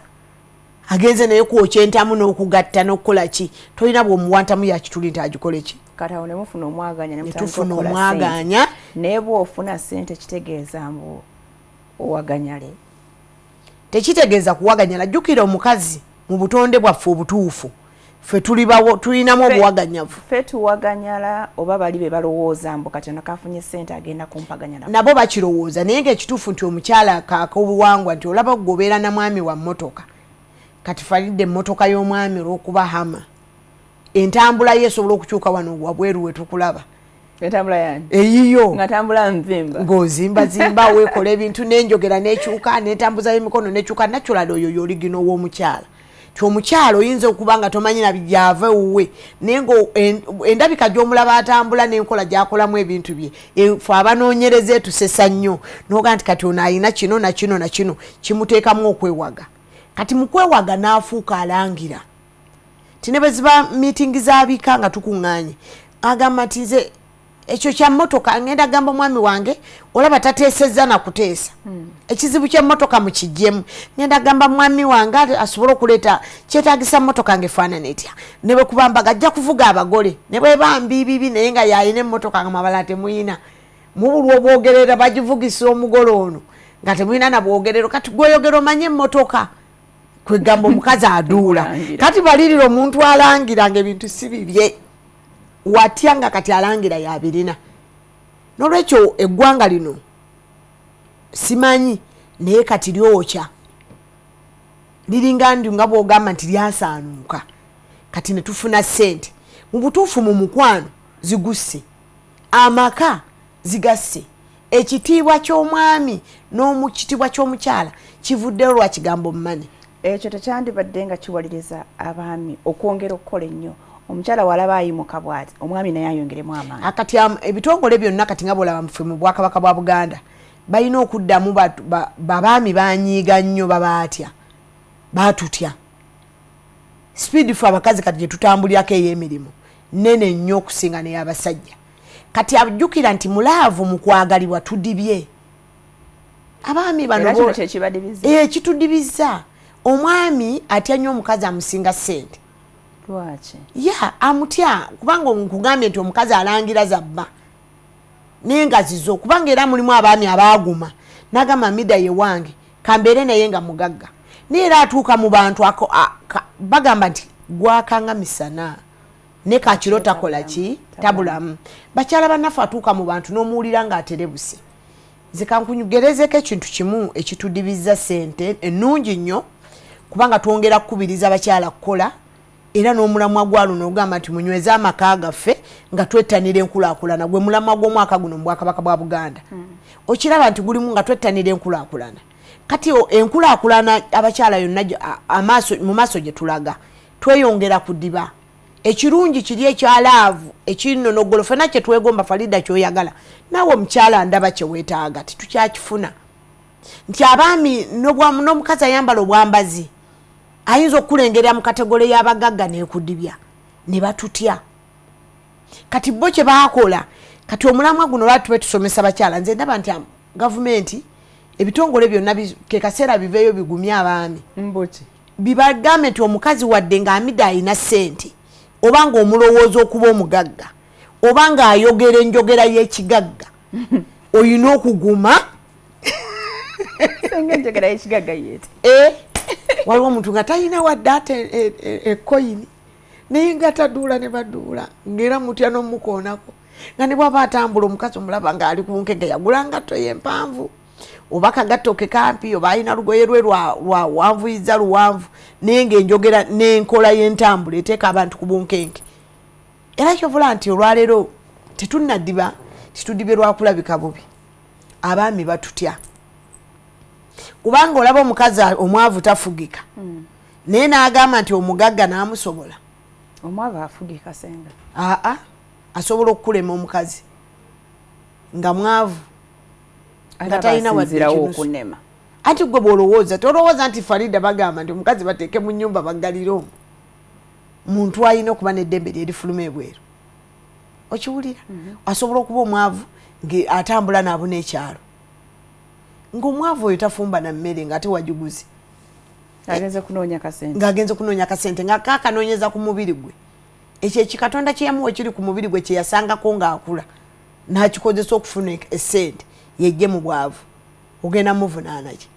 S3: agenze naye kwokya entamu n'okugatta n'okukola ki tolina bw'omuwa ntamu yakituli nti agikole ki
S22: kati awo ne mufuna omwaganya
S3: ne tufuna omwaganya
S22: naye bw'ofuna ssente kitegeeza mbu owaganyale
S3: tekitegeeza kuwaganyala jjukira omukazi mu butonde bwaffe obutuufu ffe tulinamu obuwaganyavu
S22: ffe tuwaganyala oba bali be balowooza mbu kati ono kafunye ssente agenda kumpaganyala
S3: nabo bakirowooza naye ng'ekituufu nti omukyala ak'obuwangwa nti olaba gobeera na mwami wa mmotoka kati falidde emmotoka y'omwami olw'okuba hama entambula ye esobola okukyuka wano wabweru we tukulaba
S22: entambula yani
S3: eyiyo
S22: ngatambula nvimba
S3: ng'ozimbazimba weekola ebintu n'enjogera n'ekyuka n'entambuza y'emikono n'ekyuka naturally oyo y'oligino w'omukyala ti omukyala oyinza okuba nga tomanyira bijava ewuwe naye ng'endabika gy'omulaba atambula n'enkola gy'akolamu ebintu bye fe abanoonyereza etusesa nnyo n'oga nti kati ono ayina kino na kino na kino kimuteekamu okwewaga kati mu kwewaga n'afuuka alangira ti ne bwe ziba miitingi z'abika nga tukuŋŋaanye agamba nti nze ekyo kya mmotoka ngenda gamba mwami wange olaba tateesezza na kuteesa ekizibu ky'emmotoka mukijjemu ngenda gamba mwami wange asobola okuleeta kyetaagisa mmotoka ngefaanana etya ne bwe kubambaga ajja kuvuga abagole ne bwe bambibibi naye nga yalina emmotoka nga mabala temuyina mubulwa obwogerera bagivugisa omugole ono nga temuyina na bwogerero kati gweyogera omanye emmotoka kwegamba omukazi aduula kati balirira omuntu alangira nga ebintu si bibye watya nga kati alangira yabirina n'olwekyo eggwanga lino simanyi naye kati lyokya liringa ndi nga bw'ogamba nti lyasaanuuka kati ne tufuna ssente mu butuufu mu mukwano zigusse amaka zigasse ekitiibwa ky'omwami n'omukitiibwa ky'omukyala kivuddeyo lwa kigambo mmane
S22: ekyo tekyandibadde nga kiwaliriza abaami okwongera okukola ennyo omukyala walaba ayimuka bwati omwami naye ayongeremu amaanyi
S3: akati ebitongole byonna kati nga bwolaba muffe mu bwakabaka bwa Buganda balina okuddamu babaami banyiiga nnyo babaatya baatutya speed ffe abakazi kati gye tutambulirako ey'emirimu nene nnyo okusinga n'ey'abasajja kati ajjukira nti mulaavu mu kwagalibwa tudibye abaami bano kitudibizza omwami atya nnyo omukazi amusinga ssente
S22: lwaki
S3: ya amutya kubanga nkugambye nti omukazi alangira zabba n'engazi zo kubanga era mulimu abaami abaaguma n'agamba mida ye wange kambere naye nga mugagga neera atuuka mu bantu bagamba nti gwakanga misana ne kakiro takola ki tabulamu bakyala bannaffe atuuka mu bantu n'omuwulira ng'aterebuse zikankunyugerezeko ekintu kimu ekitudibiza ssente ennungi nnyo kubanga twongera kukubiriza abakyala kukola era n'omulamwa gwa luno ogamba nti munyweze amaka gaffe nga twettanira enkulaakulana gwe mulamwa gw'omwaka guno mu bwakabaka bwa Buganda okiraba nti gulimu nga twettanira enkulaakulana kati enkulaakulana abakyala yonna mu maaso gye tulaga tweyongera kudiba ekirungi kiri ekyalaavu ekinonogolo fena kye twegomba Farida kyoyagala naawe omukyala ndaba kye weetaaga titukyakifuna nti abaami n'omukazi ayambala obwambazi ayinza okukulengera mu kategole y'abagagga n'ekudibya ne batutya kati bo kye baakola kati omulamwa guno lwaki tube tusomesa bakyala nze ndaba nti gavumenti ebitongole byonna ke kaseera biveeyo bigumye abaami bibagambe nti omukazi wadde ng'amida alina ssente oba ng'omulowooza okuba omugagga oba ng'ayogera enjogera y'ekigagga olina okuguma waliwo omuntu nga talina wadde ate ekoyini naye nga taduula ne baduula ng'era mutya n'omukoonako nga ne bw'aba atambula omukazi omulaba ng'ali ku nkege yagula ngatto ye mpanvu oba kagattoke kampi oba alina lugoye lwe lwawanvuyiza luwanvu naye ng'enjogera n'enkola y'entambula eteeka abantu ku bunkenke era kyovula nti olwaleero tetunnadiba titudibye lwakulabika bubi abaami batutya kubanga olaba omukazi omwavu tafugika naye n'agamba nti omugagga n'amusobola
S22: omwavu afugika senga
S3: asobola okukulema omukazi nga mwavu nga talina
S22: okunema
S3: anti gwe bw'olowooza tolowooza nti Farida bagamba nti omukazi bateeke mu nnyumba baggalire omwo muntu alina okuba n'eddembe lyerifuluma ebweru okiwulira asobola okuba omwavu ng'atambula nabo n'ekyalo ng'omwavu oyo tafumba na mmere ng'ate wagiguzi
S22: ng'agenze kunoonya kasente nga kakanoonyeza ku mubiri gwe ekyo ekikatonda kye yamuwa ekiri ku mubiri gwe kye yasangako ng'akula n'akikozesa okufuna essente yejje mu bwavu ogenda muvunaana ki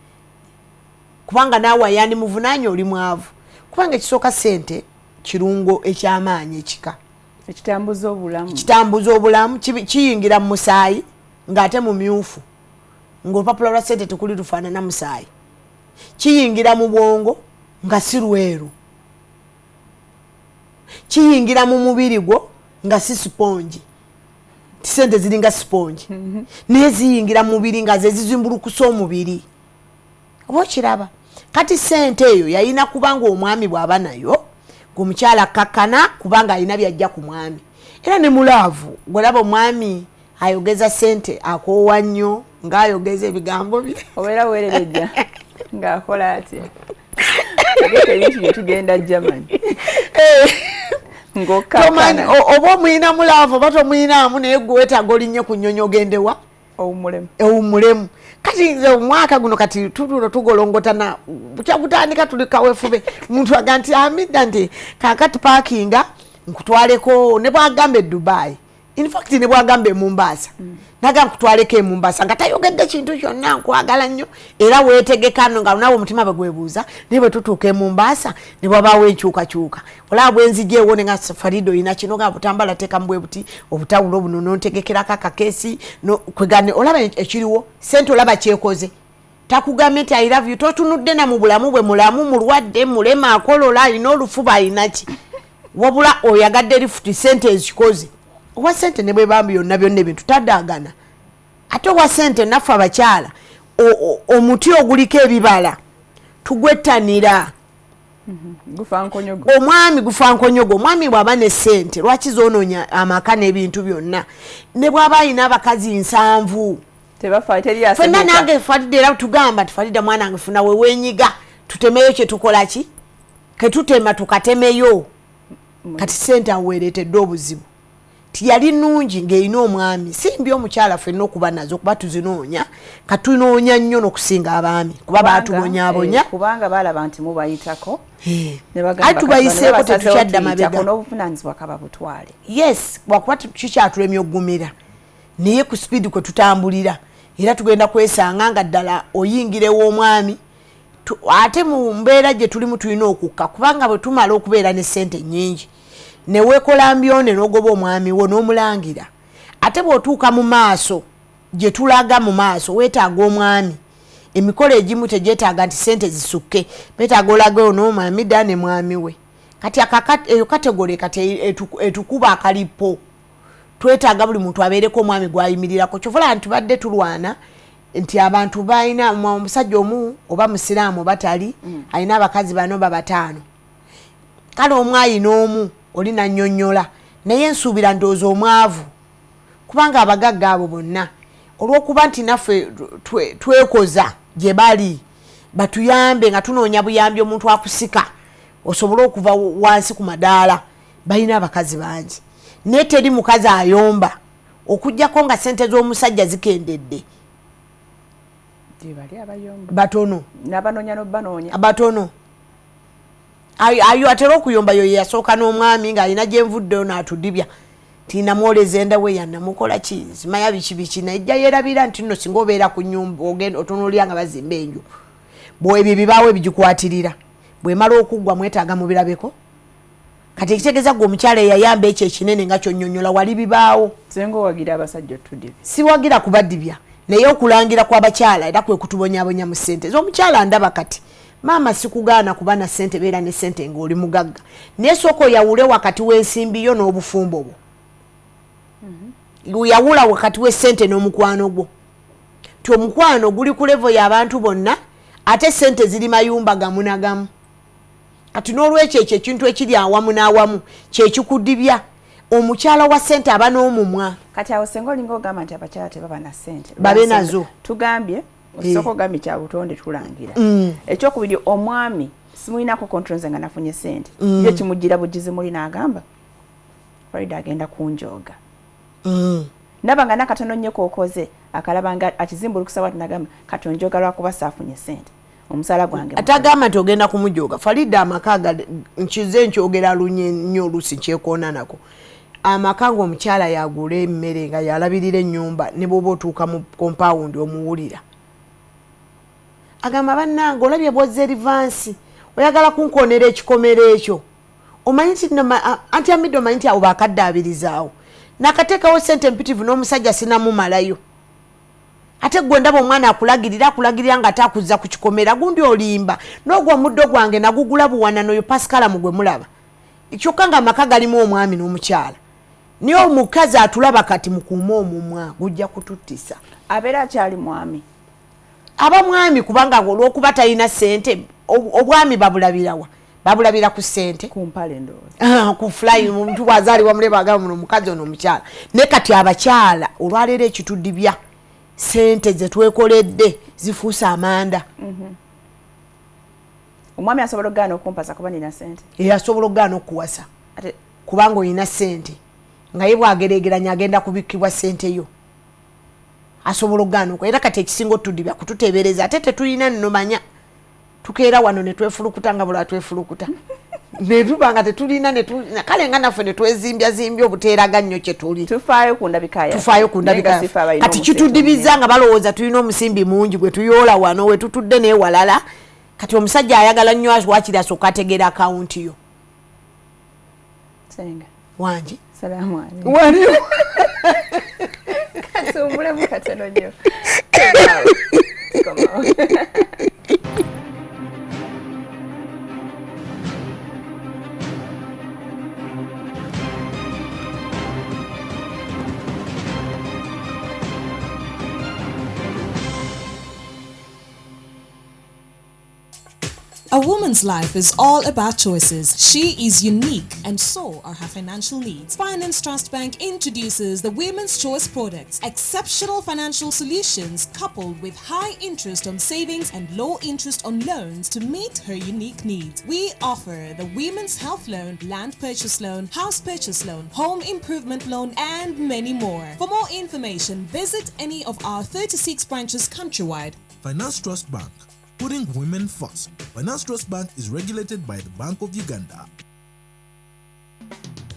S22: kubanga naawe yandi muvunaanye oli mwavu kubanga ekisooka ssente kirungo ekyamaanyi ekika ekitambuza obulamu kiyingira mu musaayi ng'ate mu myufu ng'olupapula lwa ssente tekuli lufaanana musaayi kiyingira mu bwongo nga si lweru kiyingira mu mubiri gwo nga si sipongi tisente ziringa sipongi naye ziyingira mu mubiri nga ze zizimbulukusa omubiri oba okiraba kati ssente eyo yalina kubanga omwami bw'aba nayo ng'omukyala akakkana kubanga alina byajja ku mwami era ne mulaavu gwolaba omwami ayogeza ssente akoowa nnyo ng'ayogeza ebigambo bye obeera weererejja ng'akola atya tegeka ebintu bye tugenda Germany
S3: ng'okkakana oba omuyina mulaavu oba tomuyinaamu naye gwe weetaaga olinnye ku nnyonyi ogendewa ewummulemu kati nze omwaka guno kati tutuno tugolongotana kyagutandika tuli kawefube muntu aga nti amidda nti kakati paakinga nkutwaleko ne bwagamba e Dubai infact ne bwagamba e Mombasa naga nkutwaleko e Mombasa nga tayogedde kintu kyonna nkwagala nnyo era weetegekano nga nawe omutima bagwebuuza ne bwe tutuuka e Mombasa ne bwabaawo enkyukakyuka olaba bwenzijeewo ne nga Farida olina kino nga butambala teeka mu bwe buti obutawulo buno n'ontegekerako akakeesi kwegane olaba ekiriwo ssente olaba kyekoze takugambye nti I love you totunudde na mu bulamu bwe mulamu mulwadde mulema akolola alina olufuba alina ki wabula oyagadde lifuti ssente ezikoze owa ssente ne bwe bambi yonna byonna ebintu taddaagana ate owa ssente naffe abakyala omuti oguliko ebibala tugwettanira omwami gufa nkonyogo omwami bw'aba ne ssente lwaki zoonoonya amaka n'ebintu byonna ne bw'aba alina abakazi 7 fenna nange Farida era tugamba nti Farida mwana wange funa we weenyiga tutemeyo kye tukola ki ketutema tukatemeyo kati ssente aweereetedde obuzibu tiyali nungi ng'erina omwami simbi omukyala ffenna okuba nazo kuba tuzinoonya katunoonya nnyo n'okusinga abaami kuba baatubonyaabonya
S22: kubanga balaba nti mubayitako
S3: tubayiseeko tetukyadda mabega
S22: n'obuvunaanyizibwa kaba butwale
S3: yes wakuba kikyatulemya okugumira naye ku speedi kwe tutambulira era tugenda kwesanga nga ddala oyingirewo omwami ate mu mbeera gye tulimu tulina okukka kubanga bwe tumala okubeera ne ssente nnyingi ne weekola mbyone n'ogoba omwami wo n'omulangira ate bw'otuuka mu maaso gye tulaga mu maaso weetaaga omwami emikolo egimu tegyetaaga nti ssente zisukke beetaaga olagayo n'omwami dda ne mwami we kati eyo kategole kati etukuba akalipo twetaaga buli muntu abeereko omwami gw'ayimirirako kyovula nti tubadde tulwana nti abantu balina omusajja omu oba musiraamu batali alina abakazi bano babataano kale omwayi n'omu oli nannyonnyola naye nsuubira ndowooza omwavu kubanga abagagga abo bonna olw'okuba nti naffe twekoza gye bali batuyambe nga tunoonya buyambi omuntu akusika osobole okuva wansi ku madaala balina abakazi bangi naye teri mukazi ayomba okugjako nga ssente z'omusajja zikendedde batono batono ayo atera okuyomba yo yasooka n'omwami ng'alina gyenvuddeyo n'atudibya tinamwoleza endawe yannamukola ki zimaya biki najja yeerabira nti nno singa obeera ku nnyumba ogenda otunuulira nga bazimba enju bwebyo bibaawo ebigikwatirira bwemala okuggwa mwetaaga mubirabeko kati ekitegeeza gwe omukyala eyayamba ekyo ekinene nga kyonnyonnyola wali bibaawo
S22: senga owagira abasajja otudibya
S3: siwagira kubadibya naye okulangira kw'abakyala era kwe kutubonyabonya mu ssente ez'omukyala ndaba kati maama sikugaana kuba na ssente beera ne ssente ng'oli mugagga naye sooka oyawule wakati w'ensimbi yo n'obufumbo bwo yawula wakati w'essente n'omukwano gwo ti omukwano guli ku levo y'abantu bonna ate ssente ziri mayumba gamu na gamu kati n'olwekyo ekyo ekintu ekiri awamu n'awamu kyekikudibya omukyala wa ssente aba n'omumwa
S22: kati awo senga olinga ogamba nti abakyala tebaba na ssente
S3: babe nazo
S22: tugambye osooka ogambye kya butonde tulangira ekyokubiri omwami simulinako kontronze nga nafunye ssente yo kimugira bugizi muli n'agamba Farida agenda kunjoga naba nga nakatono nnyo kookoze akalaba nga akizimbulukusa wati nagamba katonjoga lwakuba saafunye ssente omusala gwange
S3: atagamba nti ogenda kumujoga Farida amaka nkize nkyogera lunye nnyo oluusi kyekoona nako amaka ng'omukyala yagula emmere nga yalabirira ennyumba ne bw'oba otuuka mu kompawundi omuwulira agamba bannange olabye bwozza erivansi oyagala kunkonera ekikomero ekyo omanyi nti anti amidde omanyi nti abo bakaddaabilizaawo nakateekawo ssente mpitivu n'omusajja sinamumalayo ate gwe ndaba omwana akulagirira nga taakuzza ku kikomera gundi olimba n'ogwo omuddo gwange nagugula buwana n'oyo pasikalamu gwe mulaba kyokka nga amaka galimu omwami n'omukyala niye omukazi atulaba kati mukuuma omumwa gujja kututtisa
S22: abeera akyali mwami
S3: aba mwami kubanga olw'okuba talina ssente obwami babulabirawa babulabira ku ssente
S22: kumpale ndowooza
S3: ku fly omuntu bwazaalibwa muleba agamba muno omukazi ono omukyala naye kati abakyala olwaleero ekitudibya ssente ze twekoledde zifuuse amanda
S22: omwami asobola okugaana okumpasa kuba nina ssente
S3: asobola okugaana okukuwasa kubanga olina ssente nga ye bwageregeranya agenda kubikkibwa ssente yo asobola okugaana era kati ekisinga otudibya kututeebereza ate tetulina nno manya tukeera wano ne twefulukuta nga bula twefulukuta netuba nga tetulina kale nga naffe ne twezimbyazimbya obuteeraga nnyo kye tuli
S22: tufaayo ku ndabika
S3: kati kitudibiza nga balowooza tulina omusimbi mungi gwe tuyoola wano we tutudde naye walala kati omusajja ayagala nnyo wakiri asooka ategeera akawunti yo
S22: senga
S3: wangi
S22: salaamu alaikum kasumulemu katono nnyo
S27: A woman's life is all about choices. She is unique, and so are her financial needs. Finance Trust Bank introduces the Women's Choice products, exceptional financial solutions coupled with high interest on savings and low interest on loans to meet her unique needs. We offer the Women's Health Loan, Land Purchase Loan, House Purchase Loan, Home Improvement Loan, and many more. For more information, visit any of our 36 branches countrywide.
S5: Finance Trust Bank. Putting women first. Finance Trust Bank is regulated by the Bank of Uganda.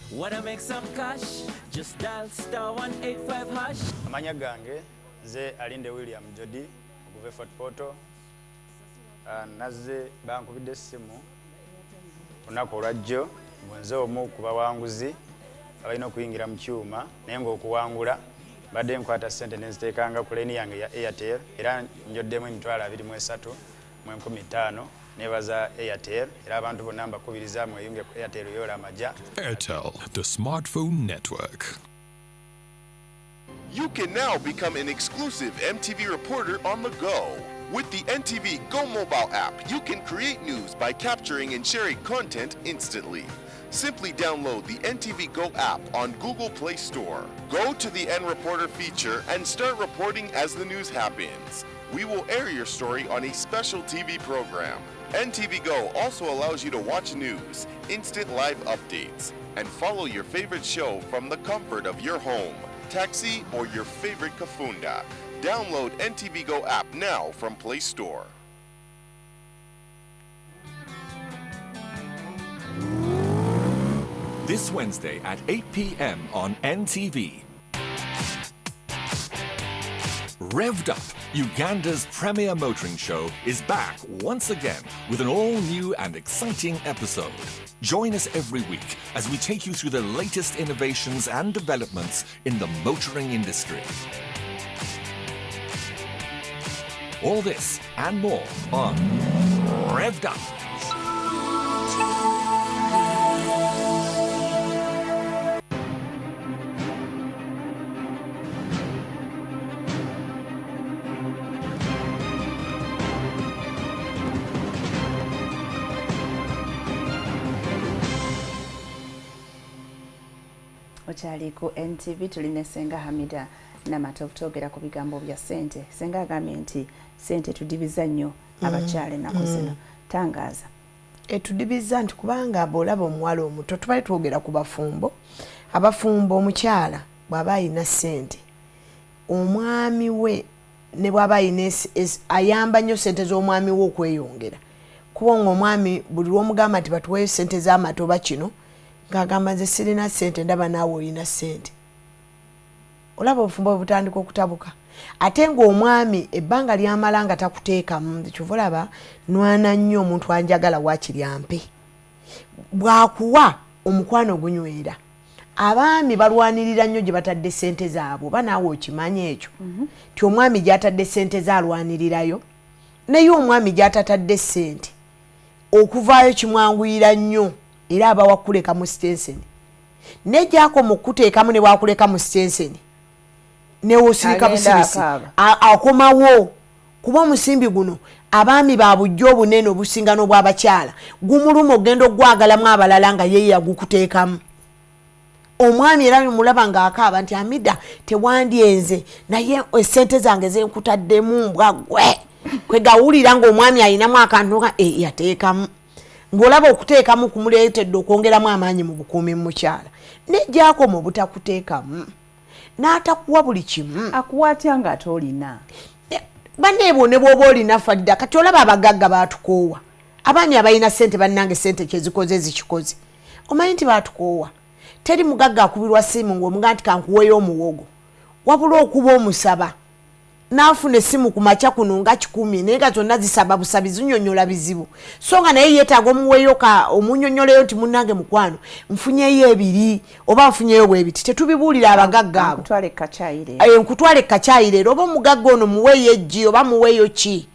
S7: Wanna make some cash? Just dial *185#.
S8: Amanya gange
S7: Nze Alinde William Jody okuva Fort Portal. Nazze bankubidde essimu olunaku olwajjo nze omu ku bawanguzi abalina okuyingira mu kyuma naye ng'okuwangula badde nkwata ssente ne nziteekanga ku leeni yange ya Airtel era njoddemu emitwalo 23,150 nebaza Airtel era abantu bonna mbakubiriza mweyunge ku Airtel yola amaja.
S11: Airtel, the smartphone network.
S25: You can now become an exclusive MTV reporter on the go. With the NTV Go mobile app, you can create news by capturing and sharing content instantly. Simply download the NTV Go app on Google Play Store. Go to the N Reporter feature and start reporting as the news happens. We will air your story on a special TV program. NTV Go also allows you to watch news, instant live updates, and follow your favorite show from the comfort of your home, taxi, or your favorite kafunda. Download NTV Go app now from Play Store.
S8: This Wednesday at 8 p.m. on NTV. Revved Up, Uganda's premier motoring show, is back once again with an all-new and exciting episode. Join us every week as we take you through the latest innovations and developments in the motoring industry. All this and more on Revved Up.
S22: Okyali ku NTV tulina Senga Hamida Namatovu twogera ku bigambo bya ssente. Senga agambye nti ssente tudibiza nnyo abakyala ennaku zino. Tangaaza.
S3: Tudibiza nti kubanga bw'olaba omuwala omuto tubali twogera ku bafumbo. Abafumbo omukyala bw'aba ayina ssente omwami we ne bw'aba ayina ayamba nnyo ssente z'omwami we okweyongera. Kuba ng'omwami buli lw'omugamba nti batuweeyo ssente z'amatoba kino ng'agamba nze sirina ssente ndaba naawe olina ssente. Olaba obufumbo butandika okutabuka. Ate ng'omwami ebbanga ly'amala nga takuteekamu kyova olaba nwana nnyo omuntu anjagala waakiri ampe. Bw'akuwa omukwano gunywera. Abaami balwanirira nnyo gye batadde ssente zaabwe oba naawe okimanya ekyo. Ti omwami gy'atadde ssente ze alwanirirayo naye omwami gy'atatadde ssente okuvaayo kimwanguyira nnyo era aba wakuleka mu stenseni. Ne gy'akoma okukuteekamu ne bwakuleka mu stenseni ne wosirika busirisi akomawo kuba omusimbi guno abaami ba bujjo obunene obusinga n'obw'abakyala gumuluma ogenda ogwagalamu abalala nga ye yagukuteekamu. Omwami era mulaba ng'akaaba nti Hamida tewandyenze naye essente zange zenkutaddemu mbwa gwe kwe gawulira ng'omwami ayinamu akantu nga yateekamu. Ng'olaba okuteekamu kumuleetedde okwongeramu amaanyi mu bukuumi mu mukyala. Nejjako mu butakuteekamu n'atakuwa buli kimu.
S22: Akuwa atya ng'ate olina?
S3: Banneebo ne bw'oba olina fadda kati olaba abagagga baatukoowa. Abaami abalina ssente bannange ssente kyezikoze zikikoze. Omanyi nti baatukoowa. Teri mugagga akubirwa ssimu ng'omuga nti kankuweeyo omuwogo. Wabula okuba omusaba. Naafuna essimu ku makya kuno nga 10 naye nga zonna zisaba busabi zinyonnyola bizibu. So nga naye yeetaaga omuweeyo omunnyonnyoleyo nti munnange mukwano nfunyeyo 2 oba nfunyeyo bwebiti. Tetubibuulira abagagga abo.
S22: Nkutwale kakyayire.
S3: Nkutwale kakyayire oba omugagga ono muweeyo eggi oba muweeyo ki.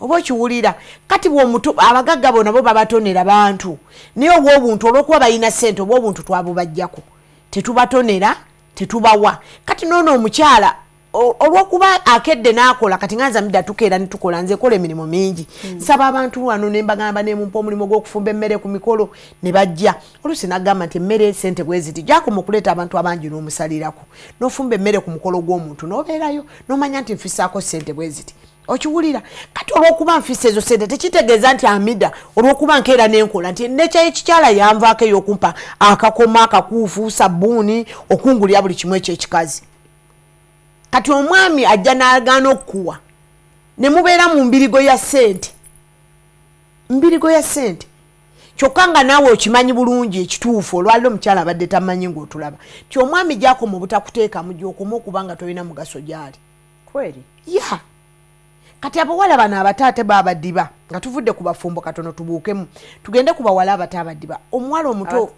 S3: Oba okiwulira. Kati bw'omutu abagagga bo nabo babatonera bantu. Naye obw'obuntu olw'okuba balina ssente obw'obuntu twabubajjako. Tetubatonera, tetubawa. Kati noono omukyala olw'okuba akedde n'akola kati nganza Hamida tukeera ne tukola nze kola emirimu mingi. Nsaba abantu wano ne mbagamba ne mumpa omulimu gw'okufumba emmere ku mikolo ne bajja. Oluusi n'agamba nti emmere ssente bwe ziti gyakoma okuleeta abantu abangi n'omusalirako. N'ofumba emmere ku mukolo gw'omuntu n'obeerayo n'omanya nti nfisaako ssente bwe ziti. Okiwulira kati olw'okuba nfisa ezo ssente tekitegeeza nti Hamida olw'okuba nkeera n'enkola nti nekyekikyala yanvaako ey'okumpa akakoma akakuufu sabbuuni okungulya buli kimu ekyekikazi. Kati omwami ajja n'agaana okukuwa ne mubeera mu mbirigo ya ssente. Mbirigo ya ssente kyokka nga naawe okimanyi bulungi ekituufu olwaliro omukyala abadde tamanyi ng'otulaba ti omwami gy'akoma obutakuteekamu gy'okoma okuba nga tolina mugaso gy'ali.
S22: kweli
S3: ya kati abawala bano abataate babadiba nga tuvudde ku bafumbo katono tubuukemu tugende ku bawala abatabadiba omuwala omuto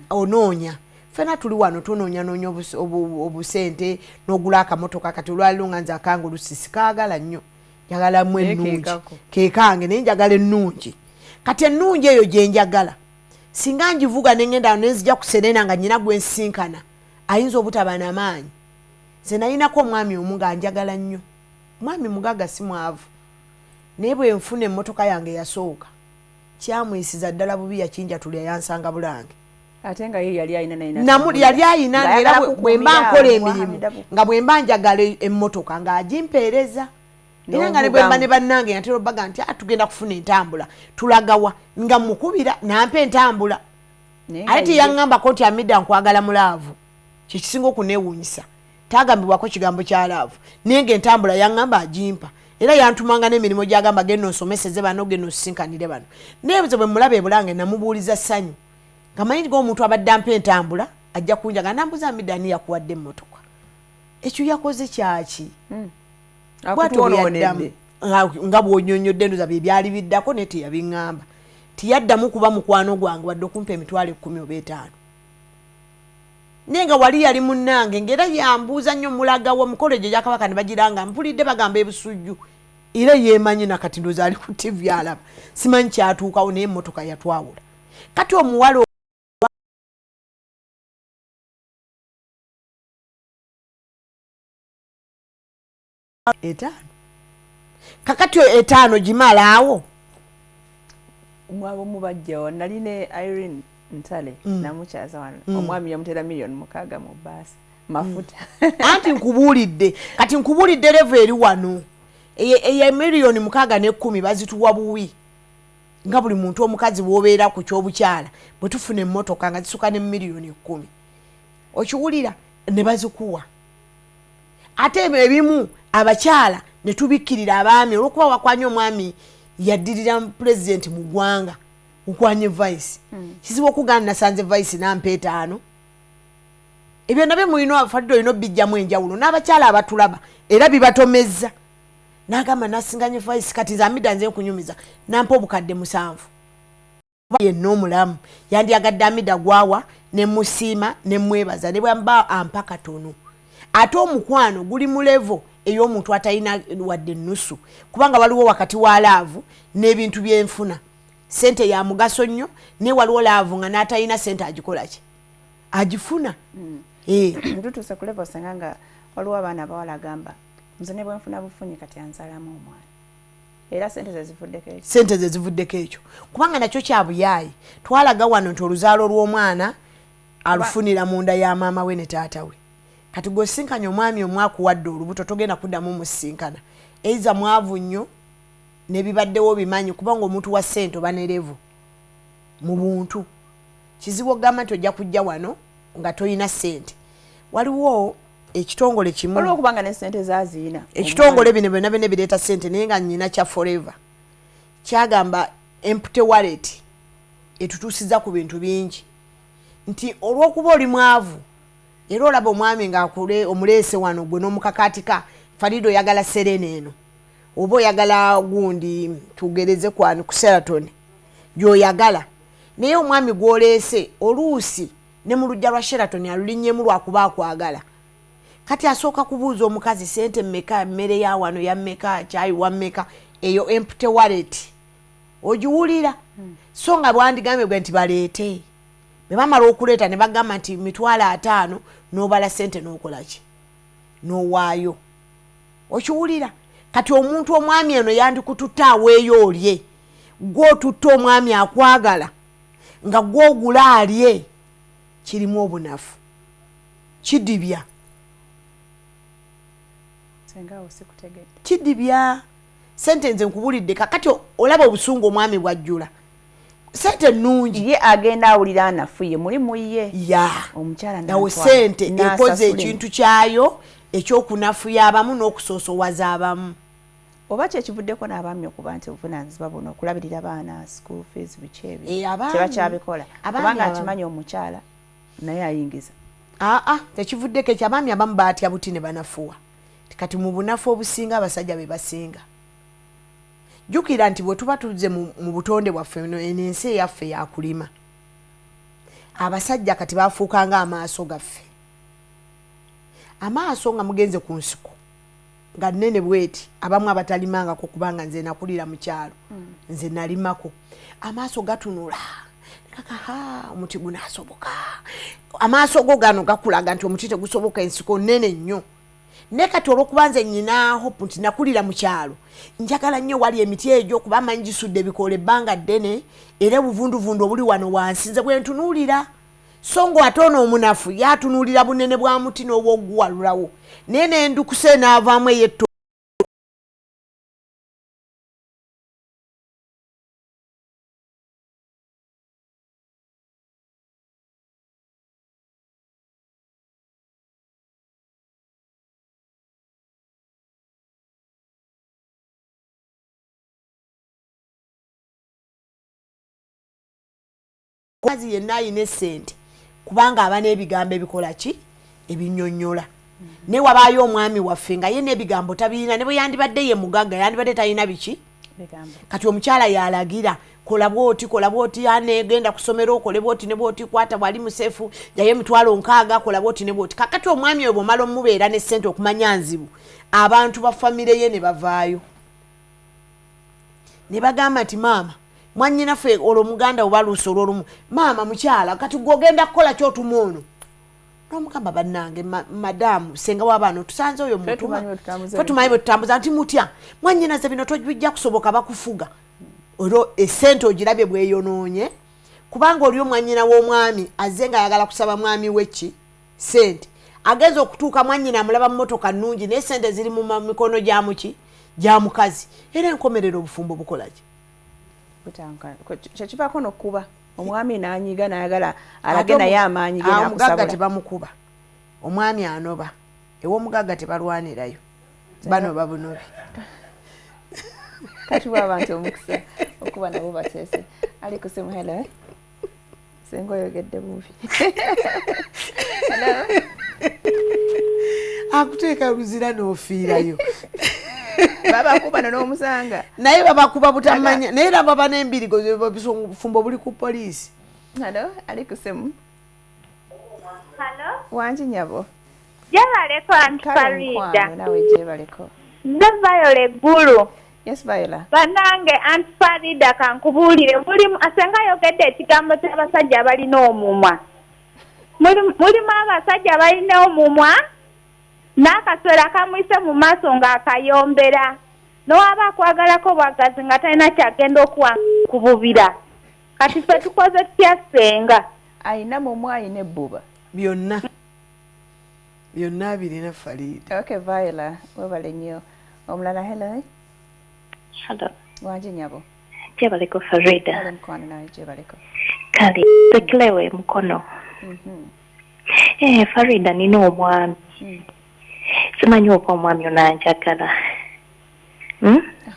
S3: onoonya fena tuli wano tunoonya obusente n'ogula akamotoka kati olwaliro nga nze akangulu sisikaagala nnyo njagalamu ennungi kekange naye njagala ennungi kati ennungi eyo gye njagala singa ngivuga nengenda nenzija kuserena nga nyina gwensinkana ayinza obutaba n'amaanyi nze nayinako omwami omu nga njagala nnyo mwami mugaga si mwavu naye bwe nfuna emmotoka yange yasooka kyamwisiza ddala bubi yakinjatulya yansanga bulange
S22: ate nga ye yali ayina
S3: yali ayina era bwe mba nkola emirimu nga bwe mba njagala emmotoka ng'agimpeereza era nga ne bwe mba ne bannange yatera obbaga nti tugenda kufuna entambula tulagawa nga mukubira nampa entambula ate teyaŋŋambako nti amidda nkwagala mulaavu kyekisinga okuneewuunyisa taagambibwako kigambo kya laavu naye ng'entambula yaŋŋamba agimpa era yantumanga n'emirimu gyagamba genda onsomeseze bano genda onsisinkanire bano naye bwe mulaba ebulange namubuuliza ssanyu nga manyi ng'omuntu abadde ampa entambula ajja kunjaga nambuza amidda ani yakuwadde emmotoka ekyo yakoze kyaki nga bw'onyonyodde ndoza bye byali biddako naye teyabiŋŋamba tiyaddamu kuba mukwano gwange wadde okumpa emitwalo 10 oba 5 naye nga wali yali munnange ng'era yambuuza nnyo mulagawa mukolo egyo gyakabaka ne bagiranga mpulidde bagamba ebusujju era yeemanyi nakati ndoza ali ku TV alaba simanyi kyatuukawo naye emmotoka yatwawula kati omuwala etaano kakati 5 gimalaawo
S22: omwabo mubajjawo nali ne Irene Ntale namukyaza wano omwami yamutera $6,000,000 mu baasi mafuta
S3: anti nkubuulidde kati nkubuulidde levo eri wano eya $6,10,000 bazituwa buwi nga buli muntu omukazi bw'obeera ku ky'obukyala bwe tufuna emmotoka nga zisuka ne $10,000,000 okiwulira ne bazikuwa ate ebimu abakyala ne tubikkirira abaami olw'okuba wakwanya omwami yaddirira pulezidenti mu ggwanga ukwanye vice kizibu okugana nasanze vice nampa 5 ebyo nabyo mulina abafadde olina bijjamu enjawulo n'abakyala abatulaba era bibatomezza n'agamba nasinganye vice kati zamidda nze kunyumiza nampa obukadde 7 yenna omulamu yandyagadde amidda gwawa ne musiima ne mwebaza ne bwamba ampa katono ate omukwano guli mu levo ey'omuntu atalina wadde nnusu kubanga waliwo wakati wa laavu n'ebintu byenfuna sente ya mugaso nnyo ne waliwo laavu nga n'atalina sente agikola ki agifuna
S22: ntutuuse ku levo senga nga waliwo abaana abawala agamba nze ne bwenfuna bufunyi kati anzaalamu omwana era sente ze zivuddeko ekyo
S3: kubanga nakyo kyabuyaayi twalaga wano nti oluzaalo lw'omwana alufunira munda ya maama we ne taata we kati gwosinkanya omwami omwakuwadde olubuto togenda kuddamu musinkana eiza mwavu nnyo nebibaddewo bimanyi kubanga omuntu wa ssente oba nerevu mu buntu kizibu ogamba nti ojja kujja wano nga toyina ssente waliwo ekitongole kimu
S22: olwokubanga ne ssente zaziina
S3: ekitongole bino byonna byonna bireeta ssente naye nga nnyina kya forever kyagamba empty wallet etutuusiza ku bintu bingi nti olw'okuba oli mwavu era olaba omwami ng'akule omuleese wano gwe n'omukakaatika Farido oyagala Serena eno oba oyagala gundi tugereze kwani ku Sheraton gy'oyagala naye omwami gw'oleese oluusi ne mu lujja lwa Sheraton alulinnyemu lwakuba akwagala kati asooka kubuuza omukazi sente mmeka mmere ya wano ya mmeka kyayi wa mmeka eyo empty wallet ogiwulira so nga bwandigambe gwe nti baleete bwe bamala okuleeta ne bagamba nti $5,000 n'obala sente n'okola ki n'owaayo okiwulira kati omuntu omwami eno yandikututte aweeyo olye gw'otutte omwami akwagala nga gw'ogula alye kirimu obunafu kidibya kidibya sente nze nkubulidde kakati olaba obusungu omwami bwajjula sente nnungi
S22: ye agenda awulira anafuye mulimu ye omukyala
S3: nawe sente ekoze ekintu kyayo ekyokunafuya abamu n'okusoosowaza abamu
S22: oba kyekivuddeko n'abaami okuba nti obuvunaanyizibwa buno okulabirira abaana school fees biki ebyo tebakyabikola kubanga nkimanyi omukyala naye ayingiza
S3: tekivuddeko ekyo abaami abamu baatya buti ne banafuwa kati mu bunafu obusinga abasajja be basinga. Jukira nti bwe tuba tuzze mu butonde bwaffe ensi yaffe yakulima. Abasajja kati bafuukanga amaaso gaffe. Amaaso nga mugenze ku nsiko nga nnene bweti abamu abatalimangako kubanga nze nakulira mu kyalo. Nze nalimako. Amaaso gatunula. Kaka omuti gunasoboka. Amaaso go gano gakulaga nti omuti tegusoboka ensiko nnene nnyo. Nekati olwokubanze nyina hope nti nakulira mu kyalo. Njagala nnyo wali emiti egyo kuba manyi gisudde ebikoola ebbanga ddene era obuvunduvundu obuli wano wansi nze bwe ntunuulira. So ng'ate ono omunafu yatunuulira bunene bwa muti n'obwoguwalulawo. Naye n'endukuse n'avaamu ey'etto. Kwazi yenna ayina essente kubanga aba n'ebigambo ebikola ki ebinnyonnyola. Ne wabaayo omwami waffe nga ye n'ebigambo tabiina ne bwe yandibadde ye mugagga yandibadde talina biki kati omukyala yalagira kola bwoti anegenda kusomera okole bwoti ne bwoti kwata bwali musefu jaye mitwalo nkaaga kola bwoti ne bwoti. Kakati omwami oyo bw'omala omubeera n'essente okumanya nzibu abantu ba famire ye ne bavaayo ne bagamba nti maama mwanyina fe olwo muganda obaluusa olwolumu maama mukyala kati gwogenda kukola kyotuma ono n'omugamba bannange madamu senga w'abaana tusanze oyo mutuma fe tumanyi bwe tutambuza nti mutya mwanyina ze bino tojja kusoboka bakufuga olwo essente ogirabye bweyonoonye kubanga oli omwanyina w'omwami azze nga ayagala kusaba mwami weki sente agenza okutuuka mwanyina amulaba mu motoka nnungi naye sente ziri mu mikono gya muki gya mukazi era enkomerero obufumbo bukolaki
S22: kyekivaako n'okkuba omwami n'anyiga n'ayagala alage naye amaanyi ge n'akusabula.
S3: Omugagga tebamukuba omwami anoba ew'omugagga tebalwanirayo banoba bunobi.
S22: Kati bw'abantu omukisa okuba nabo bateese ali kusimu. Hello senga oyogedde bubi. Hello
S3: akuteeka luzira n'ofiirayo.
S22: Babakuba n'omusanga
S3: naye babakuba butamanya naye era baba n'embirigo obufumbo buli ku poliisi.
S22: Hello ali kusimu.
S9: Hello
S22: wangi nyabo
S9: jebaleko Antifarida
S22: nawe jebaleko
S9: nze Viola eggulu.
S22: Yes Viola.
S9: Banange Antifarida kankubuulire mulimu asenga yogedde ekigambo ky'abasajja abalina omumwa mulimu abasajja balina omumwa n'akaswera kamwise mu maaso ng'akayombera n'owaba akwagalako bwagazi nga talina kyagenda okububira kati ffe tukoze tutya senga
S22: ayina mumwa ayina ebbuba
S3: byonna birina Farida.
S22: Okay Viola webale nnyo. Omulala hello.
S13: Hello.
S22: Wangi nyabo.
S13: Jebaleko Farida.
S22: Kale mkono nawe jebaleko.
S13: Kale teklewe mkono. Farida nina omwami. Simanyi oba omwami onanjagala.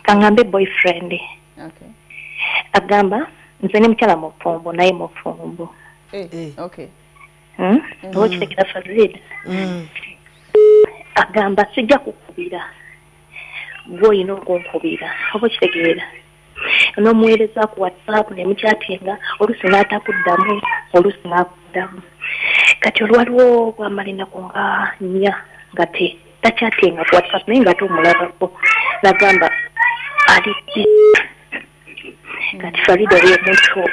S13: Kangambe boyfriend.
S22: Okay.
S13: Agamba nze ne mukyala mufumbo naye mufumbo.
S22: Okay.
S13: Oba kitegera Farida. Agamba sijja kukubira. Gwoyina okunkubira oba kitegeera n'omuweereza ku WhatsApp ne mukyatinga oluusi n'atakuddamu oluusi n'akuddamu kati olwaliwo bwamalinaku nga nnya nga takyatinga ku WhatsApp naye nga tomulabako nagamba ali kati Farida oyo omuntu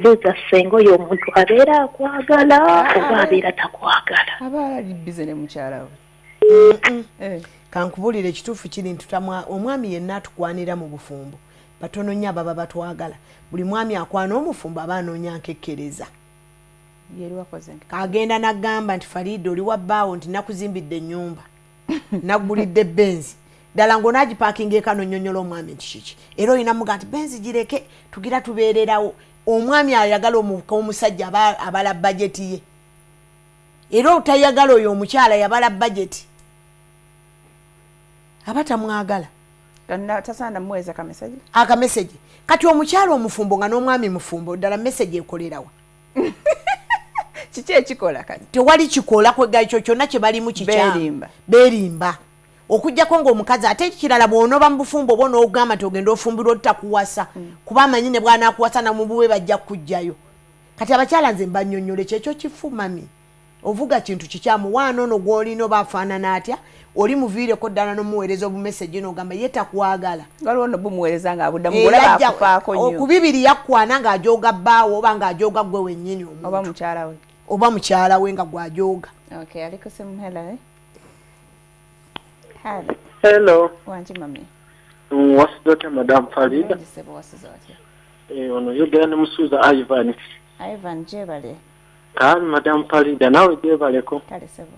S13: buuza senga oyo omuntu abeera akwagala oba abeera takwagala
S22: aba ali bize ne mukyala we.
S3: Kankubulire ekituufu kiri nti omwami yenna atukwanira mu bufumbo batono nnyo ababa batwagala buli mwami akwana omufumbo aba anoonya nkekkereza kagenda n'agamba nti Farida oli wa bbaawo nti nakuzimbidde ennyumba nagulidde benzi ddala ng'onagipaakinga eka nonyonyola omwami nti kiki era olina muga nti benzi gireke tugira tubeererawo omwami ayagala omusajja abala bajeti ye era otayagala oyo omukyala yabala bajeti abata mwagala
S22: tasaana muweza
S3: akameseji kati omukyala omufumbo nga n'omwami mufumbo ddala meseji ekolerawa
S22: kiki ekikola kati
S3: tewali kikola kwega ekyo kyonna kye balimu kikyamu berimba okujjako ng'omukazi ate kirala bw'onooba mu bufumbo oba n'ogamba nti ogenda ofumbirwa otutakuwasa kuba amanyi ne bw'anaakuwasa namubuwe bajja kujjayo kati abakyala nze mbannyonnyole kyekyo kifu mami ovuga kintu kikyamu waana ono gw'olina oba afaanana atya oli muviireko ddala n'omuweereza obumeseji n'ogamba ye takwagala
S22: waliwo no bumuweereza ng'abuddamu olaba akufaako nnyo
S3: okubibiri yakwana ng'ajooga bbaawo oba ng'ajooga gwe wennyini omuntu oba mukyala we nga gw'ajooga
S22: okay aliko simu hello
S15: hello
S22: wanji mami
S15: wasizote madam Farida ono yogera ne musuuza Ivan
S22: jebale
S15: kale madam Farida nawe jebaleko
S22: kale sebo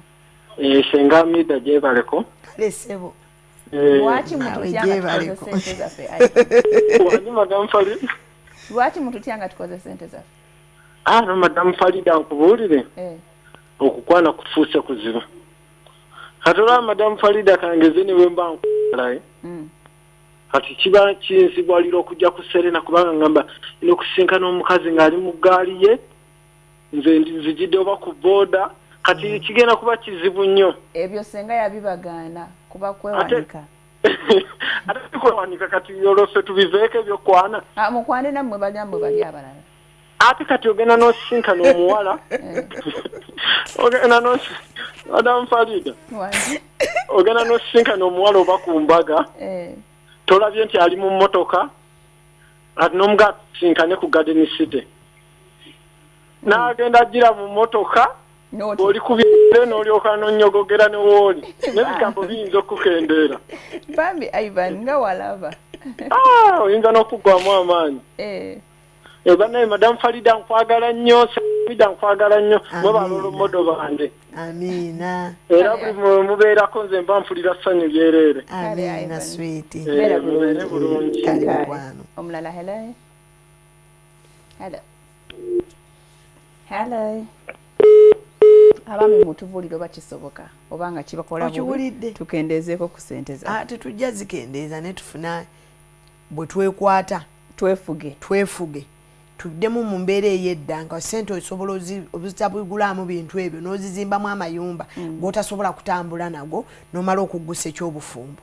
S15: shenga mida jebaleko
S3: kale sebo
S22: lwaki muntu tyanga tukoze sente zaffe
S15: wanyi madam Farida
S22: lwaki muntu tyanga tukoze sente zaffe
S15: no madam Farida nkubuulire okukwana kufuuse kuziba katola madam Farida kangeze niwe mba nkulaye kati kiba kinsibwalira okujja ku Serena kubanga ngamba ino kusinkana omukazi ng'ali mu gaali ye nze nzijidde oba ku boda kati kigenda kuba kizibu nnyo
S22: ebyo senga yabibagaana kuba kwewanika
S15: ate kwewanika kati olwaffe tubiveeko ebyokwana
S22: mukwane nammwe bali abalala
S15: ate kati ogenda n'osinkana omuwala ogenda madam Farida ogenda n'osinkana omuwala oba ku mbaga tolabye nti ali mu mmotoka ati n'omuga sinkane ku Garden City n'agenda ajjira mu mmotoka oli kubire n'olyoka n'onnyogogera ne wooli n'ebigambo biyinza okukendeera
S22: bambi Ivan nga walaba
S15: oyinza n'okuggwamu amaanyi banaye madam Farida nkwagala nnyo Farida nkwagala nnyo mwe balolomodo bange
S3: amiina
S15: era buli mubeerako nze mba mpulira ssanyu lyereere
S3: amiina switi
S15: mubeere bulungi
S22: omulala hello hello abaami mutubuulire oba kisoboka oba nga kibakola bubi tukendeezeeko ku sente za
S3: tetujja zikendeeza ne tufuna bwe twekwata twefuge tuddemu mu mbeera ey'edda nga sente osobola ozitabugulamu bintu ebyo n'ozizimbamu amayumba g'otasobola kutambula nago n'omala okuggusa ekyobufumbo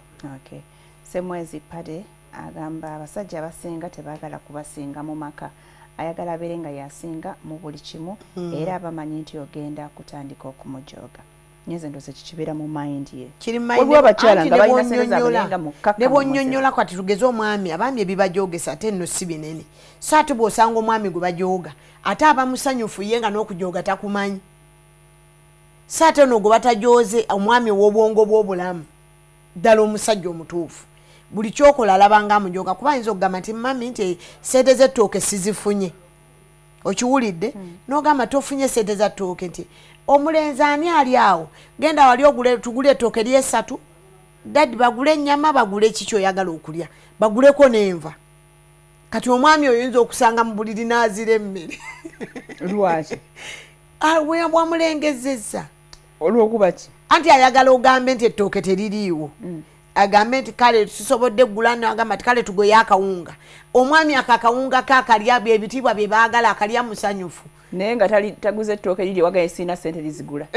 S22: Semwezi Pade agamba abasajja abasinga tebaagala kubasinga mu maka ayagala abeere nga yasinga mu buli kimu era abamanyi nti ogenda kutandika okumujooga nyenze ndoze kikibeera mu mind ye
S3: waliwo abakyala nga balina sente zaabwe nga mukkakka ne bwonnyonnyola kwati tugeze omwami abaami ebibajoogesa ate nno si binene so ate bw'osanga omwami gwe bajooga ate aba musanyufu ye nga n'okujooga takumanyi so ate no gwe batajooze omwami ow'obwongo bw'obulamu ddala omusajja omutuufu buli kyokola alabanga amujooga kuba ayinza okugamba nti mami nti sente z'ettooke sizifunye okiwulidde n'ogamba tofunye sente za ttooke nti omulenzi ani ali awo genda wali tugule ettooke ly'esatu dadi bagule ennyama bagule eki kyoyagala okulya baguleko n'enva kati omwami oyo oyinza okusanga mu buliri n'azira emmere
S22: lwaki
S3: bwamulengezezza
S22: olw'okuba ki
S3: anti ayagala ogambe nti ettooke teririiwo agambe nti kale tusobodde gula n'agamba nti kale tugoye akawunga omwami akakawunga kakalya byebitiibwa bye baagala akalya musanyufu
S22: naye nga taguze ettooke liri wagaye sirina sente lizigula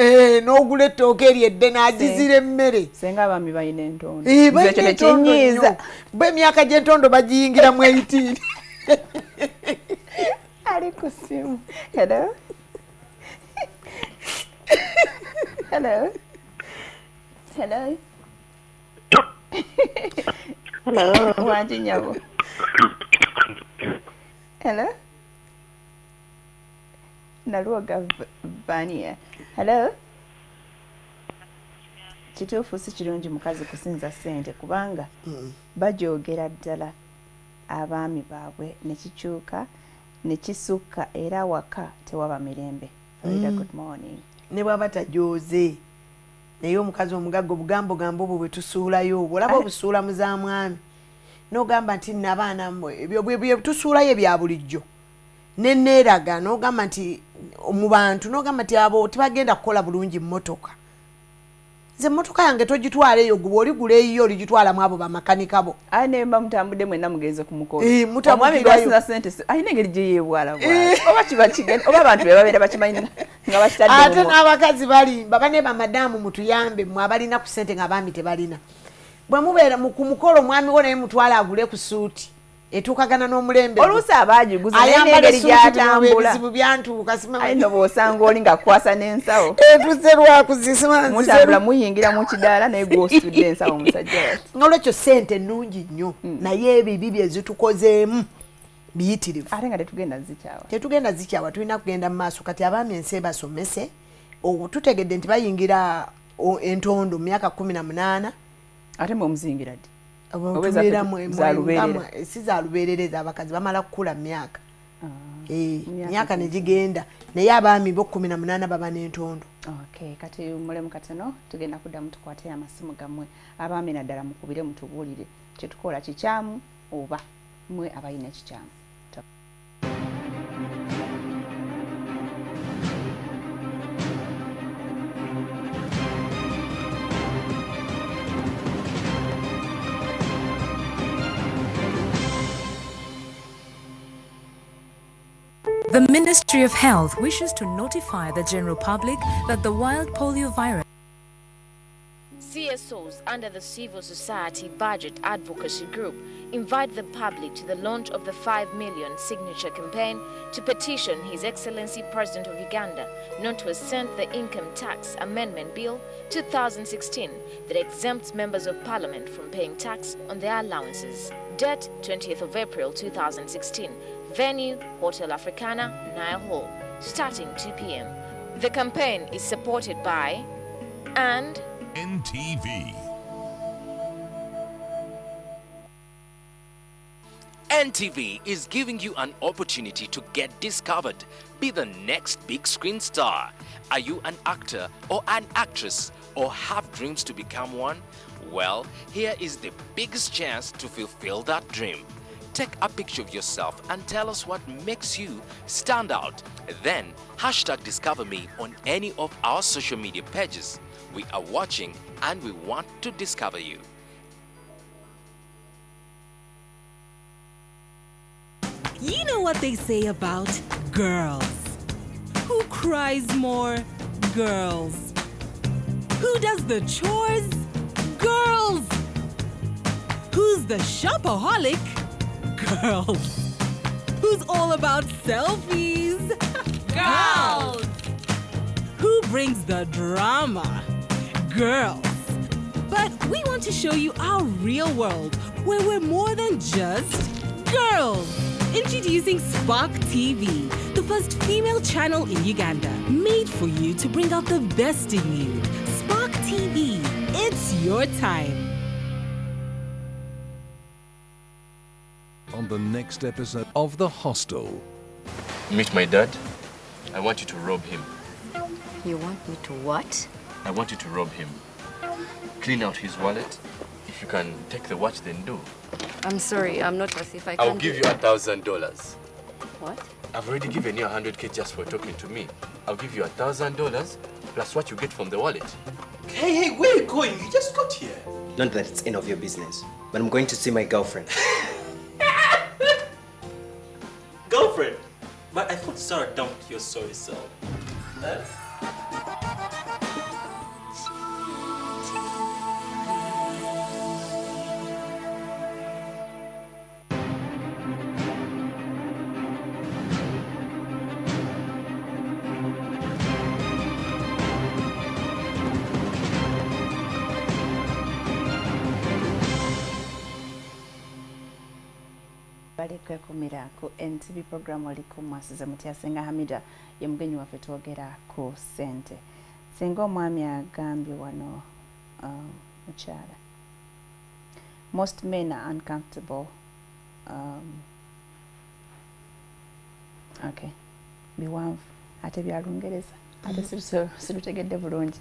S3: n'ogula ettooke eryedde n'agizira emmere
S22: senga abaami balina entondo
S3: ekyo tekinyiiza b'emyaka gy'entondo bagiyingira mu 18
S22: ali ku simu hello hello hello hello wanji nyabo hello naluoga Vania hello kituufu si kirungi mukazi kusinza sente kubanga bajoogera ddala abaami baabwe nekikyuka nekisukka era waka tewaba mirembe good morning
S3: ne bwaba tajooze naye omukazi omugagga obugambo gambo obwo bwe tusuulayo olaba obusuula muzaamwami n'ogamba nti nabaana bwe tusuulayo ebya bulijjo neneeraga n'ogamba nti mu bantu n'ogamba nti abo tebagenda kukola bulungi mmotoka nze motoka yange togitwala eyo gwe oli gule eyo oligitwala mu abo bamakanika bo
S22: ayi nemba mutambudde mwenna mugenze ku mukolo
S3: omwami
S22: gasina sente ayina engeri gye yeebwala oba kiba kigenda oba abantu be babeera bakimanyi nga bakitadde
S3: ate n'abakazi balimba bane bamadamu mutuyambe mwe abalina ku sente nga baami tebalina bwe mubeera ku mukolo mwami wo naye mutwala agule ku suuti etuukagana n'omulembe
S22: oluusi abaagiguza n'engeri gy'atambula
S3: ebizibu byantuuka
S22: ayi no bw'osanga oli ng'akwasa n'ensawo
S3: etuze lwakuzisima
S22: mutambula muyingira mu kidaala naye gw'ositudde ensawo omusajja wati
S3: n'olwekyo sente nnungi nnyo naye ebibi bye zitukozeemu biyitirivu
S22: ate nga
S3: tetugenda zikyawa tulina kugenda mu maaso kati abaami ensi basomese tutegedde nti bayingira entondo mu myaka 18
S22: ate mwemuzingira ddi
S3: si zalubeerereza abakazi bamala kukula myaka myaka negigenda naye abaami bo 18 baba n'entondo
S22: kati mulemu katono tugenda kuddamu tukwate amasimu gammwe abaami naddala mukubire mutubuulire kyetukola kikyamu oba mwe abayina ekikyamu
S27: The Ministry of Health wishes to notify the general public that the wild polio virus
S16: CSOs under the Civil Society Budget Advocacy Group invite the public to the launch of the 5 million signature campaign to petition His Excellency President of Uganda not to assent the Income Tax Amendment Bill 2016 that exempts members of Parliament from paying tax on their allowances. Date 20th of April 2016. Venue, Hotel Africana, Nile Hall, starting 2 p.m. The campaign is supported by and
S8: NTV.
S17: NTV is giving you an opportunity to get discovered. Be the next big screen star. Are you an actor or an actress or have dreams to become one? Well, here is the biggest chance to fulfill that dream. Take a picture of yourself and tell us what makes you stand out. Then #discover me on any of our social media pages. We are watching and we want to discover you.
S27: You know what they say about girls. Who cries more? Girls. Who does the chores? Girls. Who's the shopaholic? Girls. Who's all about selfies? Girls. Who brings the drama? Girls. But we want to show you our real world where we're more than just girls. Introducing Spark TV, the first female channel in Uganda, made for you to bring out the best in you. Spark TV, it's your time.
S11: On the next episode of The Hostel.
S18: Meet my dad. I want you to rob him.
S4: You want me to what?
S18: I want you to rob him. Clean out his wallet. If you can take the watch, then do.
S4: I'm sorry, I'm not a thief. I can't.
S18: I'll give you $1,000.
S4: What?
S18: I've already given you 100K just for talking to me. I'll give you $1,000 plus what you get from the wallet.
S19: Hey, where are you going? You just got here.
S23: Not that it's any of your business, but I'm going to see my girlfriend.
S19: Girlfriend? But I thought Sarah dumped your sorry self.
S22: bali kwekumira ku NTV program oliko mwasiza mutya Senga Hamida ye mugenyi waffe twogera ku sente. Senga omwami agambye wano mukyala. Most men are uncomfortable. Okay. Biwanvu ate bya Lungereza. Ate sirutegedde bulungi.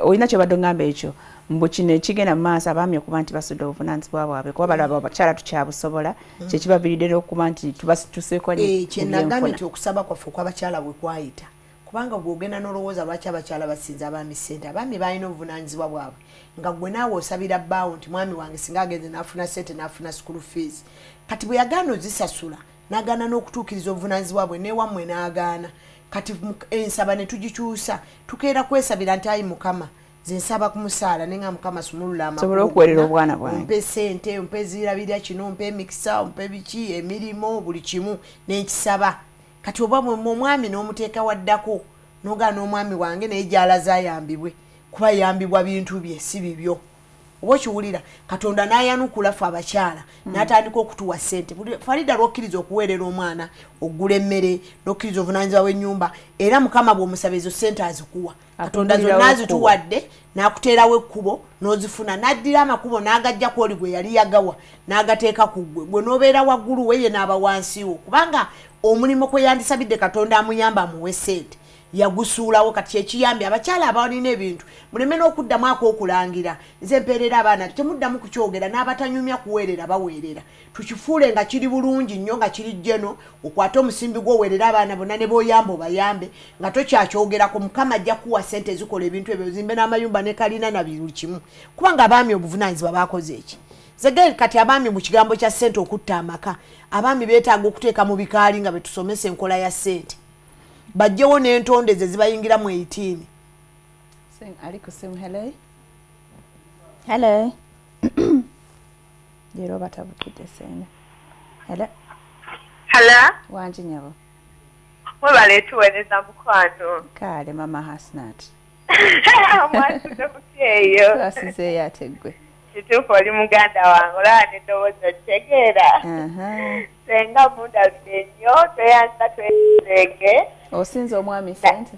S22: Oyina kye badde ngamba ekyo mbu kino ekigenda mu maaso abaami okuba nti basudde obuvunaanyizibwa bwabwe kuba balaba abakyala tukyabusobola kyekibaviiriddeko okuba nti tubasituseeko
S3: kyenagambye nti okusaba kwaffe okwabakyala bwe kwayita kubanga bwogenda n'olowooza lwaki abakyala basinza abaami ssente abaami balina obuvunaanyizibwa bwabwe nga gwe naawe osabira bbaawo nti mwami wange singa agenze n'afuna ssente n'afuna school fees kati bwe yagaana ozisasula n'agaana n'okutuukiriza obuvunaanyizibwa bwe neewammwe n'agaana kati ensaba ne tugikyusa tukeera kwesabira nti ayi mukama nze nsaba ku musaala ne nga mukama sumulula
S22: sobola okuwerera obwana bwange
S3: mpe ssente mpe zirabirya kino mpe emikisa mpe biki emirimu buli kimu n'ekisaba kati oba omwami n'omuteeka waddako n'ogaana omwami wange naye gy'alaze ayambibwe kuba yambibwa bintu bye si bibyo oba okiwulira katonda n'ayanukula ffe abakyala n'atandika okutuwa ssente Farida lw'okkiriza okuweerera omwana okugula emmere n'okkiriza obuvunaanyizibwa bw'ennyumba era mukama bw'omusaba ezo ssente azikuwa katonda zonna azituwadde n'akuteerawo ekkubo n'ozifuna n'addira amakubo n'agajja ku oli gwe yali yagawa n'agateeka ku gwe n'obeera waggulu we ye n'aba wansiwo kubanga omulimu kwe yandisabidde katonda amuyamba amuwe ssente yagusuulawo kati ekiyambi abakyala abalina ebintu muleme n'okuddamu ak'okulangira nze mpeerera abaana temuddamu kukyogera n'abatanyumya kuweerera baweerera tukifuule nga kiri bulungi nnyo nga kiri jeno okwate omusimbi gw'oweerera abaana bonna ne b'oyamba obayambe nga tokyakyogerako mukama ajja kuwa ssente zikola ebintu ebyo zimbe n'amayumba ne kalina na buli kimu kubanga abaami obuvunaanyizibwa baakoze eki zegeri kati abaami mu kigambo kya ssente okutta amaka abaami beetaaga okuteeka mu bikaali nga betusomesa enkola ya ssente bajjewo n'entonde ze zibayingira mu 18
S22: ali ku simu hello leero batabukidde sene hello wangi nyabo
S1: mwebale tuweereza mukwano
S22: kale mama Hasnat
S1: mwasuze kutyeyo
S22: twasizeeyo ate ggwe
S1: kituufu oli muganda wange olaba n'eddoboozi okitegeera senga mundabire nnyo toyanza twesenge
S22: osinza omwami sente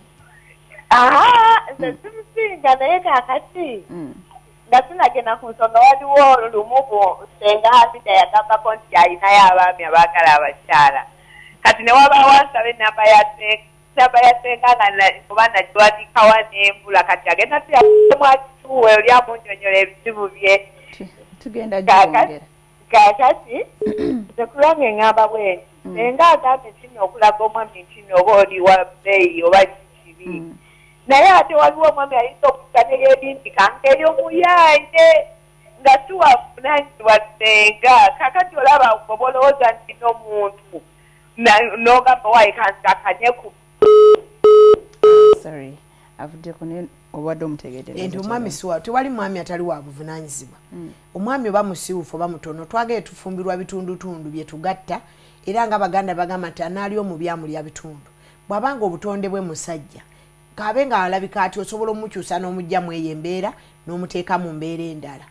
S1: nze simusinga naye kaakati nga sinagenda ku nsonga waliwo lumu senga Hamida yagambako nti alinayo abaami abaagala abakyala kati ne waba wansaba enamba ya senga nga kuba nagiwadikawa n'embula kati agenda tuyamemu akituwe oli amunnyonnyola ebizibu bye
S22: tugenda gyongera
S1: kaakati nze kulwange eŋŋamba bwenti senga agambye ntinna okulaga omwami ntinna oba oli wa bbeeyi oba kikibi naye ate waliwo omwami ayinza okuganira ebinti kankeeyo omuyaaye nga siwafunanyizibwa senga kakati olaba oba olowooza nti n'omuntu n'ogamba waayi kanzakanye ku
S22: sorry avuddeko ne obadde omutegedde
S3: nti omwami siwa tewali mwami atali wa buvunaanyizibwa omwami oba musiwufu oba mutono twagale tufumbirwa bitundutundu bye tugatta era nga baganda bagamba nti anaali omubi amulya bitundu bw'abanga obutonde bwe musajja kabe nga alabika ati osobola omukyusa n'omugjamu eyo embeera n'omuteeka mu mbeera endala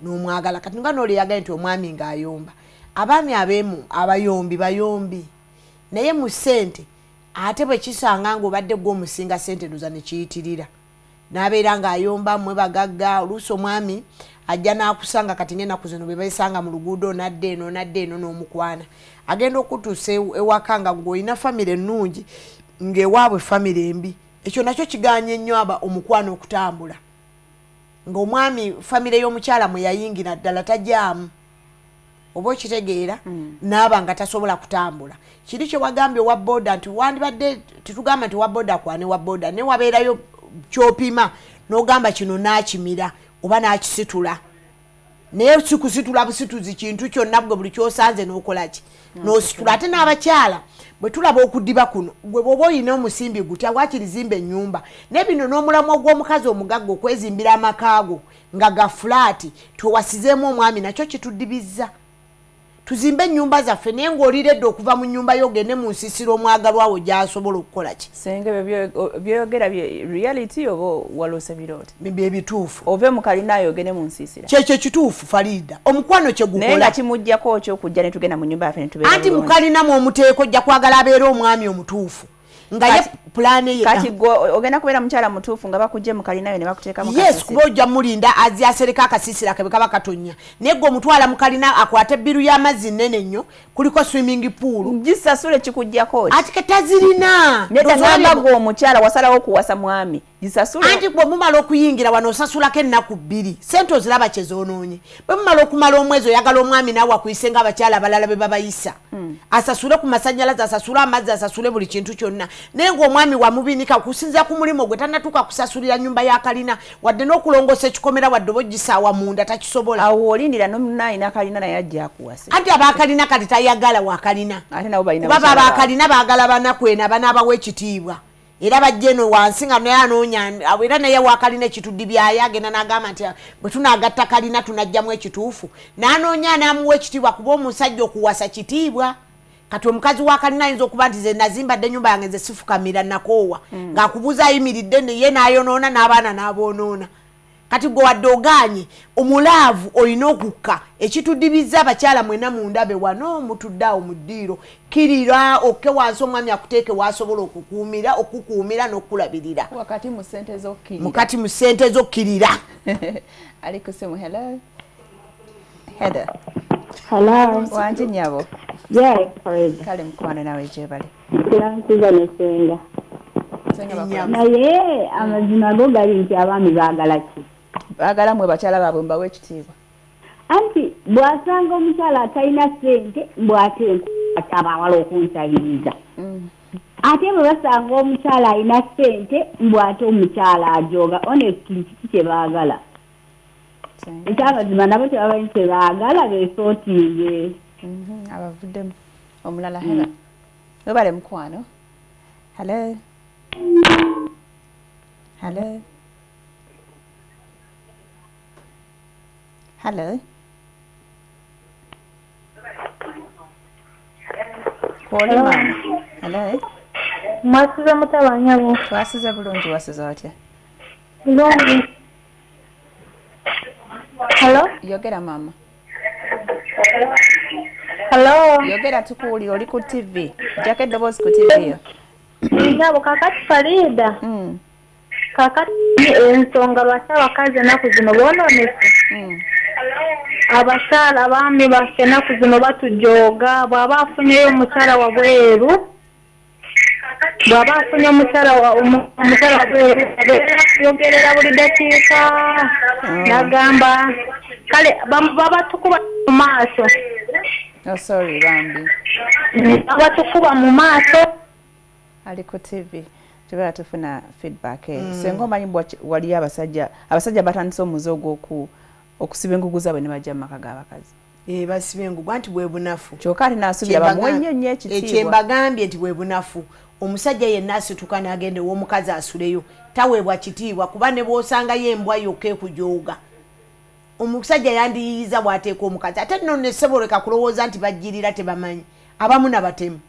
S3: n'omwagala kati nga n'oli yagala nti omwami ng'ayomba abaami abeemu abayombi bayombi naye mu ssente ate bwe kisanga ng'obadde gw'omusinga ssente ndoza ne kiyitirira n'abeera ng'ayomba mmwe bagagga oluusi omwami ajja n'akusanga kati ng'ennaku zino bwe beesanga mu luguudo nadde eno n'omukwana agenda okutuusa ewaka nga gw'olina famire ennungi ng'ewaabwe famire embi ekyo nakyo kiganye nnyo aba omukwano okutambula ng'omwami famire y'omukyala mwe yayingira ddala tajjaamu oba okitegeera n'aba nga tasobola kutambula kiri kye wagambye owa boda nti wandibadde titugamba nti wa boda kwane wa boda ne wabeerayo kyopima n'ogamba kino n'akimira oba n'akisitula naye sikusitula busituzi kintu kyonna bwe buli kyosanze n'okolaki n'ositula ate n'abakyala bwe tulaba okuddiba kuno gwe bw'oba olina omusimbi gutya wakirizimba ennyumba naye bino n'omulamu ogw'omukazi omugagga okwezimbira amakaago nga ga fulaati twewasizeemu omwami nakyo kituddibiza tuzimbe ennyumba zaffe naye ng'oliredde okuva mu nnyumba yo ogende mu nsiisiro omwagalwawo gy'asobola okukola ki
S22: senge byogera reality oba walose biroote
S3: bye bituufu
S22: ove mu kalinayo ogende mu nsiisira
S3: kyekyo kituufu Farida omukwano kye gukola
S22: naye nga kimuggyako kyokujja ne tugenda mu nnyumba yaffe ne tubeera
S3: anti mu kalinamu omuteeko ojja kwagala abeere omwami omutuufu nga ye pulaani ye
S22: kati ogenda kubeera mukyala mutuufu nga bakujje mu kalinayo ne bakuteekamu
S3: yes kuba ojja mulinda azze asereka akasiisira ke bwe kaba katonya naye gwe omutwala mu kalina akwate ebbiru y'amazzi nnene nnyo kuliko swimming pool
S22: gisasule kikuggyako
S3: ati ke tazirina
S22: nedda ngamba gwe omukyala wasalawo okuwasa mwami gisasula
S3: anti bwe mumala okuyingira wano osasulako ennaku 2 sente oziraba kyezonoonye bwe mumala okumala omwezi oyagala omwami naawe akuyise ng'abakyala abalala be babayisa asasule ku masannyalaze asasule amazzi asasule buli kintu kyonna naye ng'omwami wamubinika okusinziira ku mulimu gwe tannatuuka kusasulira nnyumba ya kalina wadde n'okulongoosa ekikomera wadde oba ogisaawa munda takisobola
S22: awo olindira nomunaayina kalina naye ajja akuwase
S3: anti abakalina kati tayagala wakalina
S22: ate nabo balina
S3: baba abakalina baagala banakwena banaabawa ekitiibwa era bajjeno wansi nga naye anoonya era naye wakalina ekituddi byaye agenda n'agamba nti bwe tunaagatta kalina tunajjamu ekituufu n'anoonya n'amuwa ekitiibwa kuba omusajja okuwasa kitiibwa kati omukazi wa kalina ayinza okuba nti ze nazimbadde ennyumba yange ze sifukamira nakoowa ng'akubuza ayimiridde ye n'ayonoona n'abaana n'aboonoona kati gwe wadde ogaanye omulaavu olina okukka ekituddibiza abakyala mwena mundabe wano mutudde awo mu ddiiro kirira okke wansi omwami akuteeke wasobola okukuumira n'okulabirira
S22: wakati mu ssente z'okkirira
S3: mukati mu ssente z'okkirira
S22: ali ku simu hello Heather
S2: hello
S22: wanti nyabo
S2: yes Fred
S22: kale mukwano nawe gyebali
S2: kiransiza nesenga naye amazima go gali nti abaami baagala ki
S22: baagala mwe bakyala baabwe mbawe ekitiibwa
S2: anti bw'asanga omukyala atalina ssente bw'ate atabawala okunsabiriza ate bwe basanga omukyala alina ssente bw'ate omukyala ajooga honestly kiki kye baagala ekyamazima nabo tebamanyi kye baagala beesootinge
S22: abavuddemu omulala hela webale mukwano hello hello hello kwoli mama hello
S2: mwasize mutabanyabo
S22: twasize bulungi wasize watya
S2: bulungi hello
S22: yogera mama
S2: hello
S22: yogera tukuwulira oli ku tv jjako eddoboozi ku tv yo
S2: nyabo kakati Farida kakati ensonga lwaki abakazi ennaku zino boononese abakyala abaami baffe ennaku zino batujooga bw'aba afunyeyo omukyala wabweru bw'aba afunye omukyala wabweru yogerera buli dakiika nagamba kale babatukuba mu maaso
S22: sorry bambi
S2: babatukuba mu maaso
S22: ali ku tv tebala tufuna feedback senga omanyi wali abasajja batandise omuze okusiba engugu zaabwe ne bajja mu maka g'abakazi
S3: basiba engugu anti bwe bunafu
S22: kyokka ati naasubira bamuwenye nnyo ekitiibwa
S3: ekyembagambye nti bwe bunafu omusajja yenna asituka n'agenda ew'omukazi asuleyo taweebwa kitiibwa kuba ne bw'osangayo embwa yokka ekujooga omusajja yandiyiyiza bw'ateeka omukazi ate nno neseboleka kulowooza nti bajjirira tebamanyi abamu nabatemu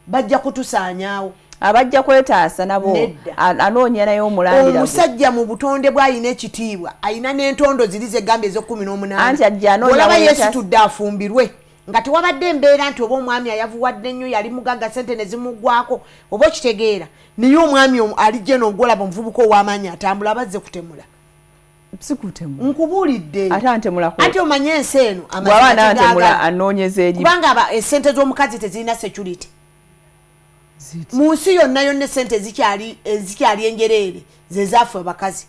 S3: bajja kutusaanyaawo
S22: abajja kwetaasa nabo anoonya naye omulandira
S3: omusajja mu butonde bw'ayina ekitiibwa ayina n'entondo ziri zegambye ez'okumin'omunaana
S22: anti ajja anoonya
S3: olaba yeesitudde afumbirwe nga tewabadde embeera nti oba omwami ayavuwadde nnyo yali mugagga sente ne zimuggwako oba okitegeera naye omwami alijje n'ogolaba omuvubuka ow'amaanyi atambula abazze kutemula
S22: sikutemu
S3: nkubuulidde
S22: ate antemulako
S3: anti omanye ensi eno
S22: bw'aba nantemula anoonyeza eri
S3: kubanga esente z'omukazi tezirina security mu nsi yonna yonna esente ezikyali enjereere ze zaffe abakazi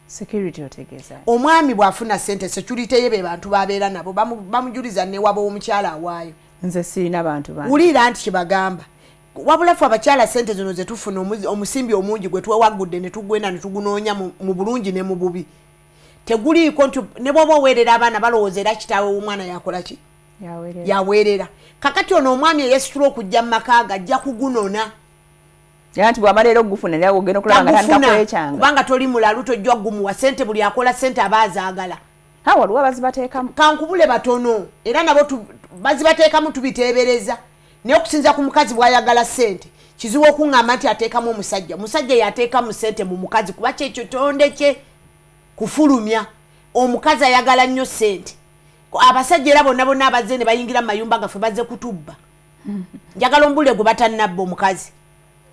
S22: security otegeeza
S3: omwami bw'afuna sente security ye be bantu babeera nabo bamujuliza ne waba omukyala awaayo
S22: nze sirina bantu bange
S3: wulira nti kibagamba wabulafu abakyala sente zino ze tufuna omusimbi omungi gwe twewagudde ne tugwenda ne tugunoonya mu bulungi ne mu bubi teguliiko nti ne bw'oba oweerera abaana balowooza era kitaawe w'omwana yakola ki yaweerera kakati ono omwami eyesitula okujja mu maka ge ajja kugunona
S22: era nti bw'amala era okugufuna era ogenda okulaba nga tandikakwekyanga
S3: kubanga toli mulalu tojja gumuwa sente buli akola sente aba azaagala
S22: waliwo bazibateekamu
S3: kankubule batono era nabo bazibateekamu tubiteebereza naye okusinza ku mukazi bw'ayagala sente kizibu okuŋŋamba nti ateekamu omusajja yateekamu sente mu mukazi kuba kyekyo tonde kye kufulumya omukazi ayagala nnyo sente abasajja era bonna abazze ne bayingira mu mayumba gaffe bazze kutubba njagala ombule gwe batannabba omukazi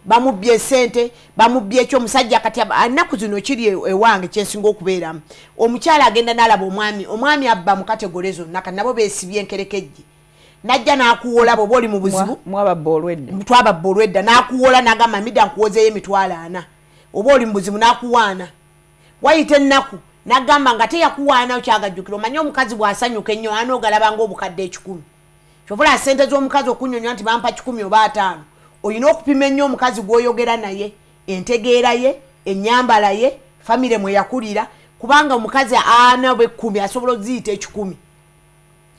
S3: bamubbye sente bamubbye ekyo omusajja kati ennaku zino kiri ewange kyensinga okubeeramu omukyala agenda n'alaba omwami abba mu kategole zonna kati nabo beesibye enkerekejje najja nakuwola bwoba oli mu buzibu
S22: twababba
S3: olwedda nakuwola nagamba Amida nkuwozeeyo emitwalo 4 oba oli mu buzibu nakuwaana wayita ennaku nagamba nga teyakuwaana okyagajjukira omanye omukazi bw'asanyuka ennyo anoogalabanga obukadde 10 kyovula sente z'omukazi okunyonyola nti bampa 10 oba 5 olina okupima ennyo omukazi gw'oyogera naye entegeera ye ennyambala ye famire mwe yakulira kubanga omukazi ana bwe 10 asobola oziyita 10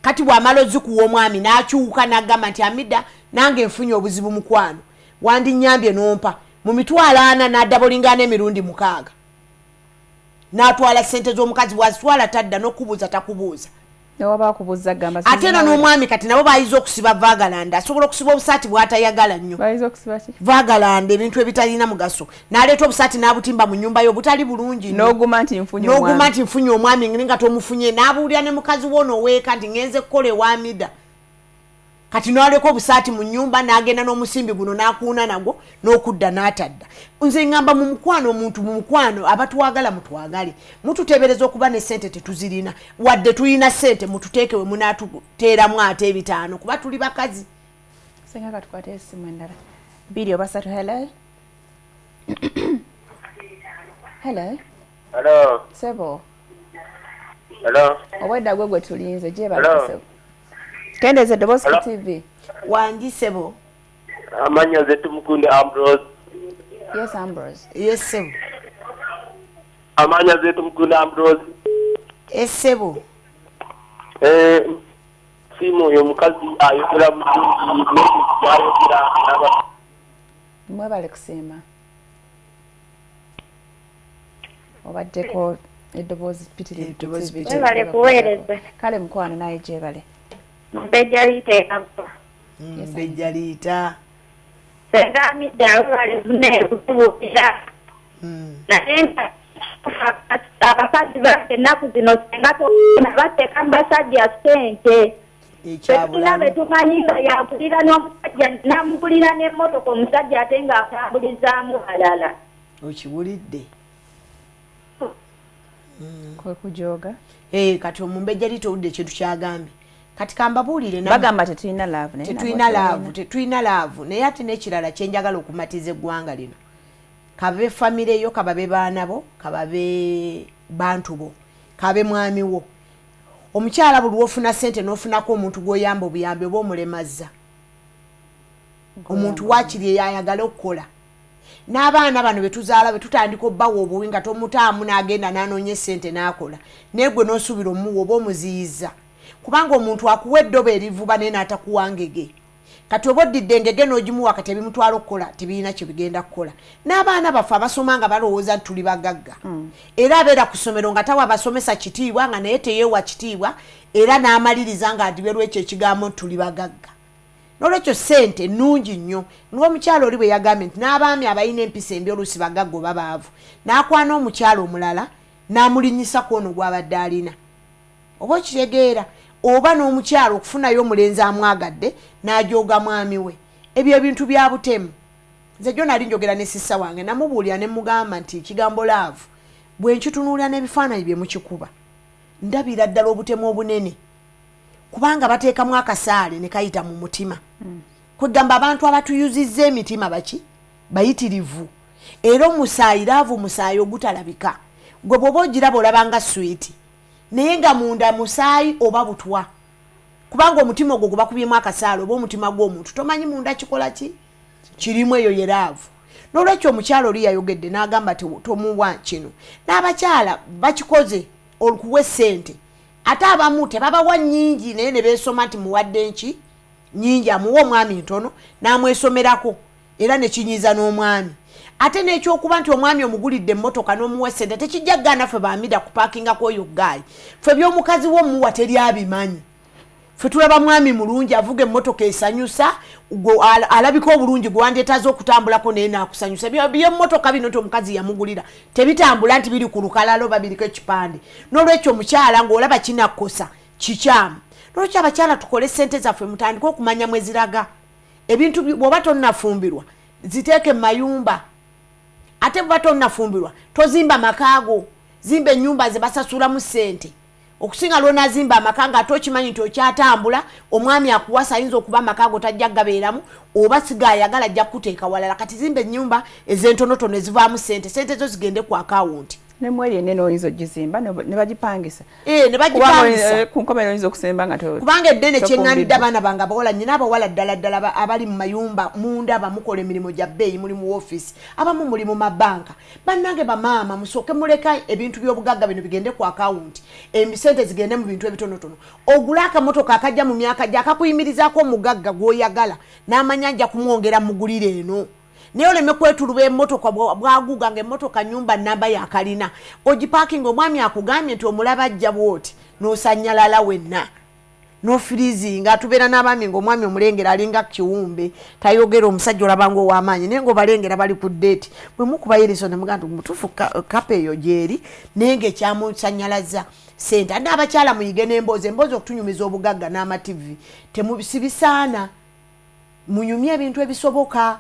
S3: kati bw'amala ozikuwa omwami n'akyuka n'agamba nti Amida nange nfunye obuzibu mukwano wandinnyambye nompa mu mitwalo 4 n'addabolingana emirundi 6 n'atwala sente z'omukazi bw'azitwala tadda n'okubuuza takubuuza ate era n'omwami kati nabo bayiza okusiba Vagalanda asobola okusiba obusaati bw'atayagala nnyo Vagalanda ebintu ebitalina mugaso n'aleeta obusaati n'abutimba mu nnyumba yo butali bulungi
S22: n'oguma nti
S3: nfunye omwami nga tomufunye n'abuulira ne mukazi wono oweeka nti ngenze kukola ewa Amida kati n'aleka obusaati mu nnyumba n'agenda n'omusimbi guno n'akuuna nagwo n'okudda n'atadda nze ngamba mu mukwano omuntu mu mukwano abatwagala mutwagale mututeebereza okuba ne sente tetuzirina wadde tulina sente mututeeke we munaatuteeramu ate 5 kuba tuli bakazi
S22: senga katukwate esimu endala 2 oba 3 hello
S6: hello
S22: sebo
S6: hello
S22: obwedda gwe tulinze gyebalesebo kendeze Doboski TV
S3: wangi sebo
S6: amanya zetu Mukunda Ambrose
S22: yes Ambrose
S3: yes sebo
S6: amanya zetu Mukunda Ambrose
S3: sebo
S6: simu yo mukazi ayogera bulungi ayogera naba
S22: mwebale kusiima obaddeko eddoboozi pitirivu
S9: mwebale kuweereza
S22: kale mukwano naye gyebale
S9: mbejjaliita ekagwa
S3: mbejjaliita
S9: senga Amida webale buneebutubuukira naye abakazi baffe ennaku zino senga bateeka mu basajja ssente tetulina betumanyi nga yagulira n'omusajja namugulira n'emmotoka omusajja ate ng'atambulizaamu alala
S3: okiwulidde
S22: kwe kujooga
S3: kati omumbejjaliita owudde ekintu kyagambye kati kambabuulire
S22: bagamba tetulina
S3: laavu naye ate n'ekirala kyenjagala okumatiza eggwanga lino kababe famire yo kababe baana bo kababe bantu bo kabe mwami wo omukyala buli wofuna sente n'ofunako omuntu gw'oyamba obuyambi oba omulemaza omuntu wakiri eyayagala okukola n'abaana bano betuzaala betutandika obbawa obuwi nga tomutaamu n'agenda n'anoonya sente n'akola naye gwe n'osuubira omuwa oba omuziyiza kubanga omuntu akuwa eddobo erivuba naye n'atakuwangege kati oba oddidde engege n'ogimuwa kati ebimutwala okukola tebirina kye bigenda kukola n'abaana baffe abasoma nga balowooza nti tuli bagagga era abeera ku ssomero nga tawa abasomesa kitiibwa nga naye teyeewa kitiibwa era n'amaliriza nga adiberwa ekyo ekigambo nti tuli bagagga n'olwekyo ssente nnungi nnyo ng'omukyalo oli bwe yagambye nti n'abaami abalina empisa embi oluusi bagagga oba baavu n'akwana omukyalo omulala n'amulinyisa ku ono gw'abadde alina oba okitegeera oba n'omukyalo okufunayo omulenzi amwagadde n'ajooga mwami we ebyo ebintu bya butemu nze jjo nali njogera ne sissa wange namubuulira ne mugamba nti ekigambo laavu bwe nkitunuulira n'ebifaananyi bye mukikuba ndabira ddala obutemu obunene kubanga bateekamu akasaale ne kayita mu mutima kwegamba abantu abatuyuzizza emitima baki bayitirivu era omusaayi laavu musaayi ogutalabika gwe bw'oba ogiraba olabanga switi naye nga munda musaayi oba butwa kubanga omutima ogwo gubakubyemu akasaale oba omutima gw'omuntu tomanyi munda kikola ki kirimu eyo ye laavu n'olwekyo omukyalo oli yayogedde n'agamba tomuwa kino n'abakyala bakikoze okuwa essente ate abamu tebabawa nnyingi naye ne beesoma nti muwadde nki nnyingi amuwa omwami ntono n'amwesomerako era ne kinyiiza n'omwami ate n'ekyokuba nti omwami omugulidde emmotoka n'omuwa essente tekijja gana ffe baamida kupaakingako oyo gaayi ffe by'omukazi wo omuwa teri abimanyi ffe tulaba mwami mulungi avuga emmotoka esanyusa alabika obulungi gwandeetaze okutambulako naye n'akusanyusa by'emmotoka bino nti omukazi yamugulira tebitambula nti biri ku lukalala oba biriko ekipande n'olwekyo omukyala ng'olaba kinakkosa kikyamu n'olwekyo abakyala tukole ssente zaffe mutandike okumanya mwe ziraga ebintu bw'oba tonnafumbirwa ziteeke mu mayumba ate bw'oba tonnafumbirwa tozimba makaago zimba ennyumba ze basasulamu ssente okusinga lwonazimba amaka nga tokimanyi nti okyatambula omwami akuwasa ayinza okuba amaka go tajja gabeeramu oba sigayagala ajja kuteeka walala kati zimba ennyumba ez'entonotono ezivaamu sente zo zigende ku akawunti
S22: nemweri enene oyinza ogizimba ne bagipangisa
S3: ne bagipangisa
S22: ku nkomerero oyinza okusemba nga
S3: kubanga eddene kyeŋŋanidde abaana bange abawala nyina abawala ddala abali mu mayumba munda bamukola emirimu gya bbeeyi muli mu woofiisi abamu muli mu mabanka bannange bamaama musooke muleka ebintu by'obugagga bino bigende ku akawunti emisente zigende mu bintu ebitonotono ogula akamotoka akajja mu myaka gye akakuyimirizaako omugagga gw'oyagala n'amanya ajja kumwongera mugulire eno naye oleme kwetuluba emmotoka bwaguga ng'emmotoka nyumba namba yakalina ogipaakinga omwami akugambye nti omulaba ajja bwoti n'osanyalala wenna n'ofirizinga atubeera n'abaami ng'omwami omulengera alinga kiwumbe tayogera omusajja olabanga ow'amaanyi naye ng'obalengera bali ku deeti bwe mukubayiriso ne mugamba mutuufu kapa eyo gyeri naye ng'ekyamusanyalaza sente ate abakyala muyige n'emboozi okutunyumiza obugagga n'amativi sibisaana munyumye ebintu ebisoboka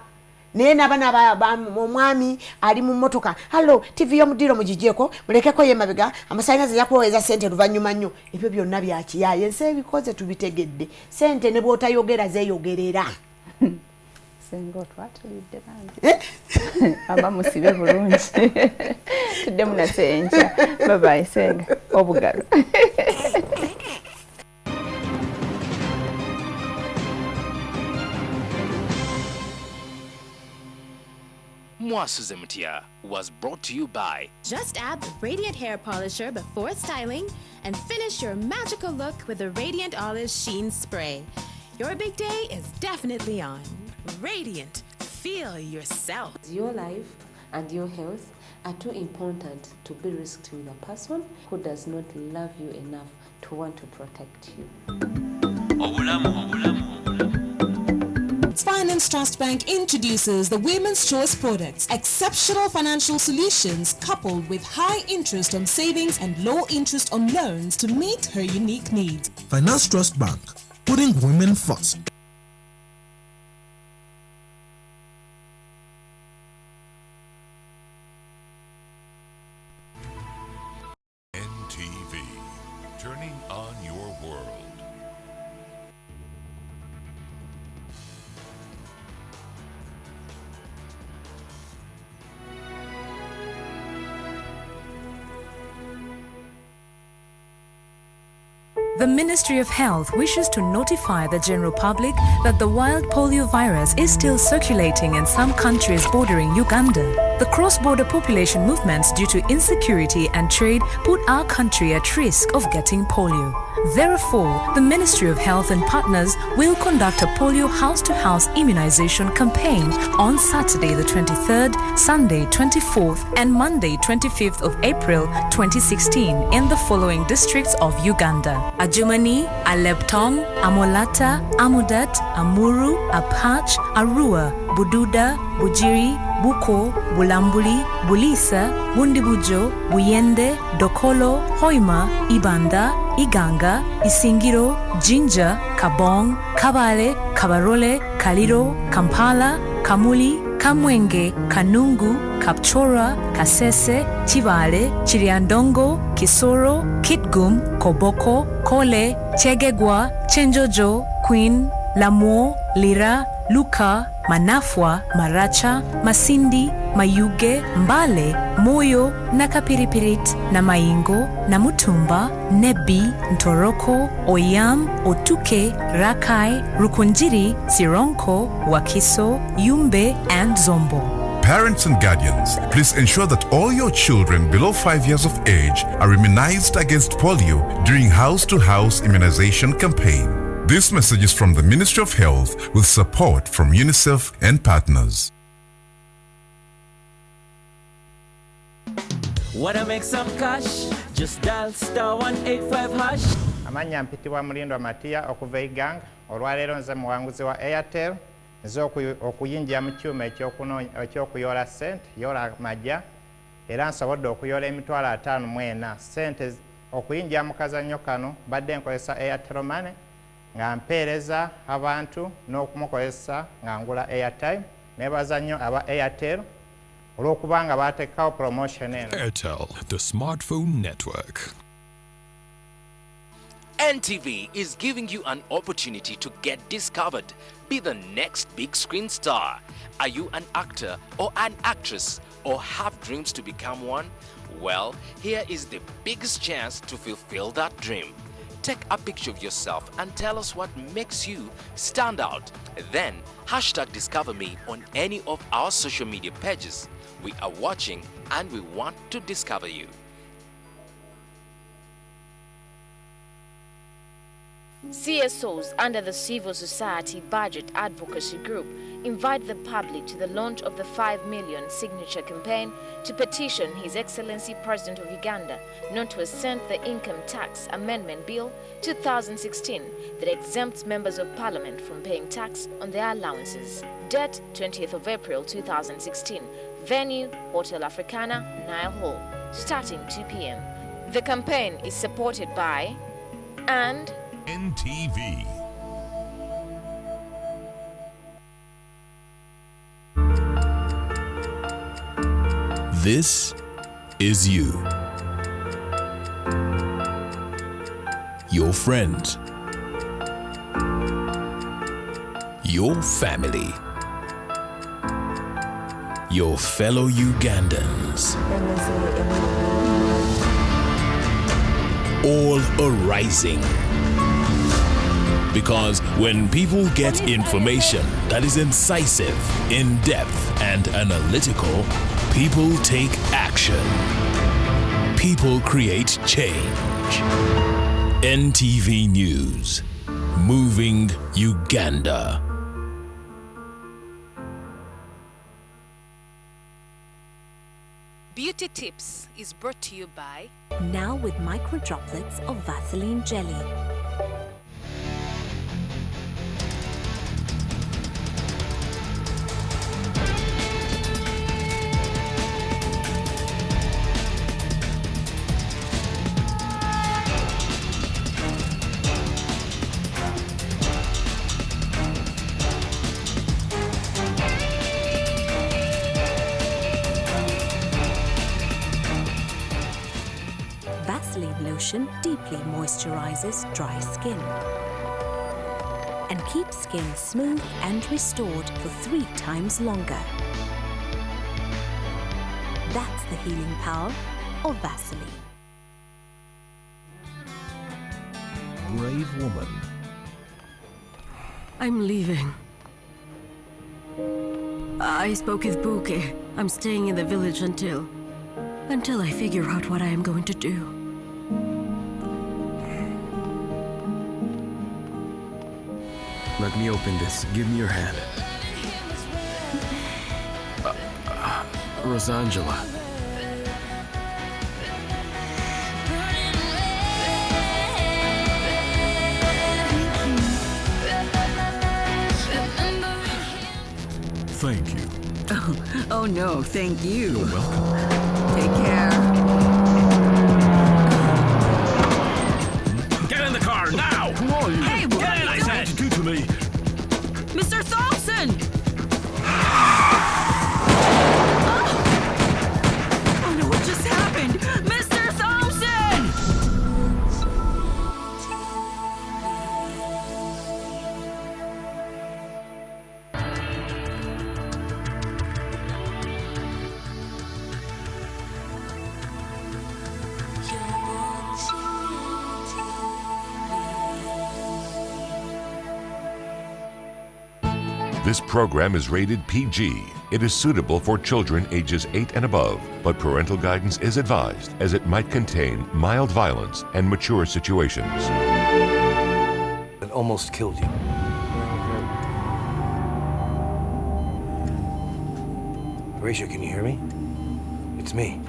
S3: naye nabana omwami ali mu mmotoka hallo tv y'omudiiro mugigyeko mulekeko yemabega amasannyalaze yakuweeza sente luvannyuma nnyo ebyo byonna byakiyaaye ensi ebikoze tubitegedde sente ne bw'otayogera zeeyogerera
S22: senga otwatulidde bangi aba musibe bulungi tuddemu nase enkya babayi senga obugalo
S17: Mwasuze Mutya was brought to you by
S10: Just add the Radiant Hair Polisher before styling and finish your magical look with the Radiant Olive Sheen Spray. Your big day is definitely on. Radiant. Feel yourself.
S12: Your life and your health are too important to be risked with a person who does not love you enough to want to protect you.
S27: Finance Trust Bank introduces the Women's Choice products, exceptional financial solutions coupled with high interest on savings and low interest on loans to meet her unique needs.
S5: Finance Trust Bank, putting women first.
S8: NTV, turning on your world.
S27: The Ministry of Health wishes to notify the general public that the wild polio virus is still circulating in some countries bordering Uganda. The cross-border population movements due to insecurity and trade put our country at risk of getting polio. Therefore, the Ministry of Health and partners will conduct a polio house-to-house immunization campaign on Saturday the 23rd, Sunday 24th and Monday 25th of April 2016 in the following districts of Uganda: Adjumani, Aleptong, Amolata, Amudat, Amuru, Apach, Arua, Bududa, Bujiri, Buko, Bulambuli, Bulisa, Bundibujo, Buyende, Dokolo, Hoima, Ibanda, Iganga, Isingiro, Jinja, Kabong, Kabale, Kabarole, Kaliro, Kampala, Kamuli, Kamwenge, Kanungu, Kapchora, Kasese, Chivale, Chiriandongo, Kisoro, Kitgum, Koboko, Kole, Chegegwa, Chenjojo, Queen, Lamuo, Lira, Luka, Manafwa, Maracha, Masindi, Mayuge, Mbale, Moyo, Nakapiripirit, Namaingo, Namutumba, Nebi, Ntoroko, Oyam, Otuke, Rakai, Rukunjiri, Sironko, Wakiso, Yumbe, and Zombo.
S14: Parents and guardians, please ensure that all your children below 5 years of age are immunized against polio during house-to-house immunization campaign. This message is from the Ministry of Health with support from UNICEF and partners.
S20: Wanna make some cash? Just dial *185#.
S21: Amanya mpitibwa Mulindwa Matia okuva Iganga. Olwaleero nze muwanguzi wa Airtel. Nze okuyingira mu kyuma ekyokuyola ssente, yola majja, era nsobodde okuyola emitwalo 54 ssente okuyingira mu kazannyo kano badde nkozesa Airtel Money nga mpeereza abantu n'okumukozesa nga ngula airtime. Nebaza nnyo aba Airtel olw'okubanga baateekawo promotion eno.
S11: Airtel, the smartphone network.
S17: NTV is giving you an opportunity to get discovered. Be the next big screen star. Are you an actor or an actress or have dreams to become one? Well, here is the biggest chance to fulfill that dream. Take a picture of yourself and tell us what makes you stand out. Then #DiscoverMe on any of our social media pages. We are watching and we want to discover you.
S7: CSOs under the Civil Society Budget Advocacy Group invite the public to the launch of the 5 million signature campaign to petition His Excellency President of Uganda not to assent the Income Tax Amendment Bill 2016 that exempts members of Parliament from paying tax on their allowances. Date 20th of April 2016. Venue Hotel Africana, Nile Hall, starting 2 p.m. The campaign is supported by and
S13: NTV. This is you. Your friends. Your family. Your fellow Ugandans. All arising. Because when people get information that is incisive, in-depth, and analytical, people take action. People create change. NTV News. Moving Uganda.
S15: Beauty Tips is brought to you by
S27: Now with micro droplets of Vaseline jelly. Vaseline lotion deeply moisturizes dry skin and keeps skin smooth and restored for 3 times longer. That's the healing power of Vaseline.
S11: Brave woman.
S4: I'm leaving. I spoke with Buke. I'm staying in the village until I figure out what I am going to do.
S16: Let me open this. Give me your hand. Rosangela. Thank you.
S24: Oh no, thank you.
S16: You're welcome.
S24: Take care.
S16: Get in the car now! Who are you?
S24: Hey, what
S16: Get in, I said! What did you do to me?
S24: Mr. Thompson! Oh no, what just happened? Mr. Thompson!
S25: This program is rated PG. It is suitable for children ages 8 and above, but parental guidance is advised as it might contain mild violence and mature situations.
S16: It almost killed you. Horatio, can you hear me? It's me.